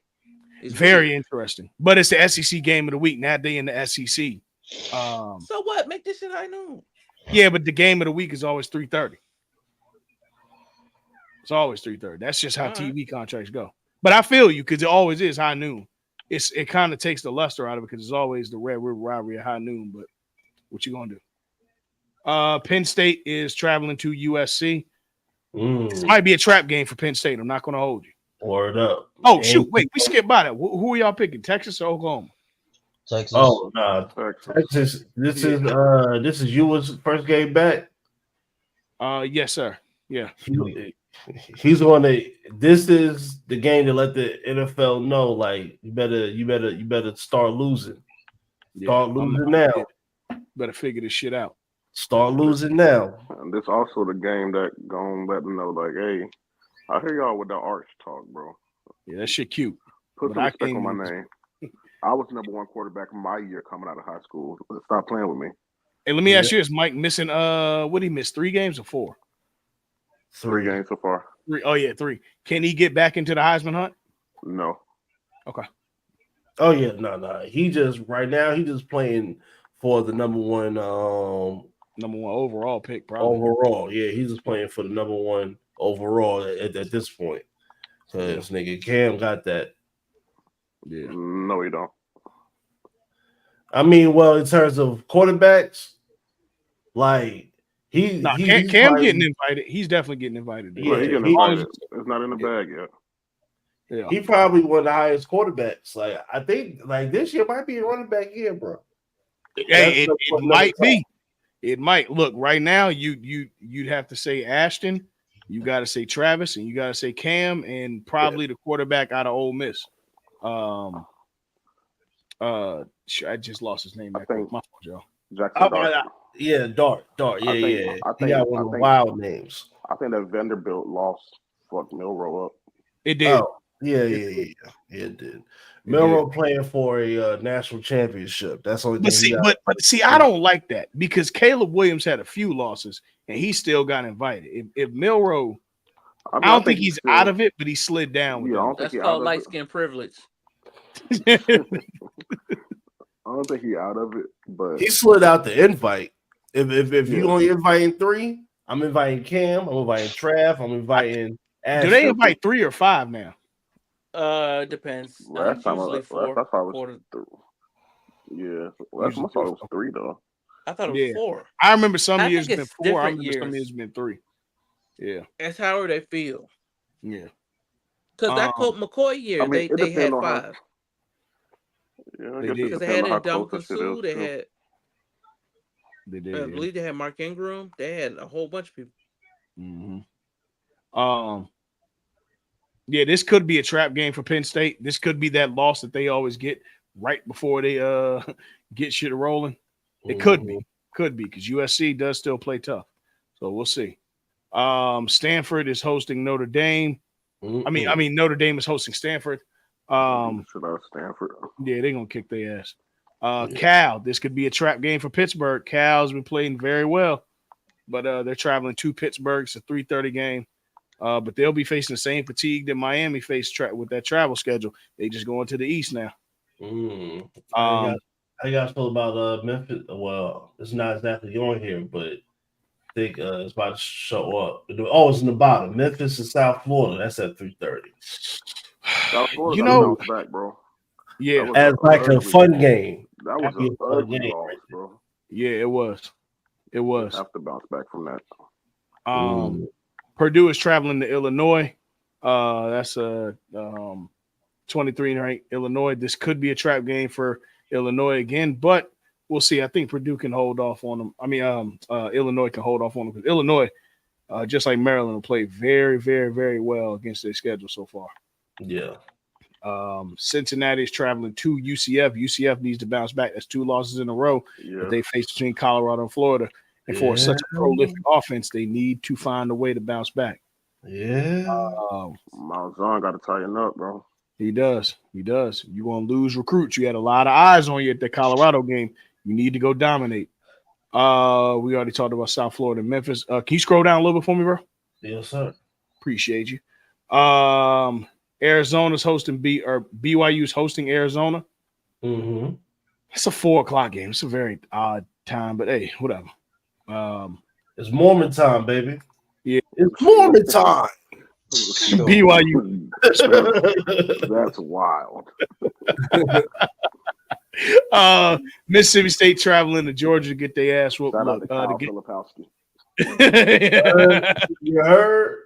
Speaker 2: is very interesting. But it's the SEC game of the week. Now they in the SEC.
Speaker 5: So what? Make this shit high noon.
Speaker 2: Yeah, but the game of the week is always 3:30. It's always 3:30. That's just how TV contracts go. But I feel you because it always is high noon. It kind of takes the luster out of it because it's always the Red River Rivalry at high noon. But what you gonna do? Penn State is traveling to USC. This might be a trap game for Penn State. I'm not gonna hold you.
Speaker 4: Word up.
Speaker 2: Oh shoot! Wait, we skipped by that. Who are y'all picking? Texas or Oklahoma?
Speaker 1: Texas.
Speaker 4: Oh no, Texas. This is Ewan's first game back.
Speaker 2: Yes, sir. Yeah.
Speaker 4: He's going to. This is the game to let the NFL know, like you better start losing. Start losing now.
Speaker 2: Better figure this shit out.
Speaker 4: Start losing now.
Speaker 3: And this also the game that gonna let them know, like, hey, I hear y'all with the arch talk, bro.
Speaker 2: Yeah, that shit cute.
Speaker 3: Put some respect on my name. I was number one quarterback in my year coming out of high school. Stop playing with me.
Speaker 2: Hey, let me ask you: is Mike missing? What did he miss? 3 games or 4?
Speaker 3: 3 games so far.
Speaker 2: 3. Oh yeah, 3. Can he get back into the Heisman hunt?
Speaker 3: No.
Speaker 2: Okay.
Speaker 4: Oh yeah, no. He just right now he just playing for the number one
Speaker 2: overall pick, probably.
Speaker 4: Overall, yeah, he's just playing for the number 1 overall at this point. Because nigga Cam got that.
Speaker 2: Yeah.
Speaker 3: No, he don't.
Speaker 4: I mean, well, in terms of quarterbacks, like Cam
Speaker 2: getting invited. He's definitely getting invited.
Speaker 3: Yeah, he's getting invited. It's not in the bag yet.
Speaker 2: Yeah.
Speaker 4: He probably one of the highest quarterbacks. Like I think, like this year might be a running back year, bro.
Speaker 2: Hey, it might be. It might. Look, right now you'd have to say Ashton, you got to say Travis, and you got to say Cam, and probably the quarterback out of Ole Miss. I just lost his name.
Speaker 3: I think
Speaker 2: my fault, Joe.
Speaker 3: Jackson Dart.
Speaker 4: Yeah, Dart. Yeah. He got one of the wild names.
Speaker 3: I think that Vanderbilt lost fucked Milroe up.
Speaker 2: It did.
Speaker 4: Oh, yeah, it did. Milroe playing for a national championship. That's the only thing.
Speaker 2: But see, I don't like that because Caleb Williams had a few losses and he still got invited. If Milroe, I don't think he's out of it, but he slid down.
Speaker 3: Yeah,
Speaker 5: that's called light skin privilege.
Speaker 3: I don't think he's out of it, but
Speaker 4: he slid out the invite. If you only inviting 3, I'm inviting Cam, I'm inviting Trav, I'm inviting.
Speaker 2: Do they invite 3 or 5 now?
Speaker 5: Depends.
Speaker 3: Last time
Speaker 5: usually 4.
Speaker 3: Last time was 3. Yeah, last time I thought it was 3 though.
Speaker 5: I thought it was 4.
Speaker 2: I remember some years been 4. I remember some years been 3. Yeah,
Speaker 5: that's however they feel.
Speaker 2: Yeah,
Speaker 5: because that Colt McCoy year, they had 5.
Speaker 3: Yeah,
Speaker 5: because they had Ndamukong Suh, they had.
Speaker 2: They did.
Speaker 5: I believe they had Mark Ingram. They had a whole bunch of people.
Speaker 2: Mm-hmm. Yeah, this could be a trap game for Penn State. This could be that loss that they always get right before they get shit rolling. It could be because USC does still play tough. So we'll see. Stanford is hosting Notre Dame. I mean Notre Dame is hosting Stanford.
Speaker 3: Stanford.
Speaker 2: Yeah, they're gonna kick their ass. Cal, this could be a trap game for Pittsburgh. Cal's been playing very well, but they're traveling to Pittsburgh. It's a 3:30 game. But they'll be facing the same fatigue that Miami faced with that travel schedule. They just going to the East now.
Speaker 4: How you guys feel about Memphis? Well, it's not exactly on here, but I think it's about to show up. Oh, it's in the bottom. Memphis and South Florida. That's at 3:30.
Speaker 3: South Florida, bounce back, bro.
Speaker 2: Yeah,
Speaker 4: as like a fun game.
Speaker 3: That was an ugly loss, bro.
Speaker 2: Yeah, it was. It was.
Speaker 3: You have to bounce back from that.
Speaker 2: Purdue is traveling to Illinois. That's a 23 ranked Illinois. This could be a trap game for Illinois again, but we'll see. I think Purdue can hold off on them. I mean, Illinois can hold off on them because Illinois, just like Maryland, will play very, very, very well against their schedule so far.
Speaker 4: Yeah.
Speaker 2: Cincinnati is traveling to UCF. UCF needs to bounce back. That's 2 losses in a row that they face between Colorado and Florida. And for such a prolific offense, they need to find a way to bounce back.
Speaker 4: Yeah.
Speaker 3: Malzahn got to tighten up, bro.
Speaker 2: He does. You're going to lose recruits. You had a lot of eyes on you at the Colorado game. You need to go dominate. We already talked about South Florida and Memphis. Can you scroll down a little bit for me, bro?
Speaker 4: Yes, sir.
Speaker 2: Appreciate you. Arizona's hosting BYU's hosting Arizona.
Speaker 4: Mm-hmm.
Speaker 2: It's a 4:00 game. It's a very odd time, but hey, whatever.
Speaker 4: It's Mormon time, baby.
Speaker 2: Yeah,
Speaker 4: it's Mormon time.
Speaker 2: BYU.
Speaker 3: That's wild.
Speaker 2: Mississippi State traveling to Georgia to get their ass whooped.
Speaker 3: You heard?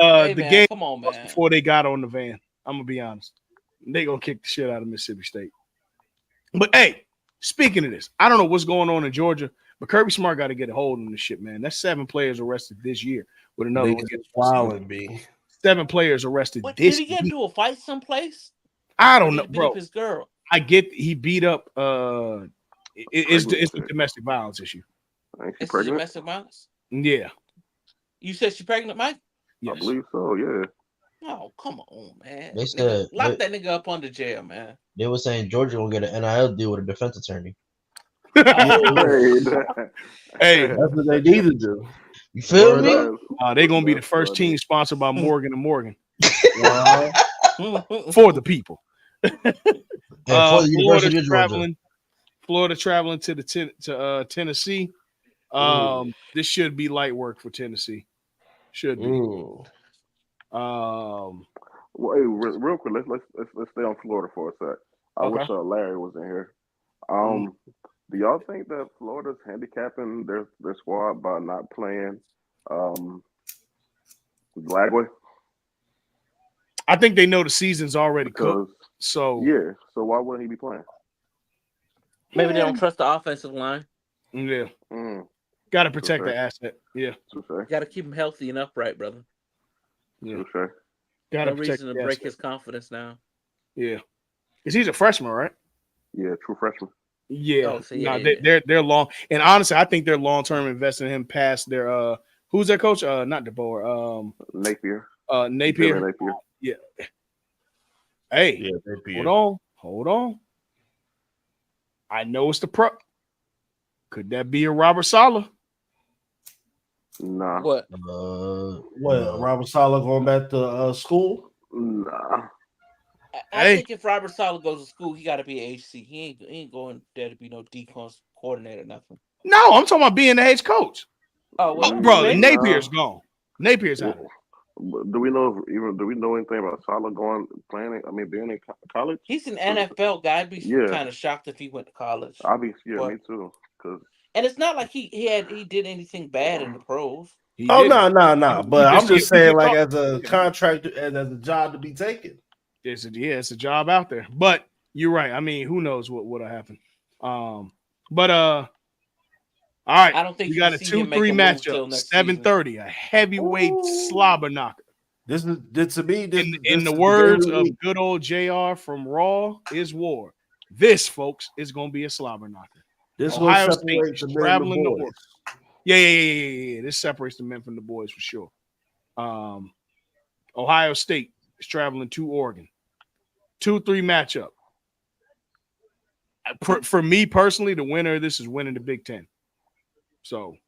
Speaker 5: Hey,
Speaker 2: the
Speaker 5: man,
Speaker 2: game
Speaker 5: come on, man.
Speaker 2: Before they got on the van. I'm gonna be honest. They gonna kick the shit out of Mississippi State. But hey, speaking of this, I don't know what's going on in Georgia, but Kirby Smart got to get a hold on this shit, man. That's 7 players arrested this year with another one. 7 players arrested this year.
Speaker 5: Did he get into a fight someplace?
Speaker 2: I don't know, bro.
Speaker 5: His girl.
Speaker 2: I get he beat up. It's a domestic violence issue.
Speaker 5: It's domestic violence.
Speaker 2: Yeah.
Speaker 5: You said she's pregnant, Mike?
Speaker 3: Yes. I believe so. Yeah.
Speaker 5: Oh, come on, man.
Speaker 1: They said
Speaker 5: lock that nigga up under jail, man.
Speaker 1: They were saying Georgia will get an NIL deal with a defense attorney.
Speaker 2: Hey,
Speaker 4: that's what they need to do.
Speaker 1: You feel me?
Speaker 2: They're gonna be the first team sponsored by Morgan and Morgan. For the people.
Speaker 1: For the University of Georgia.
Speaker 2: Florida traveling to Tennessee. This should be light work for Tennessee. Should be.
Speaker 3: Well, hey, real quick, let's stay on Florida for a sec. I wish Larry was in here. Do y'all think that Florida's handicapping their squad by not playing Lagway?
Speaker 2: I think they know the season's already cooked. So
Speaker 3: yeah, so why wouldn't he be playing?
Speaker 5: Maybe they don't trust the offensive line.
Speaker 2: Yeah. Got to protect the asset. Yeah.
Speaker 5: Got to keep him healthy and upright, brother.
Speaker 2: Yeah.
Speaker 5: Got no reason to break his confidence now.
Speaker 2: Yeah. Because he's a freshman, right?
Speaker 3: Yeah, true freshman.
Speaker 2: Yeah. They're long. And honestly, I think they're long-term investing in him past their who's their coach? Not DeBoer.
Speaker 3: Napier.
Speaker 2: Napier. Yeah. Hey,
Speaker 4: yeah, Napier.
Speaker 2: Hold Hold on. I know it's the pro. Could that be a Robert Saleh?
Speaker 3: Nah.
Speaker 5: What?
Speaker 4: Robert Saleh going back to school?
Speaker 3: Nah.
Speaker 5: I think if Robert Saleh goes to school, he got to be an HC. He ain't going there to be no defense coordinator, nothing.
Speaker 2: No, I'm talking about being the head coach. Bro, Napier's gone. Napier's out.
Speaker 3: Do we know anything about Saleh being in college?
Speaker 5: He's an NFL guy. I'd be kind of shocked if he went to college.
Speaker 3: Me too.
Speaker 5: And it's not like he did anything bad in the pros.
Speaker 4: No. But I'm just saying, like, as a contractor and as a job to be taken.
Speaker 2: It's a job out there. But you're right. I mean, who knows what would have happened. All right.
Speaker 5: I don't think
Speaker 2: we got a 2-3 matchup. 7:30, a heavyweight slobber knocker.
Speaker 4: This to me.
Speaker 2: In the words of good old JR from Raw is war. This, folks, is going to be a slobber knocker.
Speaker 4: This
Speaker 2: Ohio
Speaker 4: will
Speaker 2: State
Speaker 4: separate
Speaker 2: traveling
Speaker 4: the
Speaker 2: to
Speaker 4: boys.
Speaker 2: Oregon. Yeah. This separates the men from the boys for sure. Ohio State is traveling to Oregon. 2-3 matchup. For me personally, the winner of this is winning the Big Ten. So,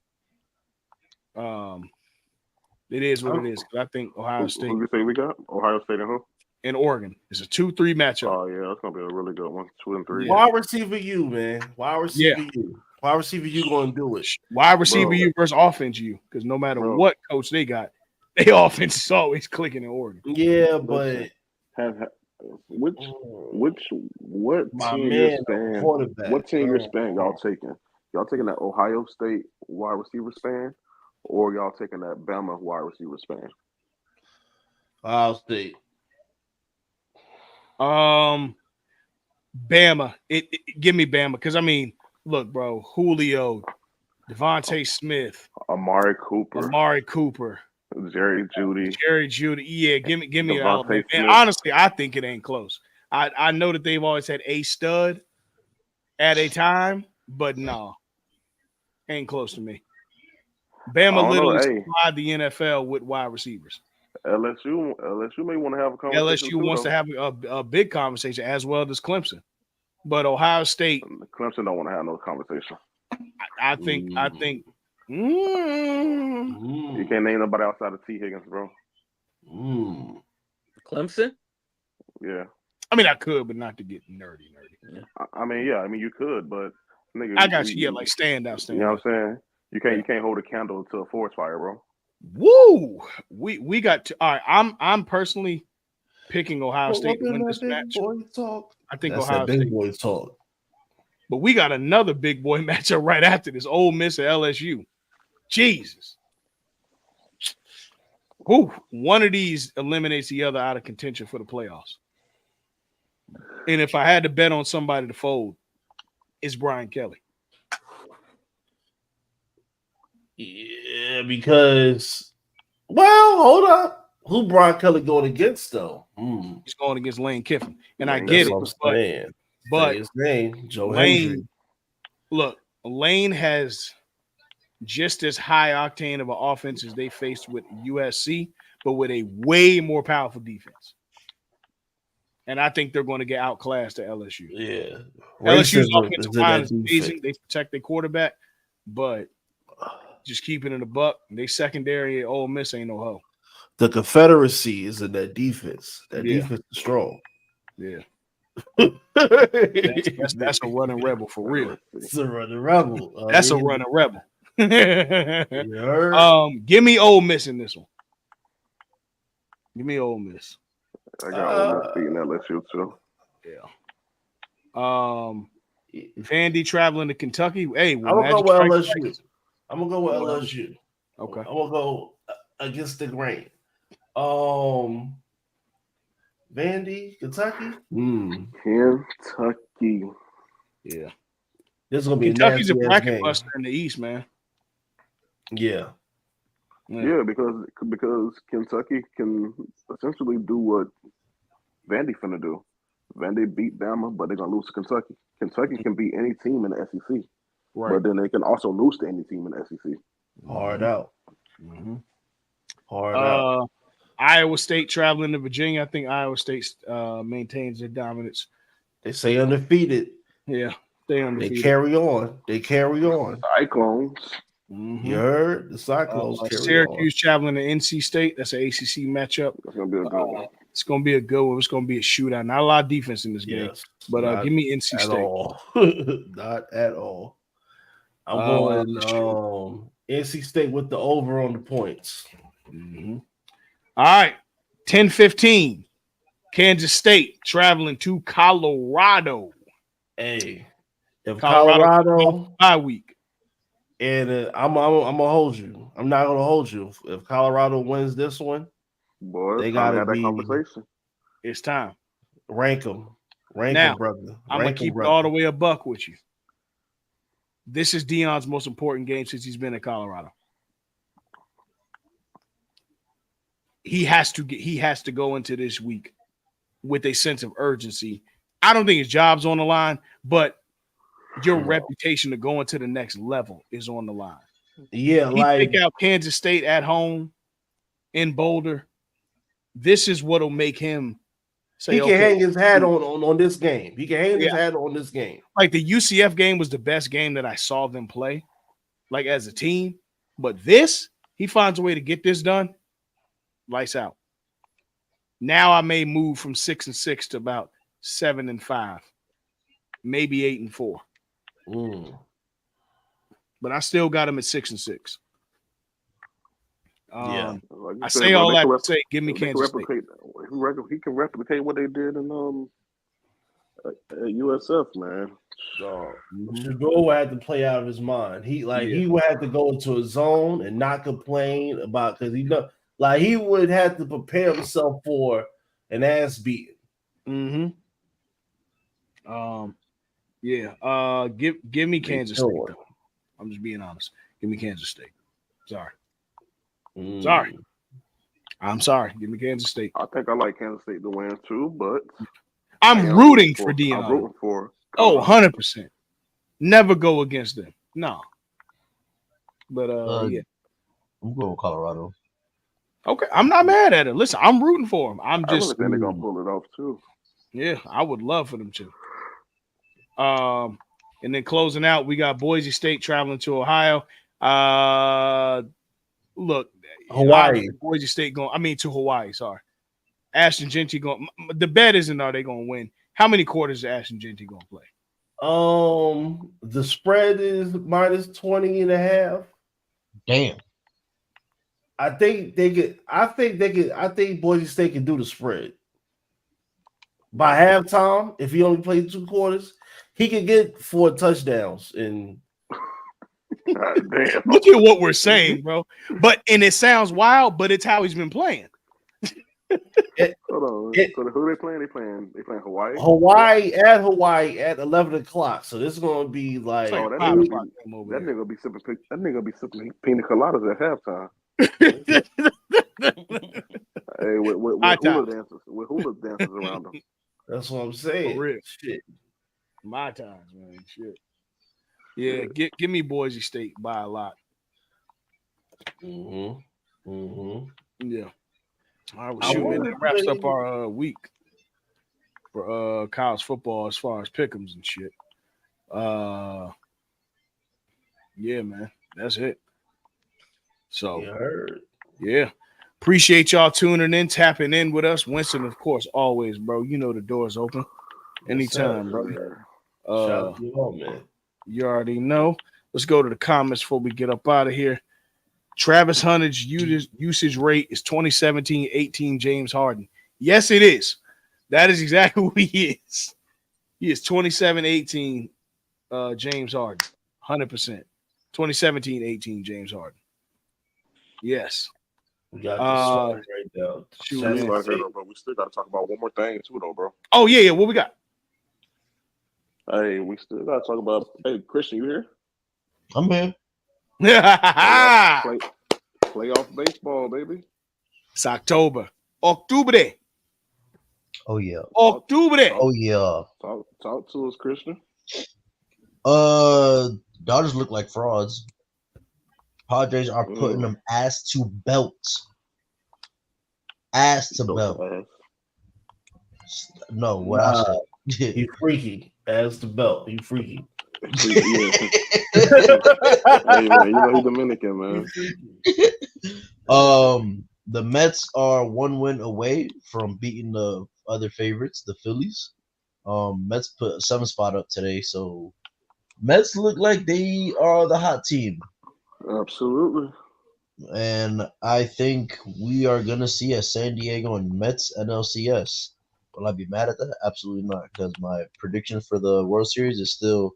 Speaker 2: it is what it is. I think Ohio State.
Speaker 3: Who you say we got? Ohio State and who?
Speaker 2: And Oregon. It's a 2-3 matchup.
Speaker 3: Oh yeah, that's gonna be a really good one. 2 and 3.
Speaker 4: Wide receiver you, man. Wide receiver you. Wide receiver you gonna do it.
Speaker 2: Wide receiver you versus offense you. Because no matter what coach they got, their offense is always clicking in Oregon.
Speaker 4: Yeah, but
Speaker 3: what team you're span y'all taking? Y'all taking that Ohio State wide receiver span, or y'all taking that Bama wide receiver span?
Speaker 4: Ohio State.
Speaker 2: Bama. Give me Bama because I mean, look, bro, Julio, Devontae Smith,
Speaker 3: Amari Cooper, Jerry Jeudy.
Speaker 2: Yeah, give me Alabama. And honestly, I think it ain't close. I know that they've always had a stud at a time, but no, ain't close to me. Bama literally supplied the NFL with wide receivers.
Speaker 3: LSU may want to have a conversation.
Speaker 2: LSU wants to have a big conversation as well as Clemson, but Ohio State.
Speaker 3: Clemson don't want to have no conversation.
Speaker 2: I think.
Speaker 3: You can't name nobody outside of T. Higgins, bro.
Speaker 5: Clemson.
Speaker 3: Yeah.
Speaker 2: I mean, I could, but not to get nerdy.
Speaker 3: Yeah. I mean, you could, but nigga,
Speaker 2: I got you. Yeah, like stand out.
Speaker 3: You know what I'm saying? You can't hold a candle to a forest fire, bro.
Speaker 2: Woo! We got to. All right, I'm personally picking Ohio State to win this match. I think
Speaker 4: that's
Speaker 2: Ohio
Speaker 4: State.
Speaker 2: Big boy talk. But we got another big boy matchup right after this. Ole Miss and LSU. Jesus. Whew. One of these eliminates the other out of contention for the playoffs. And if I had to bet on somebody to fold, it's Brian Kelly.
Speaker 4: Yeah, because hold up. Who Brian Kelly going against though?
Speaker 2: He's going against Lane Kiffin. And I get it. But
Speaker 4: his name, Joe
Speaker 2: Lane,
Speaker 4: Hendry.
Speaker 2: Look, Lane has just as high octane of an offense as they faced with USC, but with a way more powerful defense. And I think they're going to get outclassed at LSU.
Speaker 4: Yeah.
Speaker 2: LSU's offensive line is amazing. They protect their quarterback, but just keeping it a buck, they secondary at Ole Miss ain't no hoe.
Speaker 4: The Confederacy is in that defense. That defense is strong.
Speaker 2: Yeah. that's a running rebel for real.
Speaker 4: It's a running rebel.
Speaker 2: That's a running rebel. Give me Ole Miss in this one. Give me Ole Miss.
Speaker 3: I got Ole Miss beating LSU too.
Speaker 2: Yeah. Vandy traveling to Kentucky. Hey,
Speaker 4: I'm gonna go with LSU. I'm gonna go with LSU.
Speaker 2: Okay.
Speaker 4: I'm gonna go against the grain. Vandy, Kentucky.
Speaker 3: Kentucky.
Speaker 2: Yeah.
Speaker 4: This is gonna be
Speaker 2: Kentucky's a bracket buster in the East, man.
Speaker 4: Yeah.
Speaker 3: Yeah, because Kentucky can essentially do what Vandy finna do. Vandy beat Bama, but they're gonna lose to Kentucky. Kentucky can beat any team in the SEC, but then they can also lose to any team in the SEC.
Speaker 4: Hard out. Hard out.
Speaker 2: Iowa State traveling to Virginia. I think Iowa State maintains their dominance
Speaker 4: They say undefeated.
Speaker 2: Yeah, they undefeated.
Speaker 4: They carry on. They carry on.
Speaker 3: Cyclones.
Speaker 2: Mm-hmm.
Speaker 4: You heard the Cyclones carry
Speaker 2: Syracuse
Speaker 4: on.
Speaker 2: traveling to NC State. That's an ACC matchup.
Speaker 3: That's gonna be a good one.
Speaker 2: It's gonna be a good one. It's gonna be a shootout. Not a lot of defense in this game, but give me NC State.
Speaker 4: All. Not at all. I'm going NC State with the over on the points.
Speaker 2: Mm-hmm. All right, 10-15. Kansas State traveling to Colorado.
Speaker 4: Hey, if Colorado
Speaker 2: bye week,
Speaker 4: and I'm gonna hold you. I'm not gonna hold you. If Colorado wins this one,
Speaker 3: boy,
Speaker 4: they gotta
Speaker 3: have that
Speaker 4: be
Speaker 3: conversation.
Speaker 2: It's time.
Speaker 4: Rank them, brother.
Speaker 2: I'm gonna keep it all the way a buck with you. This is Deion's most important game since he's been in Colorado. He has to go into this week with a sense of urgency. I don't think his job's on the line, but your reputation to go into the next level is on the line.
Speaker 4: Yeah,
Speaker 2: pick out Kansas State at home in Boulder. This is what'll make him say
Speaker 4: he can hang his hat on this game. He can hang his hat on this game.
Speaker 2: Like the UCF game was the best game that I saw them play, like as a team. But this, he finds a way to get this done. Lights out. Now I may move from 6-6 to about 7-5, maybe 8-4. But I still got him at 6-6.
Speaker 4: Yeah,
Speaker 2: I say all that to say, give me Kansas State.
Speaker 3: He can replicate what they did in at USF, man.
Speaker 4: Shador would have to play out of his mind. He would have to go into a zone and not complain about because he would have to prepare himself for an ass beating.
Speaker 2: Mm-hmm. Give me Kansas State. Though. I'm just being honest. Give me Kansas State. Sorry. I'm sorry. Give me Kansas State.
Speaker 3: I think I like Kansas State to win too, but
Speaker 2: I'm rooting for Deion.
Speaker 3: I'm rooting for.
Speaker 2: 100%. Never go against them. No. But yeah.
Speaker 1: I'm going with Colorado.
Speaker 2: Okay, I'm not mad at it. Listen, I'm rooting for them. I'm just
Speaker 3: think they're gonna pull it off too.
Speaker 2: Yeah, I would love for them to. And then closing out, we got Boise State traveling to Ohio. Look,
Speaker 4: Hawaii.
Speaker 2: Boise State going. To Hawaii. Sorry, Ashton Genty going. The bet isn't are they going to win? How many quarters is Ashton Genty going to play?
Speaker 4: The spread is minus 20.5.
Speaker 1: Damn.
Speaker 4: I think Boise State can do the spread. By halftime, if he only played 2 quarters, he could get 4 touchdowns. And
Speaker 2: look at what we're saying, bro. And it sounds wild, but it's how he's been playing.
Speaker 3: Hold on. So who they playing? They playing Hawaii.
Speaker 4: Hawaii at 11 o'clock. So this is gonna be like
Speaker 3: that nigga gonna be sipping. That nigga gonna be sipping pina coladas at halftime. Hey, with hula dancers around them.
Speaker 4: That's what I'm saying.
Speaker 2: For real.
Speaker 4: Shit.
Speaker 2: My times, man. Shit. Yeah, give me Boise State by a lot.
Speaker 4: Yeah.
Speaker 2: All right, well, shoot, that wraps up our week for college football as far as pick'ems and shit. Yeah, man, that's it. So, yeah. Appreciate y'all tuning in, tapping in with us. Winston, of course, always, bro. You know the door's open anytime, bro.
Speaker 4: Shout out to you all, man.
Speaker 2: You already know. Let's go to the comments before we get up out of here. Travis Hunter's usage rate is 2017-18 James Harden. Yes, it is. That is exactly who he is. He is 27-18 James Harden. 100%. 2017-18 James Harden. Yes.
Speaker 4: We got this right now.
Speaker 3: But we still got to talk about one more thing too, though, bro.
Speaker 2: Oh, yeah. What we got?
Speaker 3: Hey, we still got to talk about. Hey, Christian, you here?
Speaker 1: I'm here.
Speaker 3: Playoff baseball, baby.
Speaker 2: It's October. Octubre.
Speaker 1: Oh yeah.
Speaker 2: Octubre.
Speaker 1: Oh yeah.
Speaker 3: Talk to us, Christian.
Speaker 1: Dodgers look like frauds. Padres are putting them ass to belt. Ass to belt. No, what I said.
Speaker 4: He's freaky as the belt. He's freaky.
Speaker 3: Yeah. Hey man, you know he's Dominican, man.
Speaker 1: The Mets are 1 win away from beating the other favorites, the Phillies. Mets put a 7 spot up today, so Mets look like they are the hot team.
Speaker 3: Absolutely.
Speaker 1: And I think we are gonna see a San Diego and Mets NLCS. Will I be mad at that? Absolutely not, because my prediction for the World Series is still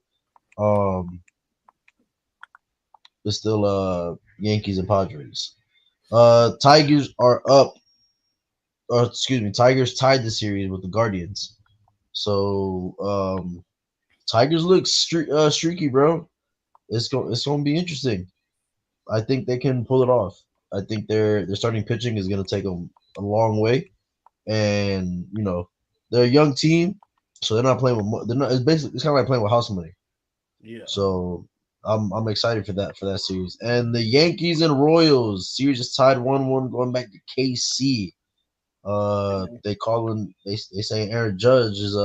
Speaker 1: Yankees and Padres. Tigers are up, or excuse me, Tigers tied the series with the Guardians. So Tigers look streaky, bro. It's gonna be interesting. I think they can pull it off. I think their starting pitching is gonna take them a long way, and they're a young team, so they're not playing with. They're not. It's kind of like playing with house money.
Speaker 4: Yeah.
Speaker 1: So I'm excited for that series. And the Yankees and Royals series is tied 1-1 going back to KC. They say Aaron Judge is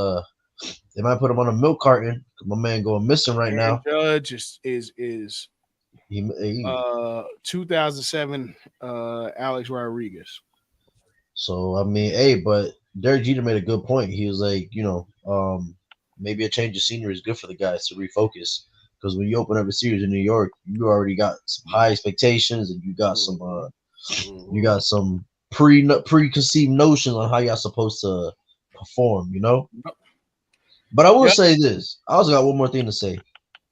Speaker 1: they might put him on a milk carton. My man going missing right now.
Speaker 2: Judge is
Speaker 1: He
Speaker 2: 2007 Alex Rodriguez.
Speaker 1: So I mean, hey, but Derek Jeter made a good point. He was like, maybe a change of scenery is good for the guys to refocus. Because when you open up a series in New York, you already got some high expectations, and you got some preconceived notions on how y'all supposed to perform. But I will say this. I also got one more thing to say.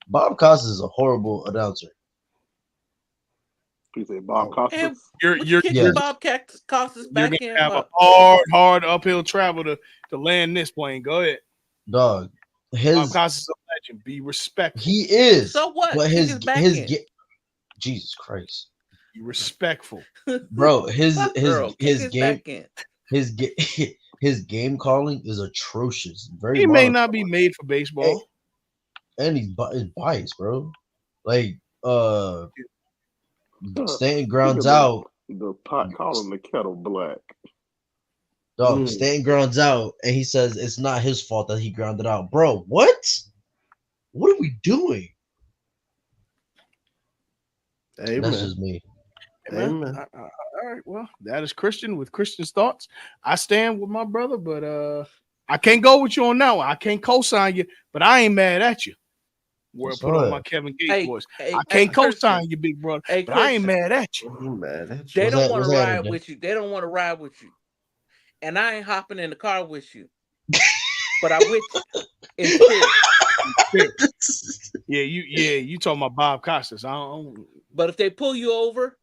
Speaker 1: Bob Costas is a horrible announcer.
Speaker 3: You say Bob Costas?
Speaker 5: You're Bob Costas back in.
Speaker 2: You're gonna have a hard uphill travel to land this plane. Go ahead,
Speaker 1: dog.
Speaker 2: Bob Costas is a legend. Be respectful.
Speaker 1: He is.
Speaker 5: So what?
Speaker 1: But Jesus Christ.
Speaker 2: Be respectful,
Speaker 1: bro. His game calling is atrocious.
Speaker 2: He may not be made for baseball,
Speaker 1: and he's biased, bro. Like Stanton grounds out.
Speaker 3: The pot calling the kettle black.
Speaker 1: Dog, Stanton grounds out, and he says it's not his fault that he grounded out. Bro, what? What are we doing?
Speaker 4: Amen.
Speaker 1: That's just me.
Speaker 2: Amen. All right, well, that is Christian with Christian's thoughts. I stand with my brother, but I can't go with you on that one. I can't co-sign you, but I ain't mad at you. Where I put on my Kevin Gates voice. I can't co-sign you, big brother, but I ain't mad at you.
Speaker 5: They don't want to ride with you. They don't want to ride with you. And I ain't hopping in the car with you. But I with you in spirit.
Speaker 2: You talking about Bob Costas.
Speaker 5: But if they pull you over,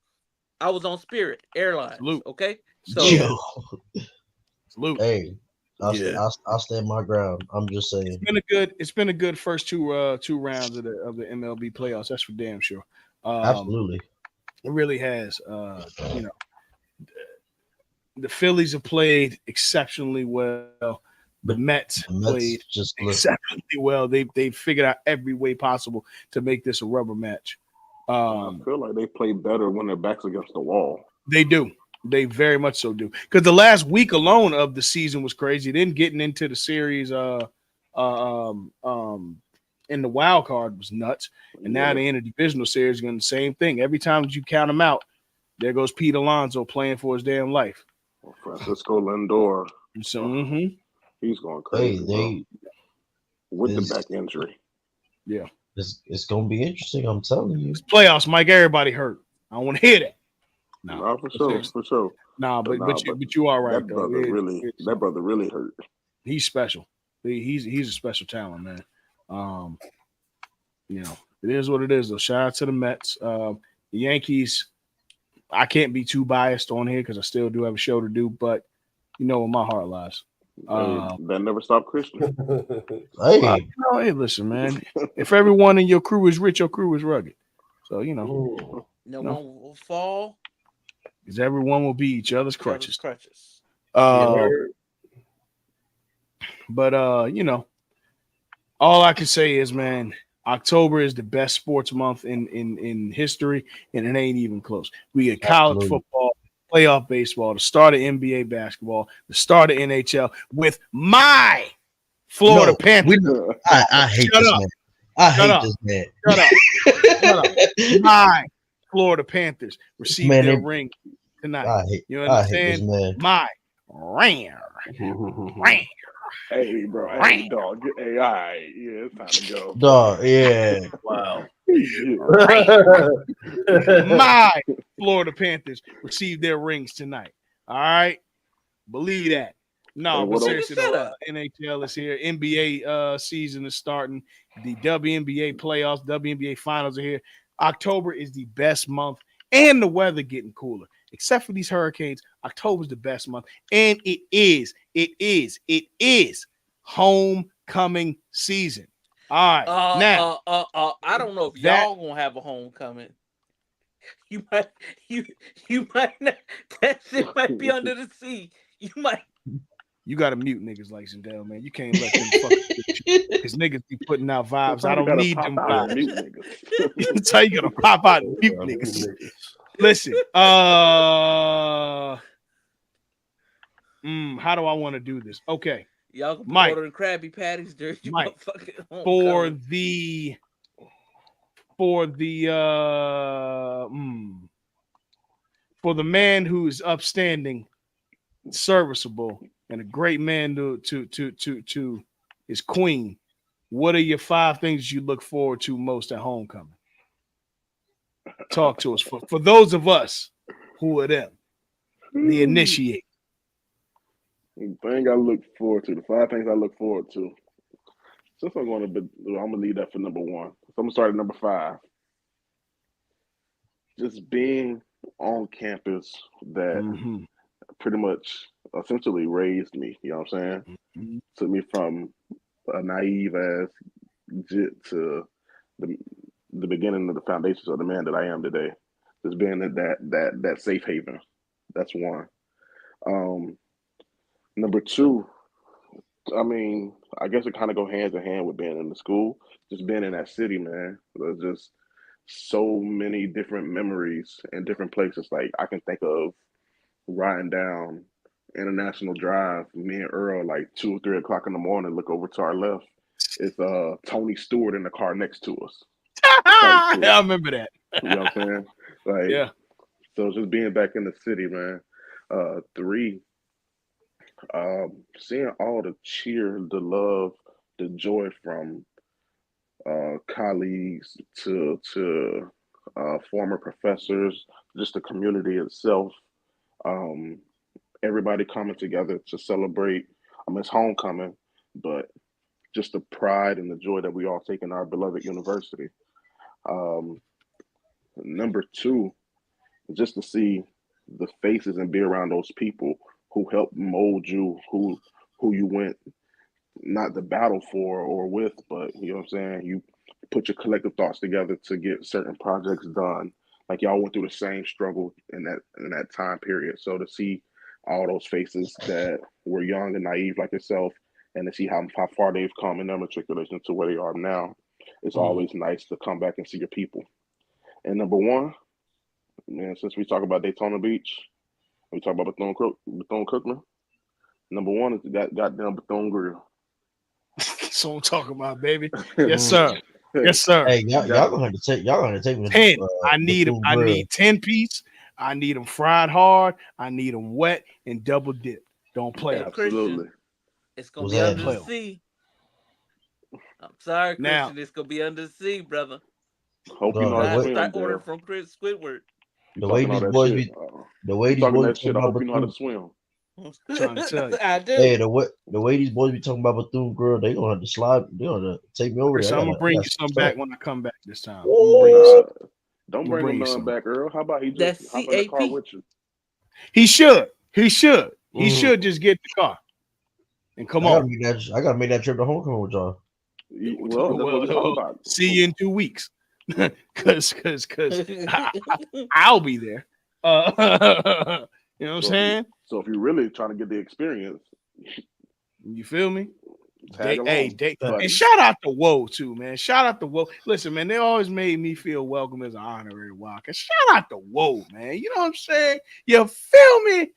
Speaker 5: I was on Spirit Airlines.
Speaker 2: Salute.
Speaker 5: Okay? So
Speaker 2: salute.
Speaker 1: Hey, I'll stand my ground. I'm just saying.
Speaker 2: It's been a good first two rounds of the MLB playoffs. That's for damn sure.
Speaker 1: Absolutely.
Speaker 2: It really has. The Phillies have played exceptionally well. The Mets played
Speaker 1: just
Speaker 2: exceptionally well. They figured out every way possible to make this a rubber match.
Speaker 3: I feel like they play better when their backs against the wall.
Speaker 2: They do. They very much so do. Because the last week alone of the season was crazy. Then getting into the series in the wild card was nuts. And now the interdivisional series is going the same thing. Every time that you count them out, there goes Pete Alonso playing for his damn life.
Speaker 3: Francisco Lindor.
Speaker 2: So
Speaker 3: he's going crazy. With the back injury.
Speaker 2: Yeah.
Speaker 1: It's gonna be interesting. I'm telling you.
Speaker 2: It's playoffs, Mike. Everybody hurt. I don't want to hear that.
Speaker 3: No, for sure.
Speaker 2: But you are right.
Speaker 3: That brother really hurt.
Speaker 2: He's special. He's a special talent, man. It is what it is. Though. Shout out to the Mets, the Yankees. I can't be too biased on here because I still do have a show to do, but you know where my heart lies.
Speaker 3: That never stopped Christian.
Speaker 2: Hey, listen, man. If everyone in your crew is rich, your crew is rugged. So
Speaker 5: no one will fall.
Speaker 2: Because everyone will be each other's crutches. But all I can say is, man, October is the best sports month in history, and it ain't even close. We get college football, playoff baseball, the start of NBA basketball, the start of NHL with my Florida Panthers.
Speaker 1: I hate
Speaker 2: Shut
Speaker 1: this
Speaker 2: up.
Speaker 1: man. I
Speaker 2: Shut
Speaker 1: hate
Speaker 2: up.
Speaker 1: this man.
Speaker 2: Shut up. Shut up. My Florida Panthers received their ring tonight. You understand? My ring.
Speaker 3: Hey, bro. Hey, dog. Hey, all right. Yeah, it's time to go.
Speaker 1: Dog, yeah.
Speaker 4: Wow.
Speaker 2: My Florida Panthers received their rings tonight. All right. Believe that. No, but seriously, though, NHL is here. NBA season is starting. The WNBA playoffs, WNBA finals are here. October is the best month, and the weather getting cooler. Except for these hurricanes, October is the best month, and it is homecoming season. All right, now
Speaker 5: I don't know if y'all gonna have a homecoming. You might not. That shit might be under the sea. You might.
Speaker 2: You gotta mute niggas like Sindel, man. You can't let them fuck because niggas be putting out vibes. I don't need them vibes. That's how you gonna pop out and mute niggas. Listen, how do I want to do this? Okay,
Speaker 5: y'all can
Speaker 2: Mike,
Speaker 5: ordering Krabby Patties during your
Speaker 2: Mike,
Speaker 5: motherfucking
Speaker 2: homecoming. For the man who is upstanding, serviceable, and a great man to his queen, what are your 5 things you look forward to most at homecoming? Talk to us. For those of us who are them, the initiate.
Speaker 3: The thing I look forward to, the 5 things I look forward to. Since I'm going to, I'm gonna leave that for number 1. So I'm gonna start at number 5. Just being on campus that pretty much essentially raised me. You know what I'm saying? Took me from a naive ass jit to the beginning of the foundations of the man that I am today. Just being that safe haven. That's 1. Number 2, I mean, I guess it kind of go hand in hand with being in the school. Just being in that city, man. There's just so many different memories in different places. Like I can think of riding down International Drive, me and Earl, like 2 or 3 o'clock in the morning, look over to our left. It's Tony Stewart in the car next to us.
Speaker 2: I remember that.
Speaker 3: You know what I'm saying? Like, yeah. So just being back in the city, man. 3, seeing all the cheer, the love, the joy from colleagues to former professors, just the community itself. Everybody coming together to celebrate. It's homecoming, but just the pride and the joy that we all take in our beloved university. Number 2, just to see the faces and be around those people who helped mold you, who you went not the battle for or with, but you know what I'm saying, you put your collective thoughts together to get certain projects done. Like y'all went through the same struggle in that time period. So to see all those faces that were young and naive like yourself, and to see how far they've come in their matriculation to where they are now, it's always nice to come back and see your people. And number 1, man, since we talk about Daytona Beach, we talk about Bethune-Cookman. Number 1 is that goddamn Bethune Grill.
Speaker 2: That's what I'm talking about, baby. Yes, sir. Yes, sir.
Speaker 1: Hey, y'all gonna have to take me
Speaker 2: 10. I need them. I need 10 piece. I need them fried hard. I need them wet and double dipped. Don't play
Speaker 5: them. Absolutely. It's gonna be under the sea. I'm sorry, Christian. Now, it's gonna be under the sea, brother.
Speaker 3: Hope you know how to swim.
Speaker 5: Start ordering from Chris Squidward.
Speaker 1: The way these boys be, the way these boys
Speaker 3: shit. I hope you know how to swim.
Speaker 2: I'm trying to tell you.
Speaker 5: I do.
Speaker 1: Hey, the way these boys be talking about Bethune Grill, they gonna have to slide. They gonna take me over
Speaker 2: Chris,
Speaker 1: there.
Speaker 2: I'm gonna bring you some back when I come back this time.
Speaker 3: Don't bring him none back, Earl. How about he just hop in the car with you?
Speaker 2: He should. He should just get the car and come on.
Speaker 1: I gotta make that trip to homecoming with y'all.
Speaker 3: Well, that's what we're talking about.
Speaker 2: See you in 2 weeks, cause I'll be there. You know what I'm saying?
Speaker 3: So if you're really trying to get the experience,
Speaker 2: you feel me? And shout out to Woe too, man. Shout out to Woe. Listen, man, they always made me feel welcome as an honorary Wildcat. Shout out to Woe, man. You know what I'm saying? You feel me?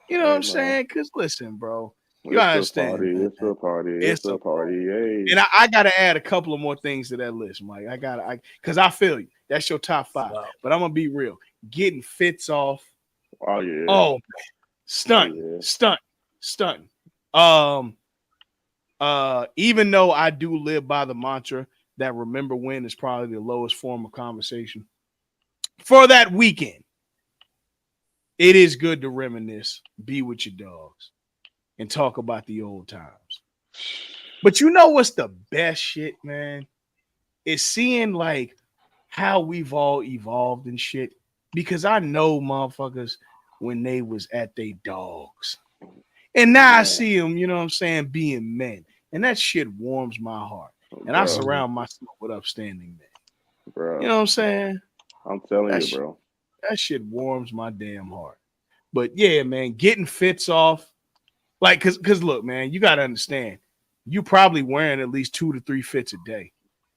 Speaker 2: You know what I'm saying? Because listen, bro, You
Speaker 3: It's a
Speaker 2: understand,
Speaker 3: party.
Speaker 2: man?
Speaker 3: It's a party.
Speaker 2: It's
Speaker 3: It's
Speaker 2: a
Speaker 3: a party. Hey.
Speaker 2: and I gotta add a couple of more things to that list, Mike. Because I feel you. That's your top 5.
Speaker 4: Wow.
Speaker 2: But I'm gonna be real. Getting fits off.
Speaker 3: Oh yeah.
Speaker 2: Oh,
Speaker 3: Oh
Speaker 2: stunt,
Speaker 3: yeah.
Speaker 2: stunt, stunt. Even though I do live by the mantra that remember when is probably the lowest form of conversation for that weekend, it is good to reminisce, be with your dogs, and talk about the old times. But you know what's the best shit, man? Is seeing like how we've all evolved and shit. Because I know motherfuckers when they was at they dogs. And now I
Speaker 3: Man,
Speaker 2: see them, you know what I'm saying, being men. And that shit warms my heart. And I
Speaker 3: bro,
Speaker 2: surround myself with upstanding men. You
Speaker 3: bro.
Speaker 2: know what I'm saying?
Speaker 3: I'm telling
Speaker 2: That
Speaker 3: you,
Speaker 2: shit,
Speaker 3: bro.
Speaker 2: that shit warms my damn heart. But yeah, man, getting fits off. Like, cause look, man, you gotta understand, you probably wearing at least 2 to 3 fits a day.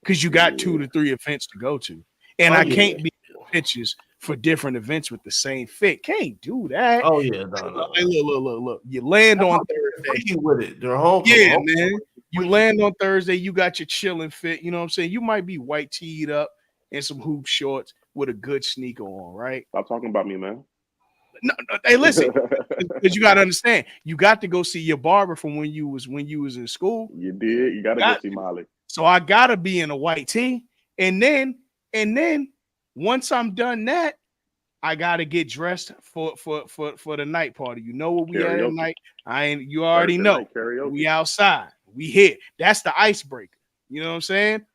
Speaker 2: Cause you got 2
Speaker 3: Yeah.
Speaker 2: to 3 events to go to. And
Speaker 4: Oh
Speaker 2: I
Speaker 4: yeah.
Speaker 2: can't be pitches for different events with the same fit. Can't do that.
Speaker 4: Oh yeah. No.
Speaker 2: Hey, look. You land
Speaker 4: That's
Speaker 2: on
Speaker 4: why they're
Speaker 2: Thursday.
Speaker 4: free with it. They're home.
Speaker 2: Yeah,
Speaker 4: Home
Speaker 2: man. You
Speaker 4: free.
Speaker 2: land on Thursday, you got your chilling fit. You know what I'm saying? You might be white teed up and some hoop shorts with a good sneaker on, right?
Speaker 3: Stop talking about me, man.
Speaker 2: No, hey, listen, because you got to understand, you got to go see your barber from when you was in school.
Speaker 3: You did. You got to go
Speaker 2: Got
Speaker 3: see
Speaker 2: to.
Speaker 3: Molly.
Speaker 2: So I gotta be in a white tee, and then once I'm done that, I gotta get dressed for the night party. You know what we at
Speaker 3: Karaoke.
Speaker 2: night? I ain't. You already
Speaker 3: Thursday
Speaker 2: know.
Speaker 3: night karaoke.
Speaker 2: We outside. We here. That's the icebreaker. You know what I'm saying?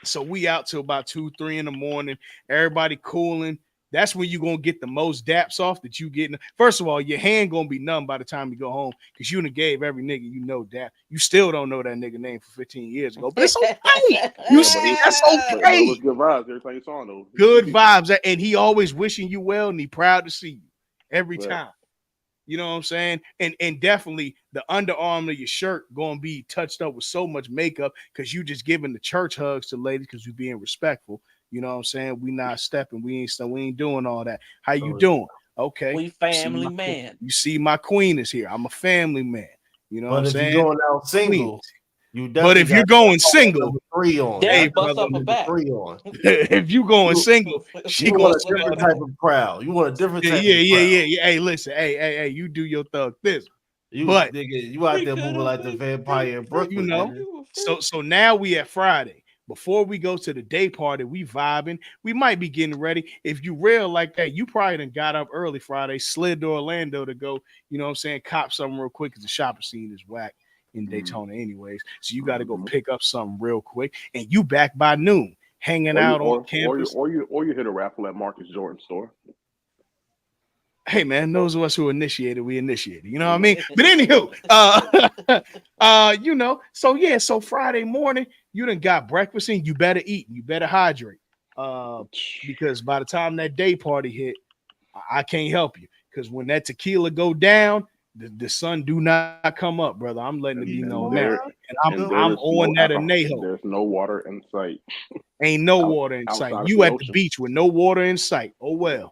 Speaker 2: So we out till about 2, 3 in the morning. Everybody cooling. That's when you gonna get the most daps off that you getting. First of all, your hand gonna be numb by the time you go home because you done gave every nigga you know dap. You still don't know that nigga name for 15 years ago, but it's okay. You
Speaker 3: Yeah,
Speaker 2: see, that's
Speaker 3: but it
Speaker 2: okay.
Speaker 3: was good vibes every time you saw him though.
Speaker 2: Good vibes, and he always wishing you well, and he proud to see you every
Speaker 3: Right.
Speaker 2: time. You know what I'm saying? And definitely the underarm of your shirt gonna be touched up with so much makeup because you just giving the church hugs to ladies because you being respectful. You know what I'm saying? We not stepping, we ain't doing all that. How you
Speaker 4: Oh,
Speaker 2: doing? Okay.
Speaker 5: We family man.
Speaker 2: You see my queen is here. I'm a family man. You know what I'm
Speaker 4: but if you're
Speaker 2: saying?
Speaker 4: going out
Speaker 2: Queen.
Speaker 4: single, you
Speaker 2: But
Speaker 4: definitely
Speaker 2: if you're
Speaker 4: got
Speaker 2: going single,
Speaker 4: number 3 on. You
Speaker 2: hey
Speaker 5: Definitely
Speaker 4: got
Speaker 5: bust
Speaker 2: brother,
Speaker 5: up a
Speaker 4: number
Speaker 5: back.
Speaker 4: 3 on.
Speaker 2: if you going
Speaker 4: You
Speaker 2: single, she
Speaker 4: you
Speaker 2: gonna
Speaker 4: want a
Speaker 2: start.
Speaker 4: different type of crowd. You want a different type of crowd.
Speaker 2: Yeah. Hey, listen, hey, you do your thug this.
Speaker 4: You
Speaker 2: But
Speaker 4: nigga, you out
Speaker 5: We
Speaker 4: there
Speaker 5: could
Speaker 4: moving
Speaker 5: have
Speaker 4: like the vampire in
Speaker 2: you
Speaker 4: Brooklyn,
Speaker 2: know,
Speaker 4: nigga.
Speaker 5: you were free.
Speaker 2: so now we at Friday. Before we go to the day party, we vibing. We might be getting ready. If you real like that, you probably done got up early Friday, slid to Orlando to go, you know what I'm saying, cop something real quick because the shopping scene is whack in Daytona anyways. So you got to go pick up something real quick. And you back by noon, hanging
Speaker 3: Or you
Speaker 2: out on campus.
Speaker 3: or you hit a raffle at Marcus Jordan store.
Speaker 2: Hey man, those of us who initiated, we initiated. You know what I mean? But anywho, you know, so yeah, so Friday morning, you done got breakfast in, you better eat, you better hydrate. Because by the time that day party hit, I can't help you. Because when that tequila go down, the sun do not come up, brother. I'm letting it be known
Speaker 3: And
Speaker 2: now.
Speaker 3: there
Speaker 2: And
Speaker 3: and
Speaker 2: I'm
Speaker 3: there's
Speaker 2: on
Speaker 3: no
Speaker 2: that
Speaker 3: alcohol.
Speaker 2: anejo.
Speaker 3: There's no water in sight
Speaker 2: Ain't no water in sight.
Speaker 3: outside of
Speaker 2: You
Speaker 3: the
Speaker 2: at the
Speaker 3: ocean.
Speaker 2: beach with no water in sight. Oh well.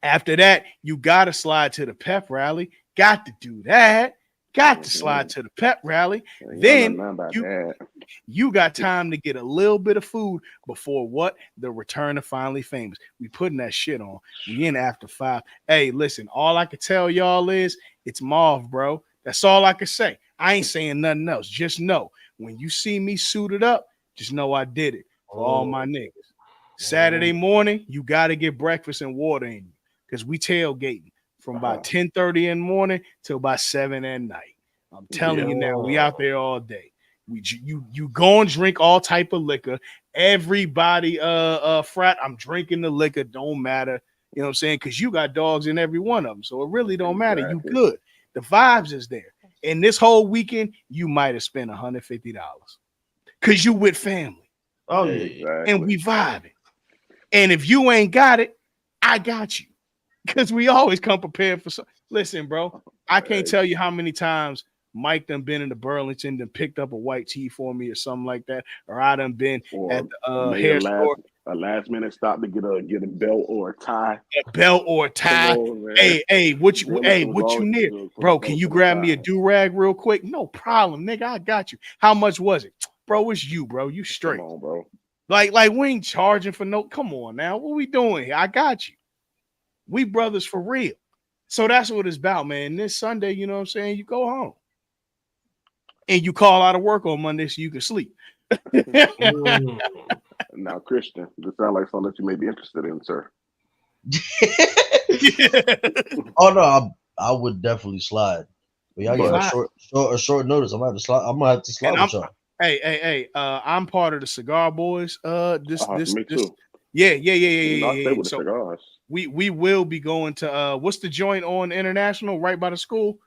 Speaker 2: After that, you got to slide to the pep rally. Got to do that. Got to slide to the pep rally.
Speaker 3: You know
Speaker 2: Then
Speaker 3: nothing about
Speaker 2: you
Speaker 3: that.
Speaker 2: you got time to get a little bit of food before what? The return of Finally Famous. We putting that shit on. We in after 5. Hey, listen, all I can tell y'all is it's Marv, bro. That's all I can say. I ain't saying nothing else. Just know when you see me suited up, just know I did it for all my niggas. Saturday morning, you got to get breakfast and water in you because we tailgating from about 10:30 in the morning till about 7 at night. I'm telling you now, we out there all day. You go and drink all type of liquor. Everybody frat, I'm drinking the liquor, don't matter. You know what I'm saying? Because you got dogs in every one of them. So it really don't matter. You
Speaker 3: Exactly.
Speaker 2: good. The vibes is there. And this whole weekend, you might have spent $150 because you with family
Speaker 4: Oh yeah.
Speaker 3: Exactly.
Speaker 2: and we vibing. And if you ain't got it, I got you. Because we always come prepared for some. Listen, bro, I can't tell you how many times Mike done been in the Burlington and picked up a white tee for me or something like that. Or I done been
Speaker 3: Or
Speaker 2: at the
Speaker 3: made
Speaker 2: hair
Speaker 3: a last
Speaker 2: store
Speaker 3: A last minute stop to get a belt or a tie.
Speaker 2: A belt or a tie.
Speaker 3: On,
Speaker 2: hey, what you need, bro? Can you grab me a do rag real quick? No problem, nigga. I got you. How much was it, bro? It's you, bro. You straight.
Speaker 3: Come on, bro.
Speaker 2: Like we ain't charging for no. Come on now, what we doing here? I got you. We brothers for real. So that's what it's about, man. This Sunday, you know what I'm saying? You go home and you call out of work on Monday so you can sleep.
Speaker 3: Now, Christian, this sounds like something that you may be interested in, sir.
Speaker 1: Oh no, I would definitely slide. But y'all get a short notice. I'm gonna have to slide with y'all.
Speaker 2: Hey, I'm part of the Cigar Boys.
Speaker 3: Me too.
Speaker 2: Yeah.
Speaker 3: I stay with the cigars.
Speaker 2: We will be going to what's the joint on International right by the school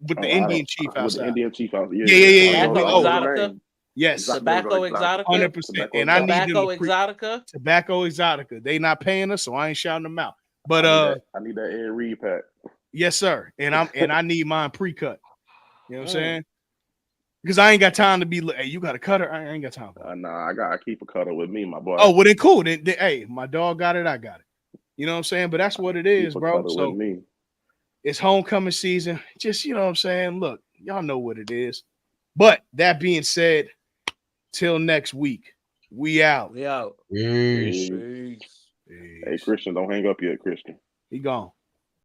Speaker 2: with the Indian chief outside.
Speaker 3: With the Indian chief out.
Speaker 2: Yeah.
Speaker 5: Exotica.
Speaker 2: Yes,
Speaker 5: Tobacco Exotica,
Speaker 2: 100%. And I need them
Speaker 5: Exotica.
Speaker 2: Tobacco Exotica. They not paying us, so I ain't shouting them out. But
Speaker 3: I need that Ed Reed pack.
Speaker 2: Yes, sir. And I need mine pre-cut. You know what I'm saying? Because I ain't got time to be. Hey, you got a cutter? I ain't got time for it.
Speaker 3: Nah, I keep a cutter with me, my boy.
Speaker 2: Oh, well then cool. Then hey, my dog got it. I got it. You know what I'm saying? But that's what it is, bro. So it's homecoming season. Just, you know what I'm saying? Look, y'all know what it is. But that being said, till next week, we out.
Speaker 5: We out.
Speaker 1: Peace.
Speaker 3: Hey, Christian, don't hang up yet, Christian.
Speaker 2: He gone.